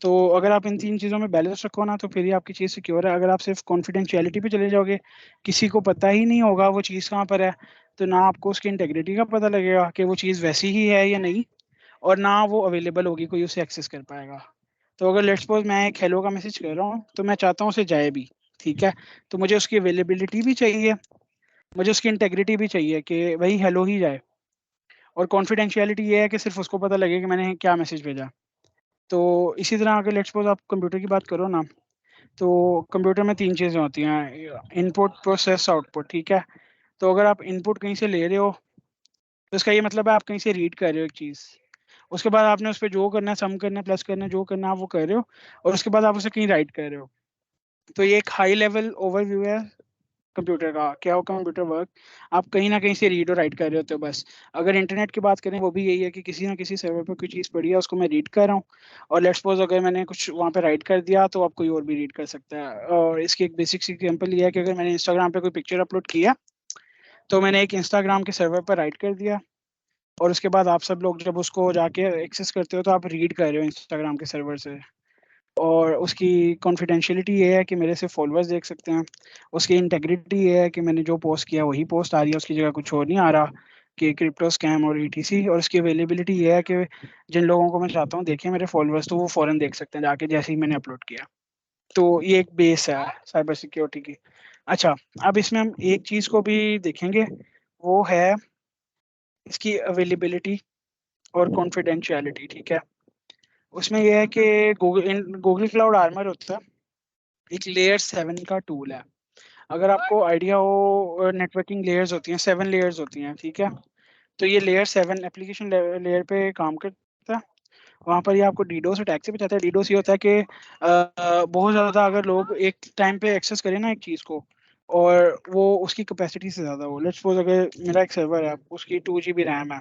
[SPEAKER 5] तो अगर आप इन 3 चीज़ों में बैलेंस रखो ना, तो फिर ही आपकी चीज़ सिक्योर है। अगर आप सिर्फ कॉन्फिडेंशियलिटी पे चले जाओगे, किसी को पता ही नहीं होगा वो चीज़ कहाँ पर है, तो ना आपको उसकी इंटेग्रिटी का पता लगेगा कि वो चीज़ वैसी ही है या नहीं, और ना वो अवेलेबल होगी, कोई उसे एक्सेस कर पाएगा। तो अगर लेट्स सपोज मैं एक हेलो का मैसेज कर रहा हूँ, तो मैं चाहता हूँ उसे जाए भी, ठीक है, तो मुझे उसकी अवेलेबिलिटी भी चाहिए, मुझे उसकी इंटेग्रिटी भी चाहिए कि भाई हेलो ही जाए, और कॉन्फिडेंशियलिटी ये है कि सिर्फ उसको पता लगे कि मैंने क्या मैसेज भेजा। तो इसी तरह अगर लेट्स सपोज आप कंप्यूटर की बात करो ना, तो कंप्यूटर में 3 चीज़ें होती हैं, इनपुट, प्रोसेस, आउटपुट, ठीक है। तो अगर आप इनपुट कहीं से ले रहे हो, तो इसका ये मतलब है आप कहीं से रीड कर रहे हो एक चीज़, उसके बाद आपने उस पे जो करना है, सम करना है, प्लस करना है, जो करना है आप वो कर रहे हो, और उसके बाद आप उसे कहीं राइट कर रहे हो। तो ये एक हाई लेवल ओवरव्यू है कंप्यूटर का, क्या हो कंप्यूटर वर्क। आप कहीं ना कहीं से रीड और राइट कर रहे होते हो बस। अगर इंटरनेट की बात करें, वो भी यही है कि किसी ना किसी सर्वर पर कोई चीज़ पड़ी है, उसको मैं रीड कर रहा हूँ, और लेट्स सपोज अगर मैंने कुछ वहाँ पे राइट कर दिया, तो आप कोई और भी रीड कर सकता है। और इसकी एक बेसिक सी एग्जाम्पल ये है कि अगर मैंने इंस्टाग्राम पे कोई पिक्चर अपलोड किया, तो मैंने एक इंस्टाग्राम के सर्वर पर राइट कर दिया, और उसके बाद आप सब लोग जब उसको जाके एक्सेस करते हो, तो आप रीड कर रहे हो इंस्टाग्राम के सर्वर से। और उसकी कॉन्फिडेंशियलिटी ये है कि मेरे से फॉलोअर्स देख सकते हैं। उसकी इंटेग्रिटी ये है कि मैंने जो पोस्ट किया वही पोस्ट आ रही है, उसकी जगह कुछ और नहीं आ रहा, कि क्रिप्टो स्कैम और ETC। और उसकी अवेलेबिलिटी ये है कि जिन लोगों को मैं चाहता हूँ देखें मेरे फॉलोअर्स, तो वो फ़ौरन देख सकते हैं जाके जैसे ही मैंने अपलोड किया। तो ये एक बेस है साइबर सिक्योरिटी की। अच्छा, अब इसमें हम एक चीज़ को भी देखेंगे, वो है इसकी अवेलेबिलिटी और कॉन्फिडेंशियलिटी, ठीक है। उसमें यह है कि गूगल क्लाउड आर्मर होता है, एक लेयर 7 का टूल है। अगर आपको आइडिया हो, नेटवर्किंग लेयर्स होती हैं, 7 लेयर्स होती हैं, ठीक है। तो ये लेयर 7 एप्लीकेशन लेयर पे काम करता है, वहाँ पर ये आपको डीडोस अटैक से बचाता है। डीडोस ये होता है कि बहुत ज़्यादा अगर लोग एक टाइम पे एक्सेस करें ना एक चीज़ को, और वो उसकी कैपेसिटी से ज़्यादा हो, लेट्स सपोज अगर मेरा एक सर्वर है, उसकी 2 GB रैम है,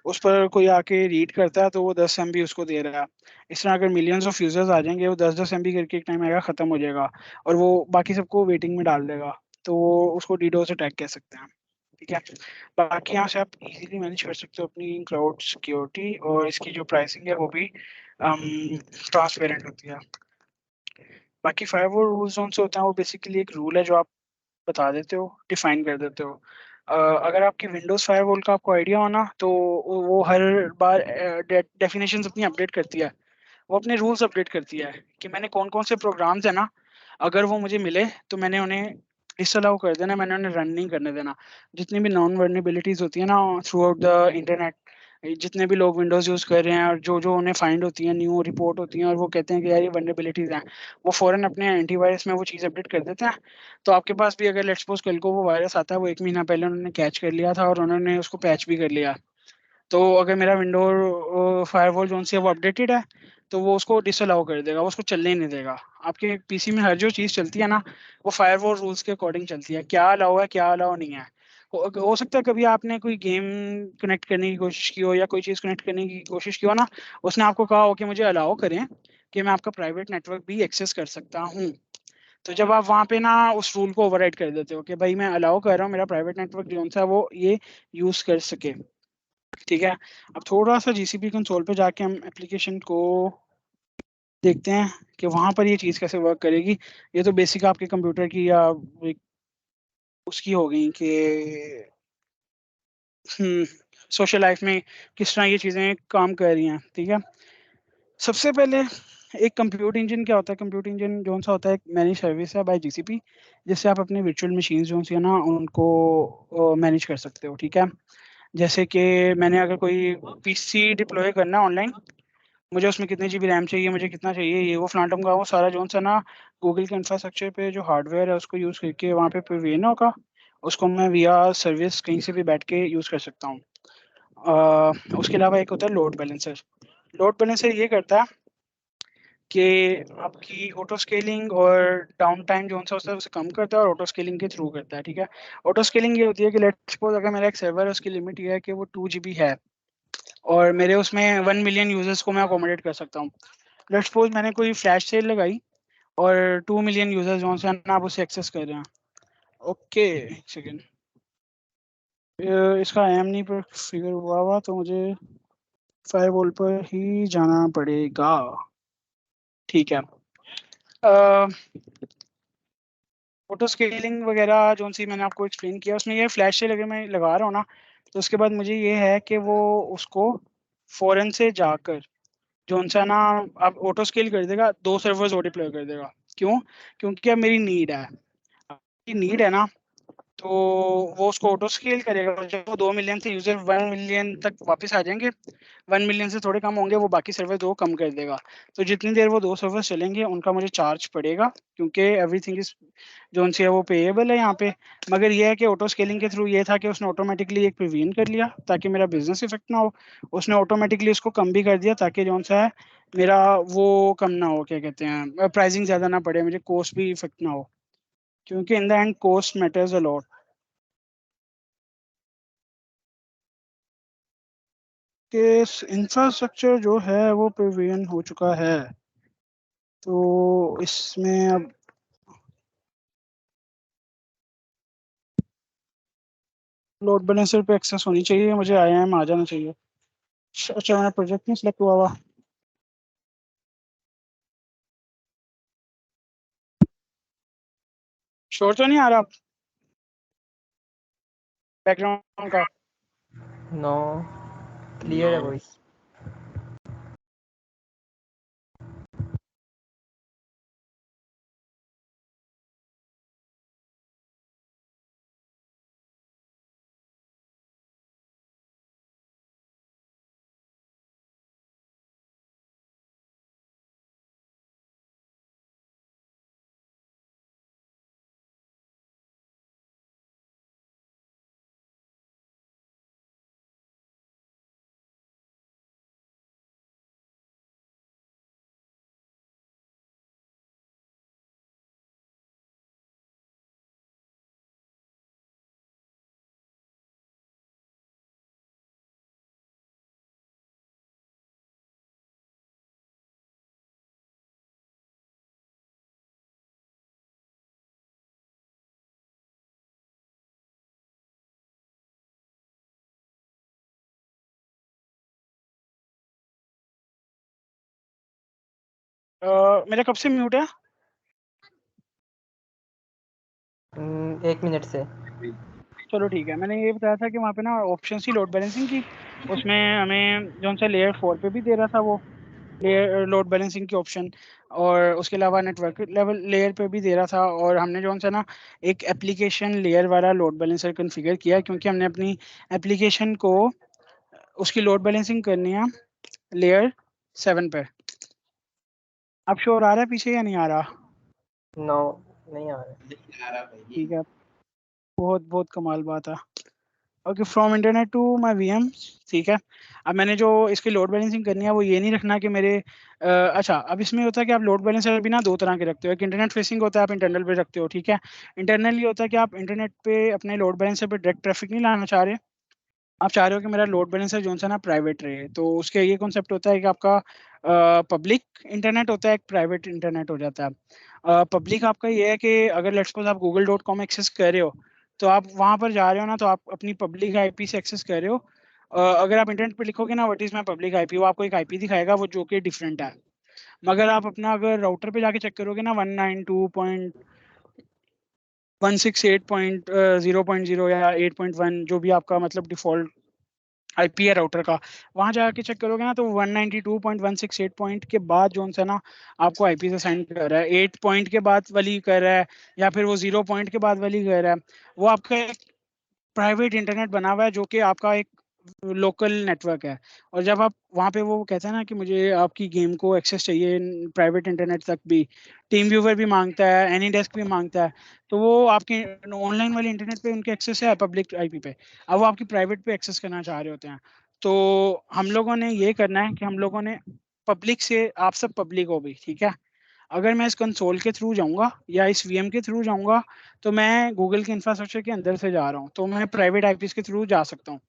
[SPEAKER 5] उस पर कोई आके रीड करता है तो वो 10 MB उसको दे रहा है। इस तरह अगर मिलियंस ऑफ यूजर्स आ जाएंगे, वो 10-10 MB करके एक टाइम आएगा ख़त्म हो जाएगा, और वो बाकी सबको वेटिंग में डाल देगा, तो वो उसको डीडोस अटैक कह सकते हैं। ठीक है, बाकी यहाँ से आप इजीली मैनेज कर सकते हो अपनी क्लाउड सिक्योरिटी, और इसकी जो प्राइसिंग है वो भी ट्रांसपेरेंट होती है। बाकी फायरवॉल रूल्स जोन से होते हैं, वो बेसिकली एक रूल है जो आप बता देते हो, डिफाइन कर देते हो। अगर आपकी विंडोज़ फायरवॉल का आपको आइडिया हो ना, तो वो हर बार डेफिनेशंस अपनी अपडेट करती है, वो अपने रूल्स अपडेट करती है कि मैंने कौन कौन से प्रोग्राम्स है ना, अगर वो मुझे मिले तो मैंने उन्हें डिसअलाउ कर देना, मैंने उन्हें रन नहीं करने देना। जितनी भी नॉन वर्नेबिलिटीज़ होती है ना थ्रू आउट द इंटरनेट, जितने भी लोग विंडोज़ यूज़ कर रहे हैं और जो जो उन्हें फाइंड होती हैं, न्यू रिपोर्ट होती हैं, और वो कहते हैं कि यार ये वर्नेबिलिटीज़ हैं, वो फ़ौरन अपने एंटीवायरस में वो चीज़ अपडेट कर देते हैं। तो आपके पास भी अगर लेट्स सपोज कल को वो वायरस आता है, वो 1 महीना पहले उन्होंने कैच कर लिया था और उन्होंने उसको पैच भी कर लिया, तो अगर मेरा विंडो फायरवॉल जोन से वो अपडेटेड है, तो वो उसको डिसअलाउ कर देगा, वो उसको चलने ही नहीं देगा। आपके पीसी में हर जो चीज़ चलती है ना, वो फायरवॉल रूल्स के अकॉर्डिंग चलती है, क्या अलाउ है क्या अलाउ नहीं है। हो सकता है कभी आपने कोई गेम कनेक्ट करने की कोशिश की हो, या कोई चीज़ कनेक्ट करने की कोशिश की हो ना, उसने आपको कहा हो कि मुझे अलाउ करें कि मैं आपका प्राइवेट नेटवर्क भी एक्सेस कर सकता हूँ। तो जब आप वहाँ पे ना उस रूल को ओवरराइड कर देते हो कि भाई मैं अलाउ कर रहा हूँ मेरा प्राइवेट नेटवर्क जो सा वो ये यूज़ कर सके। ठीक है, अब थोड़ा सा जीसीपी कंसोल पे जाके हम एप्लीकेशन को देखते हैं कि वहाँ पर ये चीज़ कैसे वर्क करेगी। ये तो बेसिक आपके कंप्यूटर की या एक उसकी हो गई कि सोशल लाइफ में किस तरह ये चीज़ें काम कर रही हैं। ठीक है, सबसे पहले एक कंप्यूट इंजन क्या होता है? कंप्यूट इंजन जो सा होता है एक मैनेज सर्विस है बाय जीसीपी, जिससे आप अपने वर्चुअल मशीन जो सी है ना उनको मैनेज कर सकते हो। ठीक है, जैसे कि मैंने अगर कोई पीसी डिप्लॉय करना है ऑनलाइन, मुझे उसमें कितने जीबी रैम चाहिए, मुझे कितना चाहिए, ये वो फलांटम का वो सारा जो सा ना गूगल के इंफ्रास्ट्रक्चर पे जो हार्डवेयर है उसको यूज़ करके वहाँ पे प्रोविजन होगा, उसको मैं विया सर्विस कहीं से भी बैठ के यूज़ कर सकता हूँ। उसके अलावा एक होता है लोड बैलेंसर। लोड बैलेंसर ये करता है कि आपकी ऑटो स्केलिंग और डाउन टाइम जो सा होता है उसे कम करता है, और ऑटो स्केलिंग के थ्रू करता है। ठीक है, ऑटो स्केलिंग ये होती है कि लेट्स सपोज अगर मेरा एक सर्वर है, उसकी लिमिट ये है कि वो 2 GB है, और मेरे उसमें 1 मिलियन यूजर्स को मैं अकोमोडेट कर सकता हूँ। लेट्स सपोज मैंने कोई फ्लैश सेल लगाई और 2 मिलियन यूजर्स जो हैं ना आप उसे एक्सेस कर रहे हैं। ओके, सेकेंड, इसका एम नहीं पर फिगर हुआ तो मुझे फायरवॉल पर ही जाना पड़ेगा। ठीक है, फोटो स्केलिंग वगैरह जो सी मैंने आपको एक्सप्लेन किया, उसमें ये फ्लैश से लगे मैं लगा रहा हूँ ना, तो उसके बाद मुझे ये है कि वो उसको फ़ौरन से जाकर जो सा ना अब ऑटो स्केल कर देगा, 2 सर्वर्स और डिप्लॉय कर देगा। क्यों? क्योंकि अब मेरी नीड है, नीड है ना, तो वो उसको ऑटो स्केल करेगा। जब वो 2 मिलियन से यूजर 1 मिलियन तक वापस आ जाएंगे, 1 मिलियन से थोड़े कम होंगे, वो बाकी सर्वर 2 कम कर देगा। तो जितनी देर वो 2 सर्वर चलेंगे उनका मुझे चार्ज पड़ेगा, क्योंकि एवरीथिंग इज जो उनसे है वो पेएबल है यहाँ पे। मगर ये है कि ऑटो स्केलिंग के थ्रू ये था कि उसने ऑटोमेटिकली एक प्रिवीन कर लिया ताकि मेरा बिजनेस इफेक्ट ना हो, उसने ऑटोमेटिकली उसको कम भी कर दिया ताकि जो सा है मेरा वो कम ना हो, क्या कहते हैं, प्राइसिंग ज़्यादा ना पड़े, मुझे कॉस्ट भी इफेक्ट ना हो, क्योंकि in the end cost matters a lot. के इंफ्रास्ट्रक्चर जो है वो प्रिवियन हो चुका है, तो इसमें अब लोड बैलेंसर पे एक्सेस होनी चाहिए, मुझे आईएम आ जाना चाहिए। अच्छा, मेरा प्रोजेक्ट नहीं सिलेक्ट हुआ। शोर तो नहीं आ रहा बैकग्राउंड का?
[SPEAKER 3] नो, क्लियर है
[SPEAKER 4] No.
[SPEAKER 3] वॉइस।
[SPEAKER 5] मेरा कब से म्यूट है?
[SPEAKER 3] 1 मिनट से।
[SPEAKER 5] चलो ठीक है। मैंने ये बताया था कि वहाँ पे ना ऑप्शन थी लोड बैलेंसिंग की, उसमें हमें जो सा लेयर 4 पे भी दे रहा था वो लेयर लोड बैलेंसिंग की ऑप्शन, और उसके अलावा नेटवर्क लेवल लेयर पे भी दे रहा था। और हमने जो सा ना एक एप्लीकेशन लेयर वाला लोड बैलेंसर कॉन्फ़िगर किया, क्योंकि हमने अपनी एप्लीकेशन को उसकी लोड बैलेंसिंग करनी है लेयर 7 पे। अब शोर आ रहा है पीछे या नहीं आ रहा?
[SPEAKER 3] नो, नहीं आ रहा।
[SPEAKER 5] ठीक है, बहुत बहुत कमाल बात है। Okay, from internet to my VM. ठीक है, अब मैंने जो इसकी लोड बैलेंसिंग करनी है वो ये नहीं रखना कि मेरे अच्छा, अब इसमें होता है कि आप लोड बैलेंसर भी ना दो तरह के रखते हो। एक इंटरनेट फेसिंग होता है, आप इंटरनल पे रखते हो। ठीक है, इंटरनल ये होता है कि आप इंटरनेट पे अपने लोड बैलेंसर पे डायरेक्ट ट्रैफिक नहीं लाना चाह रहे, आप चाह रहे हो कि मेरा लोड बैलेंसर जो सा ना प्राइवेट रहे। तो उसके ये कॉन्सेप्ट होता है कि आपका पब्लिक इंटरनेट होता है, एक प्राइवेट इंटरनेट हो जाता है। पब्लिक आपका ये है कि अगर लेट्स सपोज आप google.com एक्सेस कर रहे हो, तो आप वहाँ पर जा रहे हो ना, तो आप अपनी पब्लिक आईपी से एक्सेस कर रहे हो। अगर आप इंटरनेट पे लिखोगे ना what is my public IP, वो आपको एक आईपी दिखाएगा वो जो कि डिफरेंट है। मगर आप अपना अगर राउटर पे जाके चेक करोगे ना 192.168.0.0 या 8.1 जो भी आपका मतलब डिफॉल्ट आईपी है राउटर का, वहां जाके चेक करोगे ना तो 192.168 पॉइंट के बाद जो सा ना आपको आईपी से साइन कर रहा है, 8 पॉइंट के बाद वाली कर रहा है, या फिर वो 0 पॉइंट के बाद वाली कर रहा है, वो आपका एक प्राइवेट इंटरनेट बना हुआ है जो कि आपका एक लोकल नेटवर्क है। और जब आप वहाँ पे वो कहते हैं ना कि मुझे आपकी गेम को एक्सेस चाहिए प्राइवेट इंटरनेट तक भी, टीम व्यूवर भी मांगता है, एनी डेस्क भी मांगता है, तो वो आपके ऑनलाइन वाले इंटरनेट पे उनके एक्सेस है पब्लिक आईपी पे, अब वो आपकी प्राइवेट पे एक्सेस करना चाह रहे होते हैं। तो हम लोगों ने ये करना है कि हम लोगों ने पब्लिक से, आप सब पब्लिक हो भी, ठीक है, अगर मैं इस कंसोल के थ्रू जाऊंगा या इस वीएम के थ्रू जाऊंगा, तो मैं गूगल के इंफ्रास्ट्रक्चर के अंदर से जा रहा हूँ, तो मैं प्राइवेट आईपीस के थ्रू जा सकता हूँ।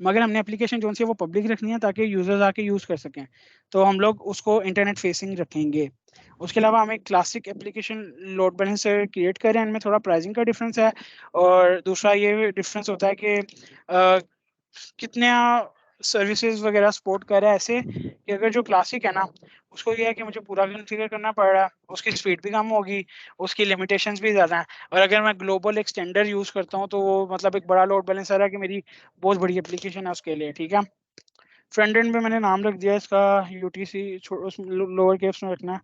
[SPEAKER 5] मगर हमने एप्लीकेशन जो सी है वो पब्लिक रखनी है ताकि यूजर्स आके यूज कर सकें, तो हम लोग उसको इंटरनेट फेसिंग रखेंगे। उसके अलावा हम एक classic application load balancer create करें, इनमें थोड़ा प्राइसिंग का डिफरेंस है, और दूसरा ये डिफरेंस होता है कि कितने सर्विसेज वगैरह सपोर्ट कर रहा है, ऐसे कि अगर जो क्लासिक है ना उसको ये है कि मुझे पूरा कॉन्फ़िगर करना पड़ रहा है, उसकी स्पीड भी कम होगी, उसकी लिमिटेशंस भी ज़्यादा हैं। और अगर मैं ग्लोबल एक्सटेंडर यूज़ करता हूँ तो वो मतलब एक बड़ा लोड बैलेंसर है कि मेरी बहुत बड़ी एप्लीकेशन है उसके लिए। ठीक है, फ्रंट एंड पे मैंने नाम रख दिया इसका यूटीसी, लोअर केस में रखना है,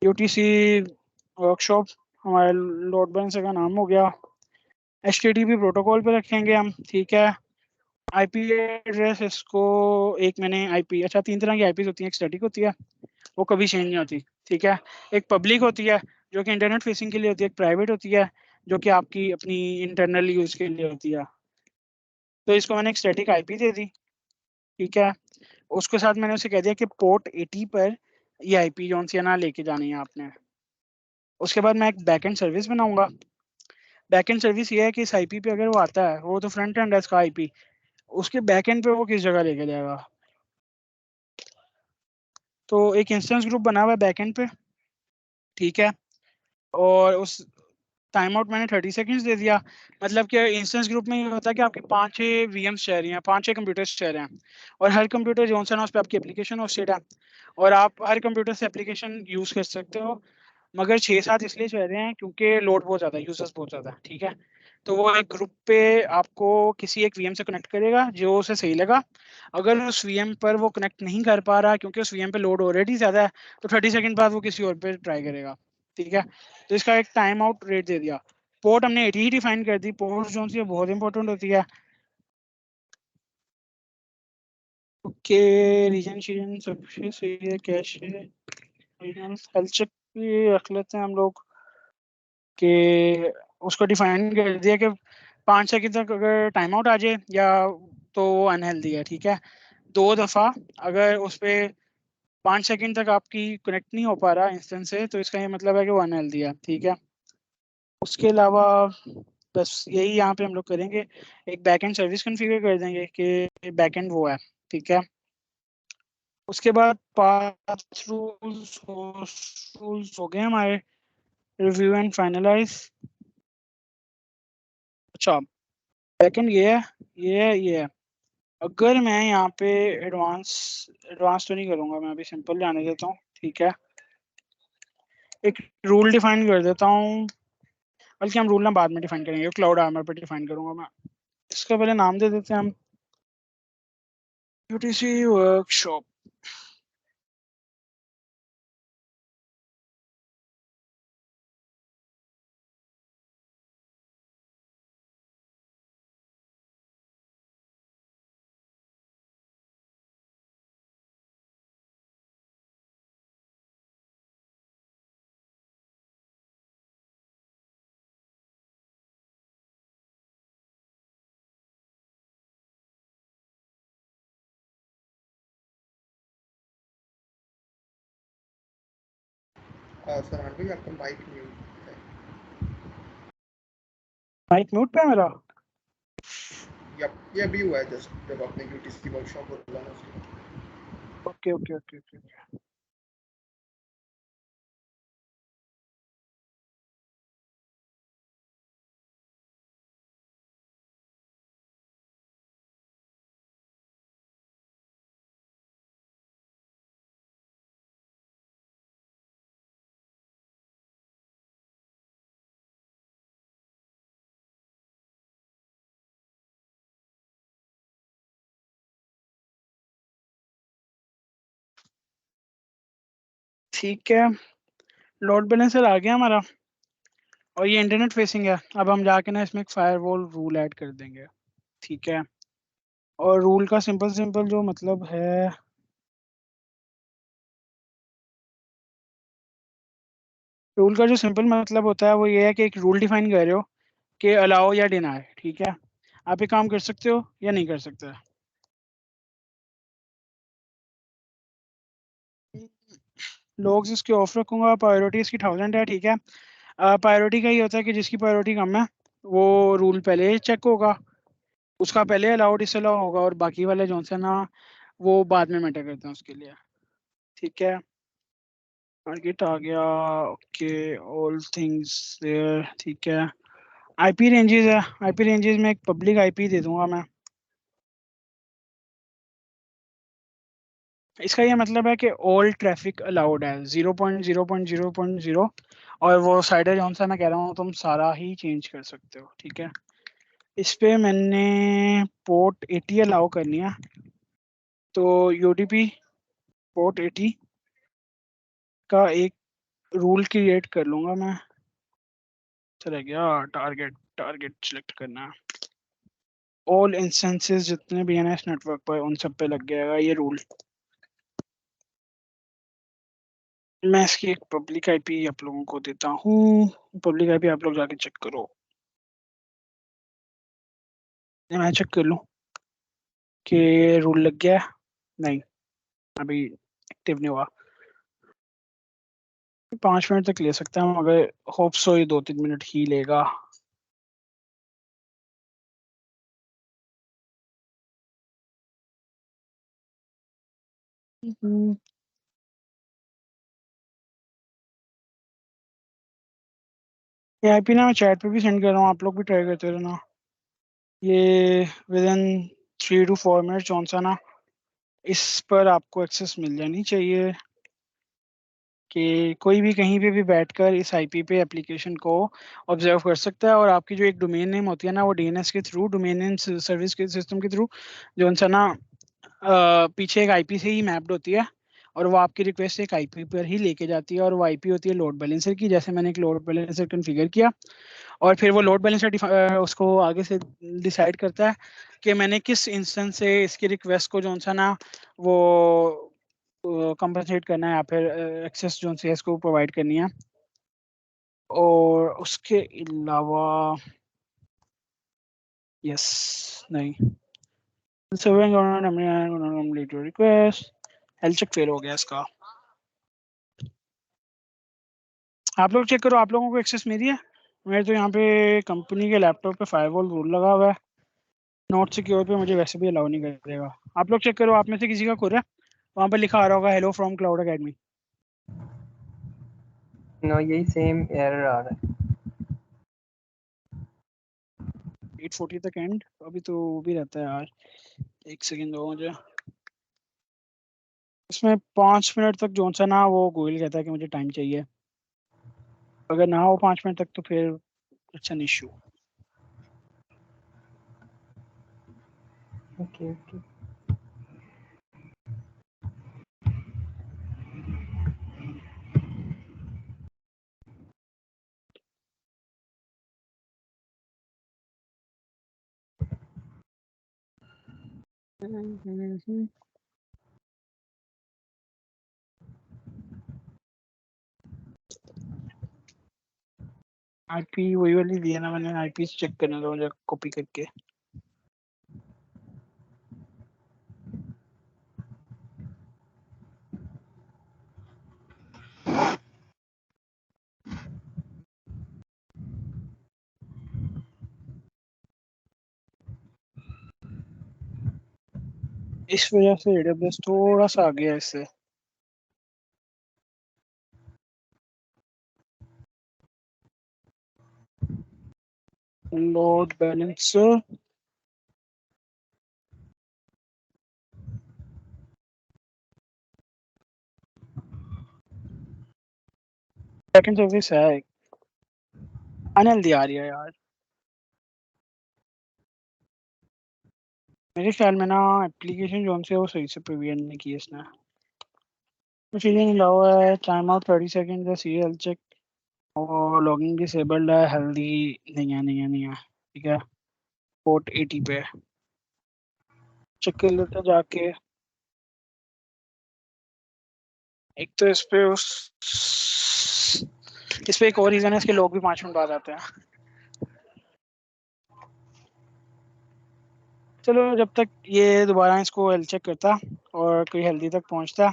[SPEAKER 5] यूटीसी वर्कशॉप हमारे लोड बैलेंसर का नाम हो गया। HTTP प्रोटोकॉल पे रखेंगे हम। ठीक है, आईपी एड्रेस इसको एक मैंने आईपी, अच्छा 3 तरह की आईपीज होती हैं, एक स्टैटिक होती है वो कभी चेंज नहीं होती, ठीक है, एक पब्लिक होती है जो कि इंटरनेट फेसिंग के लिए होती है, एक प्राइवेट होती है जो कि आपकी अपनी इंटरनल यूज के लिए होती है। तो इसको मैंने एक स्टैटिक आईपी दे दी, ठीक है, उसके साथ मैंने उसे कह दिया कि पोर्ट 80 पर ये आईपी जौन सी है ना लेके जानी है आपने। उसके बाद मैं एक बैकएंड सर्विस बनाऊंगा। बैकएंड सर्विस ये है कि इस आईपी पे अगर वो आता है, वो तो फ्रंट एंड है इसका आईपी, उसके बैकएंड पे वो किस जगह लेके जाएगा। तो एक इंस्टेंस ग्रुप बना हुआ है बैकएंड पे, ठीक है, और उस टाइम आउट मैंने 30 सेकंड्स दे दिया। मतलब कि इंस्टेंस ग्रुप में ये होता है कि आपके 5-6 वीएम्स चल रही हैं, 5-6 कंप्यूटर्स चल रहे हैं, और हर कंप्यूटर जो सा ना उस पर आपकी एप्लीकेशन होस्टेड है, और आप हर कंप्यूटर से एप्लीकेशन यूज कर सकते हो। मगर 6-7 इसलिए चल रहे हैं क्योंकि लोड बहुत ज़्यादा है, यूजर्स बहुत ज़्यादा है, ठीक है। तो वो एक ग्रुप पे आपको किसी एक वीएम से कनेक्ट करेगा जो उसे सही लगा। अगर उस वीएम पर वो कनेक्ट नहीं कर पा रहा क्योंकि उस वीएम पे लोड ऑलरेडी ज़्यादा है, तो 30 सेकंड बाद वो किसी और पे ट्राई करेगा, ठीक है। तो इसका एक टाइम आउट रेट दे दिया। पोर्ट हमने 80 ही डिफाइन कर दी, पोर्ट जो सी बहुत इंपॉर्टेंट होती है। ओके, रीजन शीजन सब सही है, कैश है, हेल्थ चेक भी रख लेते हैं हम लोग कि उसको डिफाइन कर दिया कि 5 सेकंड तक अगर टाइम आउट आ जाए या तो वो अनहेल्दी है, ठीक है। 2 दफ़ा अगर उस पर 5 सेकंड तक आपकी कनेक्ट नहीं हो पा रहा इंस्टेंस से, तो इसका ये मतलब है कि वो अनहेल्दी है, ठीक है। उसके अलावा बस यही यहाँ पे हम लोग करेंगे, एक बैकएंड सर्विस कॉन्फ़िगर कर देंगे कि बैकएंड वो है, ठीक है। उसके बाद पाथ रूल्स हो गए हमारे, रिव्यू एंड फाइनलाइज। अच्छा, बैकएंड ये है, ये है। अगर मैं यहाँ पे एडवांस एडवांस तो नहीं करूँगा, मैं अभी सिंपल जाने देता हूँ, ठीक है। एक रूल डिफाइन कर देता हूँ, बल्कि हम रूल ना बाद में डिफाइन करेंगे, क्लाउड आर्मर पे डिफाइन करूंगा मैं। इसका पहले नाम दे देते हैं हम यूटीसी वर्कशॉप।
[SPEAKER 2] फरहान भाई आपका माइक म्यूट है।
[SPEAKER 5] माइक म्यूट पे है मेरा?
[SPEAKER 2] ये अभी हुआ है जस्ट जब आपने यूटीसी वर्कशॉप बोला ना उसके बाद।
[SPEAKER 5] Okay okay okay okay. ठीक है, लोड बैलेंसर आ गया हमारा और ये इंटरनेट फेसिंग है। अब हम जाके ना इसमें एक फायरवॉल रूल ऐड कर देंगे, ठीक है। और रूल का सिंपल सिंपल जो मतलब है, रूल का जो सिंपल मतलब होता है वो ये है कि एक रूल डिफाइन कर रहे हो कि अलाउ या डिनाई, ठीक है। आप ये काम कर सकते हो या नहीं कर सकते। लॉग्स इसके ऑफ रखूंगा, प्रायोरिटी इसकी 1000 है, ठीक है। प्रायोरिटी का ये होता है कि जिसकी प्रायोरिटी कम है वो रूल पहले चेक होगा, उसका पहले अलाउ डिसअलाउ होगा, और बाकी वाले जो से ना वो बाद में मैटर करते हैं उसके लिए, ठीक है। टारगेट आ गया, ओके, ऑल थिंग्स देयर, ठीक है। आईपी रेंजेस है, आईपी रेंजेस में एक पब्लिक आईपी दे दूंगा मैं। इसका ये मतलब है कि ऑल ट्रैफिक अलाउड है, 0.0.0.0, और वो साइडर जौन सा मैं कह रहा हूँ तुम सारा ही चेंज कर सकते हो, ठीक है। इस पे मैंने पोर्ट 80 अलाउ करनी है, तो यूडीपी पोर्ट 80 का एक रूल क्रिएट कर लूंगा मैं। चला गया, टारगेट टारगेट सिलेक्ट करना है। ऑल इंस्टेंसेस जितने भी हैं ना इस नेटवर्क पर उन सब पे लग जाएगा ये रूल। मैं इसकी एक पब्लिक आईपी आप लोगों को देता हूँ, पब्लिक आईपी आप लोग जाके चेक करो। मैं चेक कर लूँ कि रूल लग गया है, नहीं अभी एक्टिव नहीं हुआ। 5 मिनट तक ले सकते हैं हम, मगर होप सो ये 2-3 मिनट ही लेगा। ये आईपी ना मैं चैट पे भी सेंड कर रहा हूँ, आप लोग भी ट्राई करते रहना। ये विद इन 3 to 4 मिनट कौन सा ना इस पर आपको एक्सेस मिल जानी चाहिए कि कोई भी कहीं पे भी बैठकर इस आईपी पे एप्लीकेशन को ऑब्जर्व कर सकता है। और आपकी जो एक डोमेन नेम होती है ना वो डीएनएस के थ्रू, डोमेन नेम सर्विस के सिस्टम के थ्रू जो सा ना पीछे एक आईपी से ही मैप्ड होती है, और वो आपकी रिक्वेस्ट एक आईपी पर ही लेके जाती है, और वो आईपी होती है लोड बैलेंसर की। जैसे मैंने एक लोड बैलेंसर कॉन्फ़िगर किया, और फिर वो लोड बैलेंसर उसको आगे से डिसाइड करता है कि मैंने किस इंस्टेंस से इसकी रिक्वेस्ट को जो सा ना वो कंपनसेट करना है, या फिर एक्सेस जो है इसको प्रोवाइड करनी है। और उसके अलावा यस नहीं रिक्वेस्ट हेल्थ चेक फेल हो गया इसका। आप लोग चेक करो, आप लोगों को एक्सेस मिली है? मेरे तो यहाँ पे कंपनी के लैपटॉप पे फायरवॉल रूल लगा हुआ है, नॉट सिक्योर पे मुझे वैसे भी अलाउ नहीं करेगा। आप लोग चेक करो, आप में से किसी का खुद है वहाँ पे लिखा आ रहा होगा hello from cloud academy.
[SPEAKER 3] No यही सेम एरर आ रहा है।
[SPEAKER 5] 8:40 तक एंड, अभी तो वो भी रहता है यार, एक सेकंड दो मुझे। इसमें 5 मिनट तक जो सा ना वो गूगल कहता है कि मुझे टाइम चाहिए। अगर ना हो 5 मिनट तक तो फिर it's an issue.
[SPEAKER 3] Okay okay
[SPEAKER 5] IP वही वाली दी है ना मैंने, आईपी चेक करने दो मुझे कॉपी करके। इस वजह से AWS थोड़ा सा आ गया इससे। लोड बैलेंसर सेकंड सर्विस है, अनहेल्दी आ रही है यार। मेरे ख्याल में ना एप्लीकेशन जो से वो सही से प्रिवियन नहीं की इसने। चीज़ें मिला हुआ है, टाइम आउट 30 सेकंड है, सीरियल चेक और लॉगिंग डिसेबल्ड है, हेल्दी नहीं है ठीक है। पोर्ट 80 पे चेक कर लेते हैं जाके। एक तो इस पे एक और रीजन है, इसके लोग भी 5 मिनट बाद आते हैं। चलो जब तक ये दोबारा इसको हेल्थ चेक करता और कोई हेल्दी तक पहुंचता,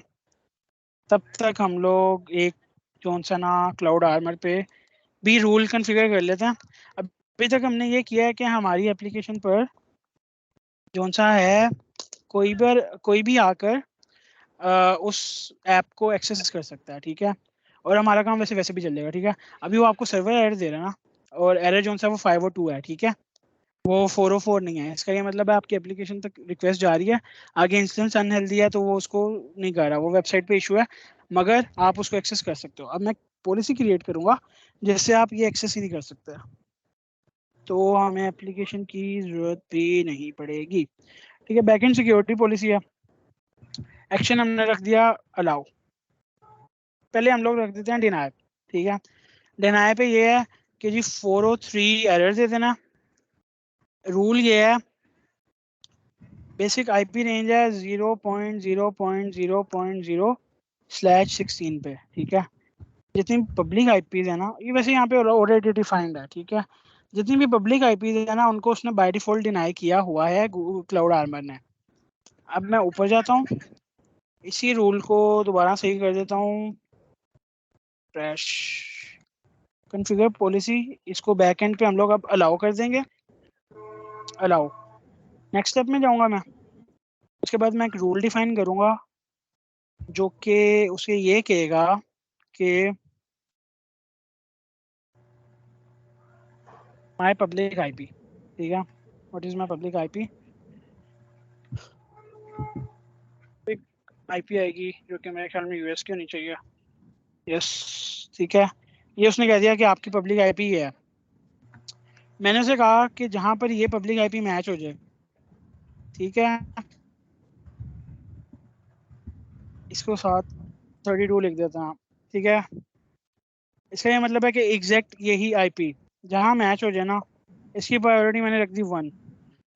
[SPEAKER 5] तब तक हम लोग एक जोन सा ना क्लाउड आर्मर पे भी रूल कॉन्फ़िगर कर लेते हैं। अभी तक हमने ये किया है कि हमारी एप्लीकेशन पर जोन सा है कोई भी आकर उस ऐप को एक्सेस कर सकता है ठीक है। और हमारा काम वैसे वैसे भी चल जाएगा ठीक है। अभी वो आपको सर्वर एरर दे रहा है ना, और एरर जोन सा वो 502 है ठीक है, वो 404 नहीं है। इसका ये मतलब है आपकी एप्लीकेशन तक रिक्वेस्ट जा रही है, आगे इंस्टेंस अनहेल्दी है तो वो उसको नहीं कर रहा, वो वेबसाइट पे इशू है, मगर आप उसको एक्सेस कर सकते हो। अब मैं पॉलिसी क्रिएट करूँगा जिससे आप ये एक्सेस ही नहीं कर सकते, तो हमें एप्लीकेशन की ज़रूरत भी नहीं पड़ेगी ठीक है। बैकएंड सिक्योरिटी पॉलिसी है, एक्शन हमने रख दिया अलाउ। पहले हम लोग रख देते हैं डिनाई ठीक है। डिनाई पे ये है कि जी 403 एरर दे देना। रूल ये है, बेसिक आईपी रेंज है 0.0.0.0/16 पे ठीक है। जितनी पब्लिक आईपीज है ना, ये वैसे यहाँ पे ऑलरेडी डिफाइंड है ठीक है। जितनी भी पब्लिक आईपीज है ना, उनको उसने बाय डिफॉल्ट डिनाई किया हुआ है क्लाउड आर्मर ने। अब मैं ऊपर जाता हूँ, इसी रूल को दोबारा सही कर देता हूँ, फ्रेश कॉन्फ़िगर पॉलिसी, इसको बैकएंड पे हम लोग अब अलाउ कर देंगे। अलाउ, नेक्स्ट स्टेप में जाऊँगा मैं। उसके बाद मैं एक रूल डिफाइन करूँगा जो कि उसे ये कहेगा कि माय पब्लिक आईपी ठीक है। What is my public IP? एक आईपी आएगी जो कि मेरे ख्याल में यूएस की होनी चाहिए। यस ठीक है, ये उसने कह दिया कि आपकी पब्लिक आईपी ये है। मैंने उसे कहा कि जहाँ पर ये पब्लिक आईपी मैच हो जाए ठीक है, इसको साथ 32 लिख देता हूँ ठीक है। इसका ये मतलब है कि एग्जैक्ट यही आईपी जहाँ मैच हो जाए ना, इसकी प्रायोरिटी मैंने रख दी 1,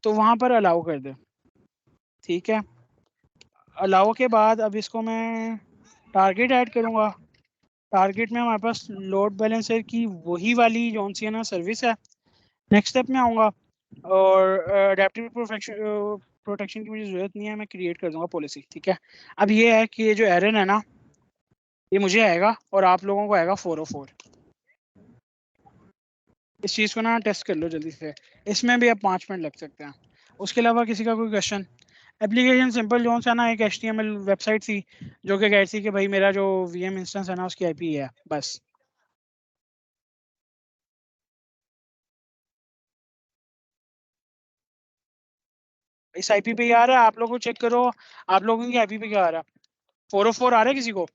[SPEAKER 5] तो वहाँ पर अलाउ कर दे ठीक है। अलाउ के बाद अब इसको मैं टारगेट ऐड करूँगा। टारगेट में हमारे पास लोड बैलेंसर की वही वाली जौन सी है ना सर्विस है। नेक्स्ट स्टेप में आऊँगा और अडेप्टिव प्रोटेक्शन की मुझे ज़रूरत नहीं है, मैं क्रिएट कर दूंगा पॉलिसी ठीक है। अब ये है कि ये जो एरर है ना, ये मुझे आएगा और आप लोगों को आएगा 404। इस चीज़ को ना टेस्ट कर लो जल्दी से, इसमें भी अब 5 मिनट लग सकते हैं। उसके अलावा किसी का कोई क्वेश्चन? एप्लीकेशन सिंपल जो सा ना, एक HTML वेबसाइट थी जो कि कहती थी कि भाई मेरा जो VM इंस्टेंस है ना उसकी IP है, बस। इस IP पे आ रहा है, आप लोगों को चेक करो आप लोगों की IP पे क्या आ रहा है। 404 आ रहा है किसी को?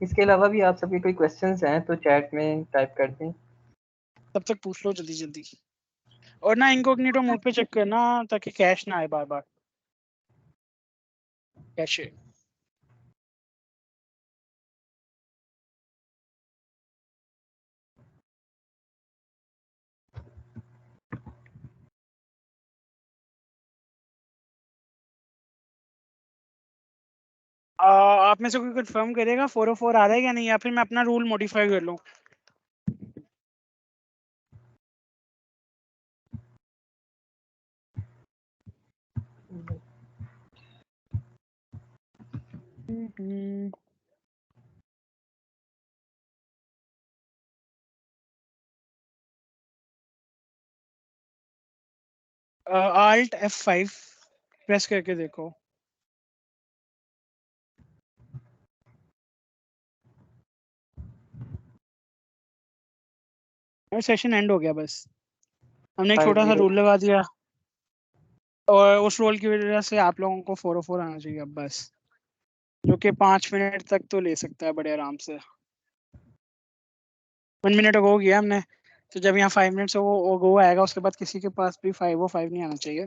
[SPEAKER 3] इसके अलावा भी आप सबके कोई क्वेश्चंस हैं तो चैट में टाइप कर दें।
[SPEAKER 5] तब तक पूछ लो जल्दी जल्दी। और ना इनकॉग्निटो मोड पे चेक करना ताकि कैश ना आए बार बार। कैशे आप में से कोई कंफर्म करेगा 404 आ रहा है या नहीं, या फिर मैं अपना रूल मॉडिफाई कर लूं? Alt F5 प्रेस करके देखो। सेशन एंड हो गया, बस हमने एक छोटा सा
[SPEAKER 3] 50
[SPEAKER 5] रूल लगा दिया और उस रोल की वजह से आप लोगों को 404 आना चाहिए अब बस, जो कि 5 मिनट तक तो ले सकता है बड़े आराम से। 1 मिनट हो गया हमने, तो जब यहाँ 5 मिनट से वो गो आएगा उसके बाद किसी के पास भी 505 नहीं आना चाहिए।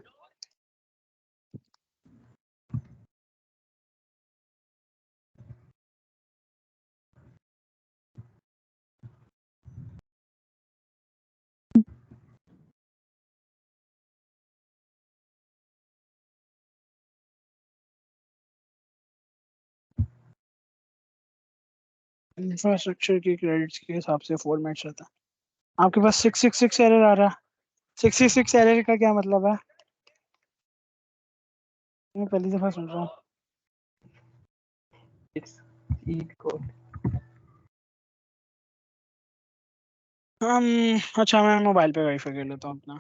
[SPEAKER 5] इंफ्रास्ट्रक्चर की क्रेडिट्स के हिसाब से 4 मिनट्स रहता है। आपके पास 666 एरर आ रहा है। 666 एरर का क्या मतलब है? मैं पहली दफा सुन रहा हूँ।
[SPEAKER 3] ईद कोड।
[SPEAKER 5] अच्छा मैं मोबाइल पे वाईफाई कर लेता हूँ अपना।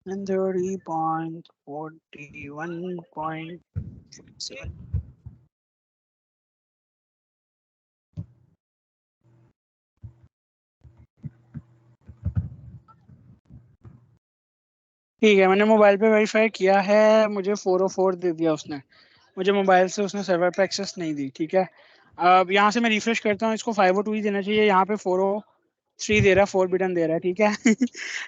[SPEAKER 5] And 30.41.7 ठीक है, मैंने मोबाइल पे वेरीफाई किया है, मुझे 404 दे दिया उसने। मुझे मोबाइल से उसने सर्वर पे एक्सेस नहीं दी। ठीक है, अब यहाँ से मैं रिफ्रेश करता हूँ, इसको 502 ही देना चाहिए। यहाँ पे 403 दे रहा है, फोरबिडन दे रहा है। ठीक है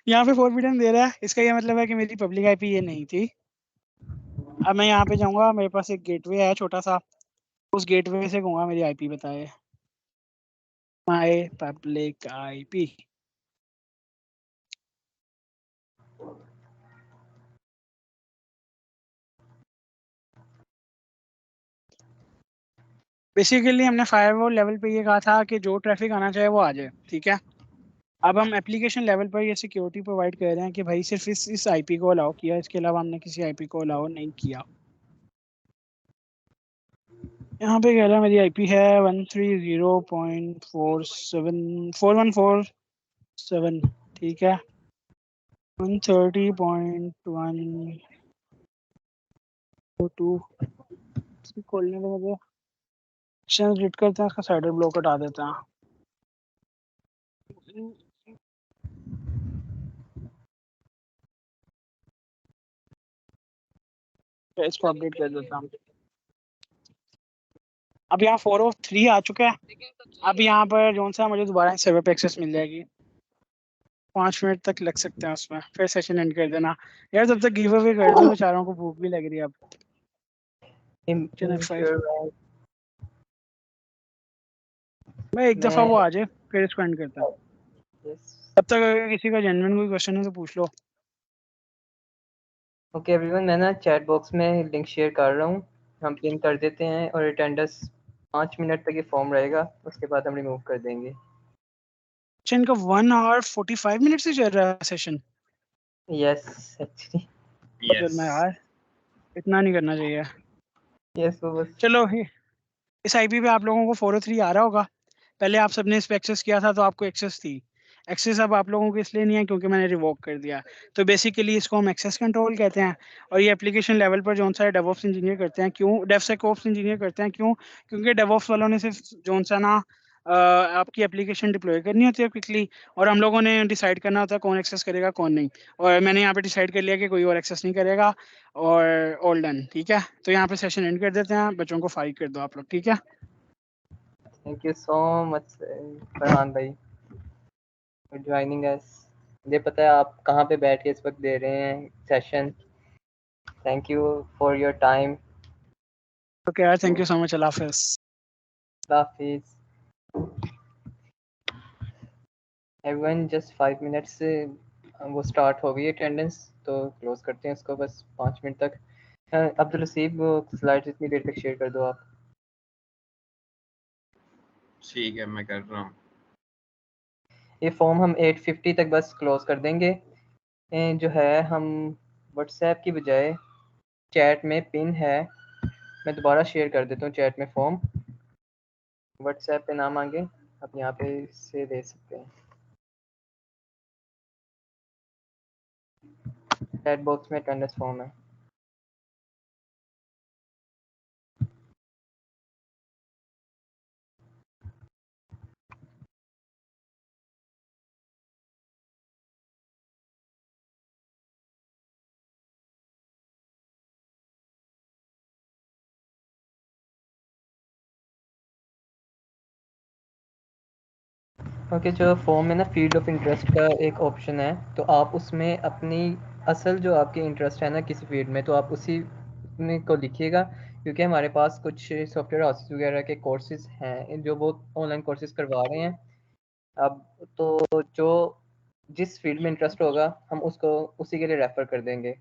[SPEAKER 5] यहाँ पे फोरबिडन दे रहा है, इसका ये मतलब है कि मेरी पब्लिक आईपी ये नहीं थी। अब मैं यहाँ पे जाऊँगा, मेरे पास एक गेटवे है छोटा सा, उस गेटवे से कहूँगा मेरी आईपी बताए, माई पब्लिक आईपी। बेसिकली हमने फायरवॉल लेवल पे ये कहा था कि जो ट्रैफिक आना चाहे वो आ जाए। ठीक है, अब हम एप्लीकेशन लेवल पर ये सिक्योरिटी प्रोवाइड कर रहे हैं कि भाई सिर्फ इस आईपी को अलाउ किया, इसके अलावा हमने किसी आईपी को अलाउ नहीं किया। यहाँ पे कह रहा है मेरी आईपी है 130.4147। ठीक है, 130.142 खोलने को मुझे एक्शन रीड करते हैं, इसका साइडर ब्लॉक हटा देते हैं। इसको अपडेट कर देता हूँ। अब यहाँ 403 आ चुका है। अब यहाँ पर जोन सा मुझे दोबारा सर्वर पे एक्सेस मिल जाएगी। 5 मिनट तक लग सकते हैं उसमें, फिर सेशन एंड कर देना यार। तब तक गिव अवे कर दो, बेचारों को भूख भी लग रही है अब। मैं एक दफा वो आ जाए फिर इसको एंड करता हूँ। तब तक अगर किसी का जेन्युइन कोई क्वेश्चन है तो पूछ लो।
[SPEAKER 3] ओके एवरीवन, मैं ना चैट बॉक्स में लिंक शेयर कर रहा हूँ, हम पिन कर देते हैं और अटेंडेंस 5 मिनट तक ये फॉर्म रहेगा, उसके बाद हम रिमूव कर देंगे।
[SPEAKER 5] अच्छा, इनका 1 आवर 45 मिनट से चल रहा है सेशन?
[SPEAKER 3] यस एक्चुअली
[SPEAKER 5] मैं यार इतना नहीं करना चाहिए।
[SPEAKER 3] यस वो बस
[SPEAKER 5] चलो इस आईपी पे आप लोगों को 403 आ रहा होगा। पहले आप सबने इस पे एक्सेस किया था तो आपको एक्सेस थी। एक्सेस अब आप लोगों को इसलिए नहीं है क्योंकि मैंने रिवोक कर दिया। तो बेसिकली इसको हम एक्सेस कंट्रोल कहते हैं। और ये एप्लीकेशन लेवल पर जो सा डेवऑप्स इंजीनियर करते हैं, क्यों डेवसेकओप्स इंजीनियर करते हैं, क्यों? क्योंकि डेवऑप्स वालों ने सिर्फ जो सा ना आपकी एप्लीकेशन डिप्लॉय करनी होती है क्विकली, और हम लोगों ने डिसाइड करना होता है कौन एक्सेस करेगा कौन नहीं। और मैंने यहाँ पे डिसाइड कर लिया कि कोई और एक्सेस नहीं करेगा, और ऑल डन। ठीक है, तो यहाँ पे सेशन एंड कर देते हैं, बच्चों को फाइल कर दो आप लोग। ठीक है,
[SPEAKER 3] thank you so much Farhan भाई फॉर ज्वाइनिंग अस। मुझे पता है आप कहाँ पे बैठ के इस वक्त दे रहे हैं session. Thank you for your time.
[SPEAKER 5] Okay यार, थैंक यू सो मच, अल्लाह हाफिज़।
[SPEAKER 3] हाफिज एवरीवन। जस्ट 5 मिनट्स से वो स्टार्ट हो गई अटेंडेंस, तो क्लोज करते हैं इसको बस 5 मिनट तक। अब्दुल रसीब वो स्लाइड्स इतनी देर तक शेयर कर दो आप।
[SPEAKER 4] ठीक है, मैं कर रहा हूँ।
[SPEAKER 3] ये फॉर्म हम 8:50 तक बस क्लोज कर देंगे। जो है हम व्हाट्सएप की बजाय चैट में पिन है, मैं दोबारा शेयर कर देता हूँ चैट में फॉर्म। व्हाट्सएप पे ना मांगे, आप यहाँ पे से दे सकते हैं। चैट बॉक्स में अटेंडेंस फॉर्म है। ओके, जो फॉर्म में ना फील्ड ऑफ इंटरेस्ट का एक ऑप्शन है, तो आप उसमें अपनी असल जो आपकी इंटरेस्ट है ना किसी फील्ड में, तो आप उसी में को लिखिएगा। क्योंकि हमारे पास कुछ सॉफ्टवेयर हाउसेस वगैरह के कोर्सेज हैं जो वो ऑनलाइन कोर्सेज करवा रहे हैं अब, तो जो जिस फील्ड में इंटरेस्ट होगा हम उसको उसी के लिए रेफर कर देंगे।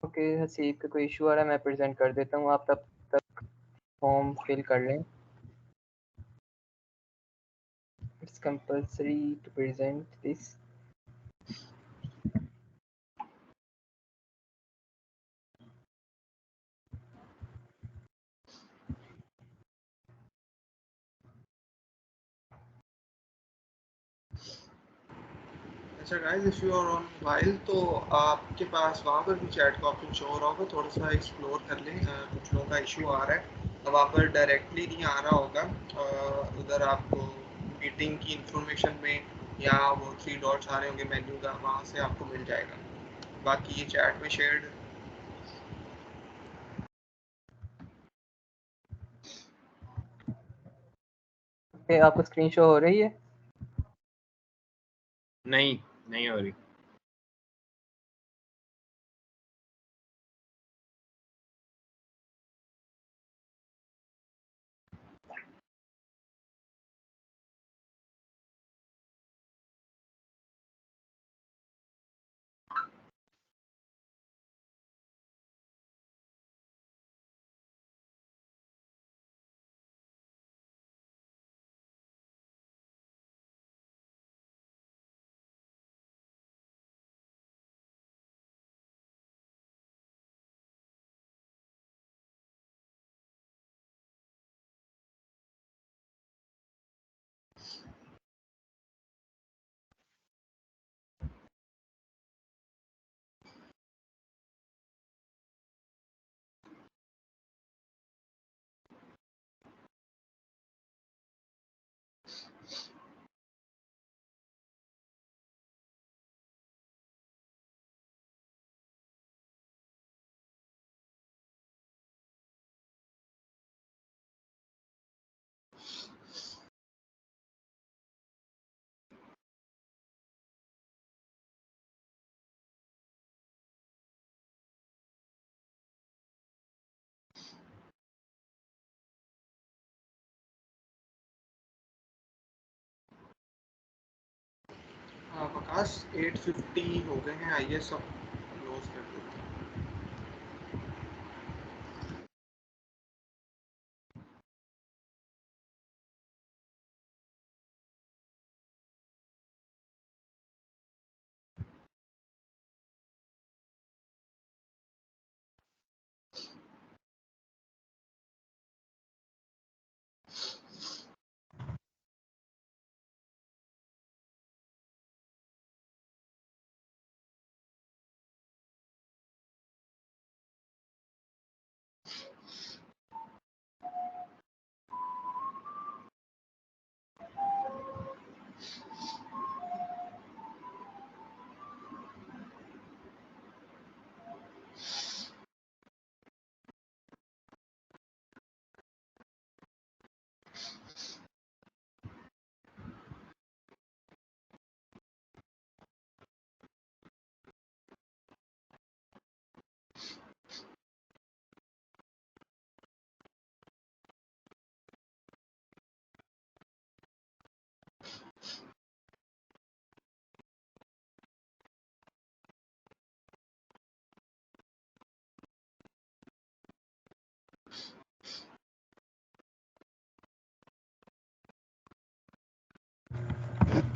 [SPEAKER 3] ओके, हसीब का कोई इशू आ रहा है, मैं प्रेजेंट कर देता हूँ, आप तब तक फॉर्म फिल कर लें। It's compulsory to present this.
[SPEAKER 2] अच्छा guys, if you are on mobile तो आपके पास वहाँ पर भी चैट का ऑप्शन शो हो रहा होगा, थोड़ा सा एक्सप्लोर कर लें। कुछ लोगों का इशू आ रहा है, अब वहाँ पर डायरेक्टली नहीं आ रहा होगा। उधर आपको मीटिंग की इंफॉर्मेशन में या वो 3 डॉट्स आ रहे होंगे मेन्यू का, वहाँ से आपको मिल जाएगा। बाकी ये चैट में शेयर्ड
[SPEAKER 3] ओके, आपको स्क्रीन शो हो रही है?
[SPEAKER 4] नहीं, नहीं हो रही।
[SPEAKER 2] वकास 8:50 हो गए हैं, आइए सब क्लोज कर देते हैं।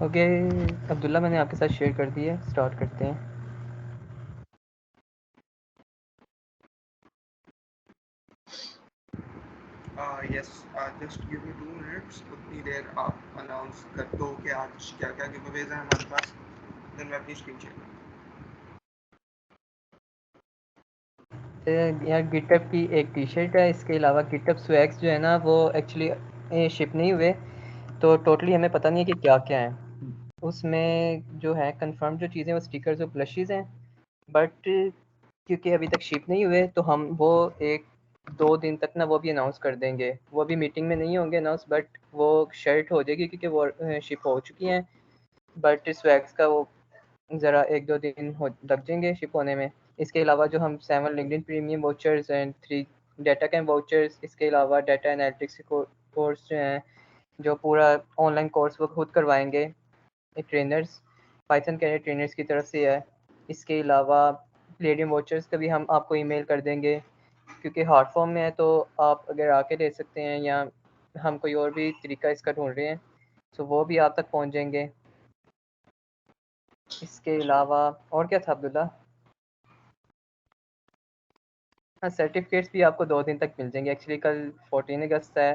[SPEAKER 3] ओके अब्दुल्ला, मैंने आपके साथ शेयर कर दी है, स्टार्ट करते हैं।
[SPEAKER 2] यस, जस्ट गिव मी 2 मिनट्स, उतनी देर आप अनाउंस कर दो कि आज क्या क्या गिवअवेज हैं हमारे पास, देन मैं अपनी स्क्रीन शेयर
[SPEAKER 3] यार गिटअप की एक टी शर्ट है, इसके अलावा गिटअप स्वैग्स जो है ना वो एक्चुअली शिप नहीं हुए, तो टोटली हमें पता नहीं है कि क्या क्या है उसमें। जो है कंफर्म जो चीज़ें वो स्टिकर्स और प्लशीज हैं, बट क्योंकि अभी तक शिप नहीं हुए तो हम वो 1-2 दिन तक ना वो भी अनाउंस कर देंगे। वो भी मीटिंग में नहीं होंगे अनाउंस, बट वो शर्ट हो जाएगी क्योंकि वो शिप हो चुकी हैं, बट स्वैग्स का वो ज़रा 1-2 दिन हो लग जाएंगे शिप होने में। इसके अलावा जो हम 7 LinkedIn premium vouchers and 3 data camp vouchers, इसके अलावा डाटा एनालिटिक्स के कोर्स जो हैं, जो पूरा ऑनलाइन कोर्स वो खुद करवाएंगे ट्रेनर्स, पाइथन के ट्रेनर्स की तरफ से है। इसके अलावा प्लेडियम वाउचर्स का भी हम आपको ईमेल कर देंगे, क्योंकि हार्ड फॉर्म में है तो आप अगर आके ले सकते हैं, या हम कोई और भी तरीका इसका ढूंढ रहे हैं तो वो भी आप तक पहुंच जाएंगे। इसके अलावा और क्या था अब्दुल्ला? हाँ, सर्टिफिकेट्स भी आपको 2 दिन तक मिल जाएंगे। एक्चुअली कल 14 अगस्त है,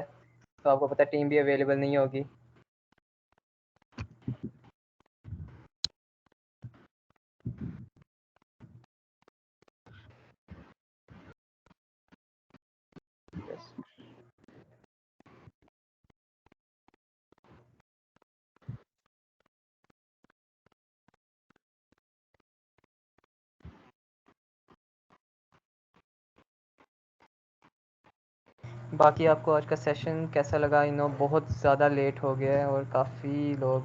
[SPEAKER 3] तो आपको पता है टीम भी अवेलेबल नहीं होगी। बाकी आपको आज का सेशन कैसा लगा? बहुत ज़्यादा लेट हो गया है और काफ़ी लोग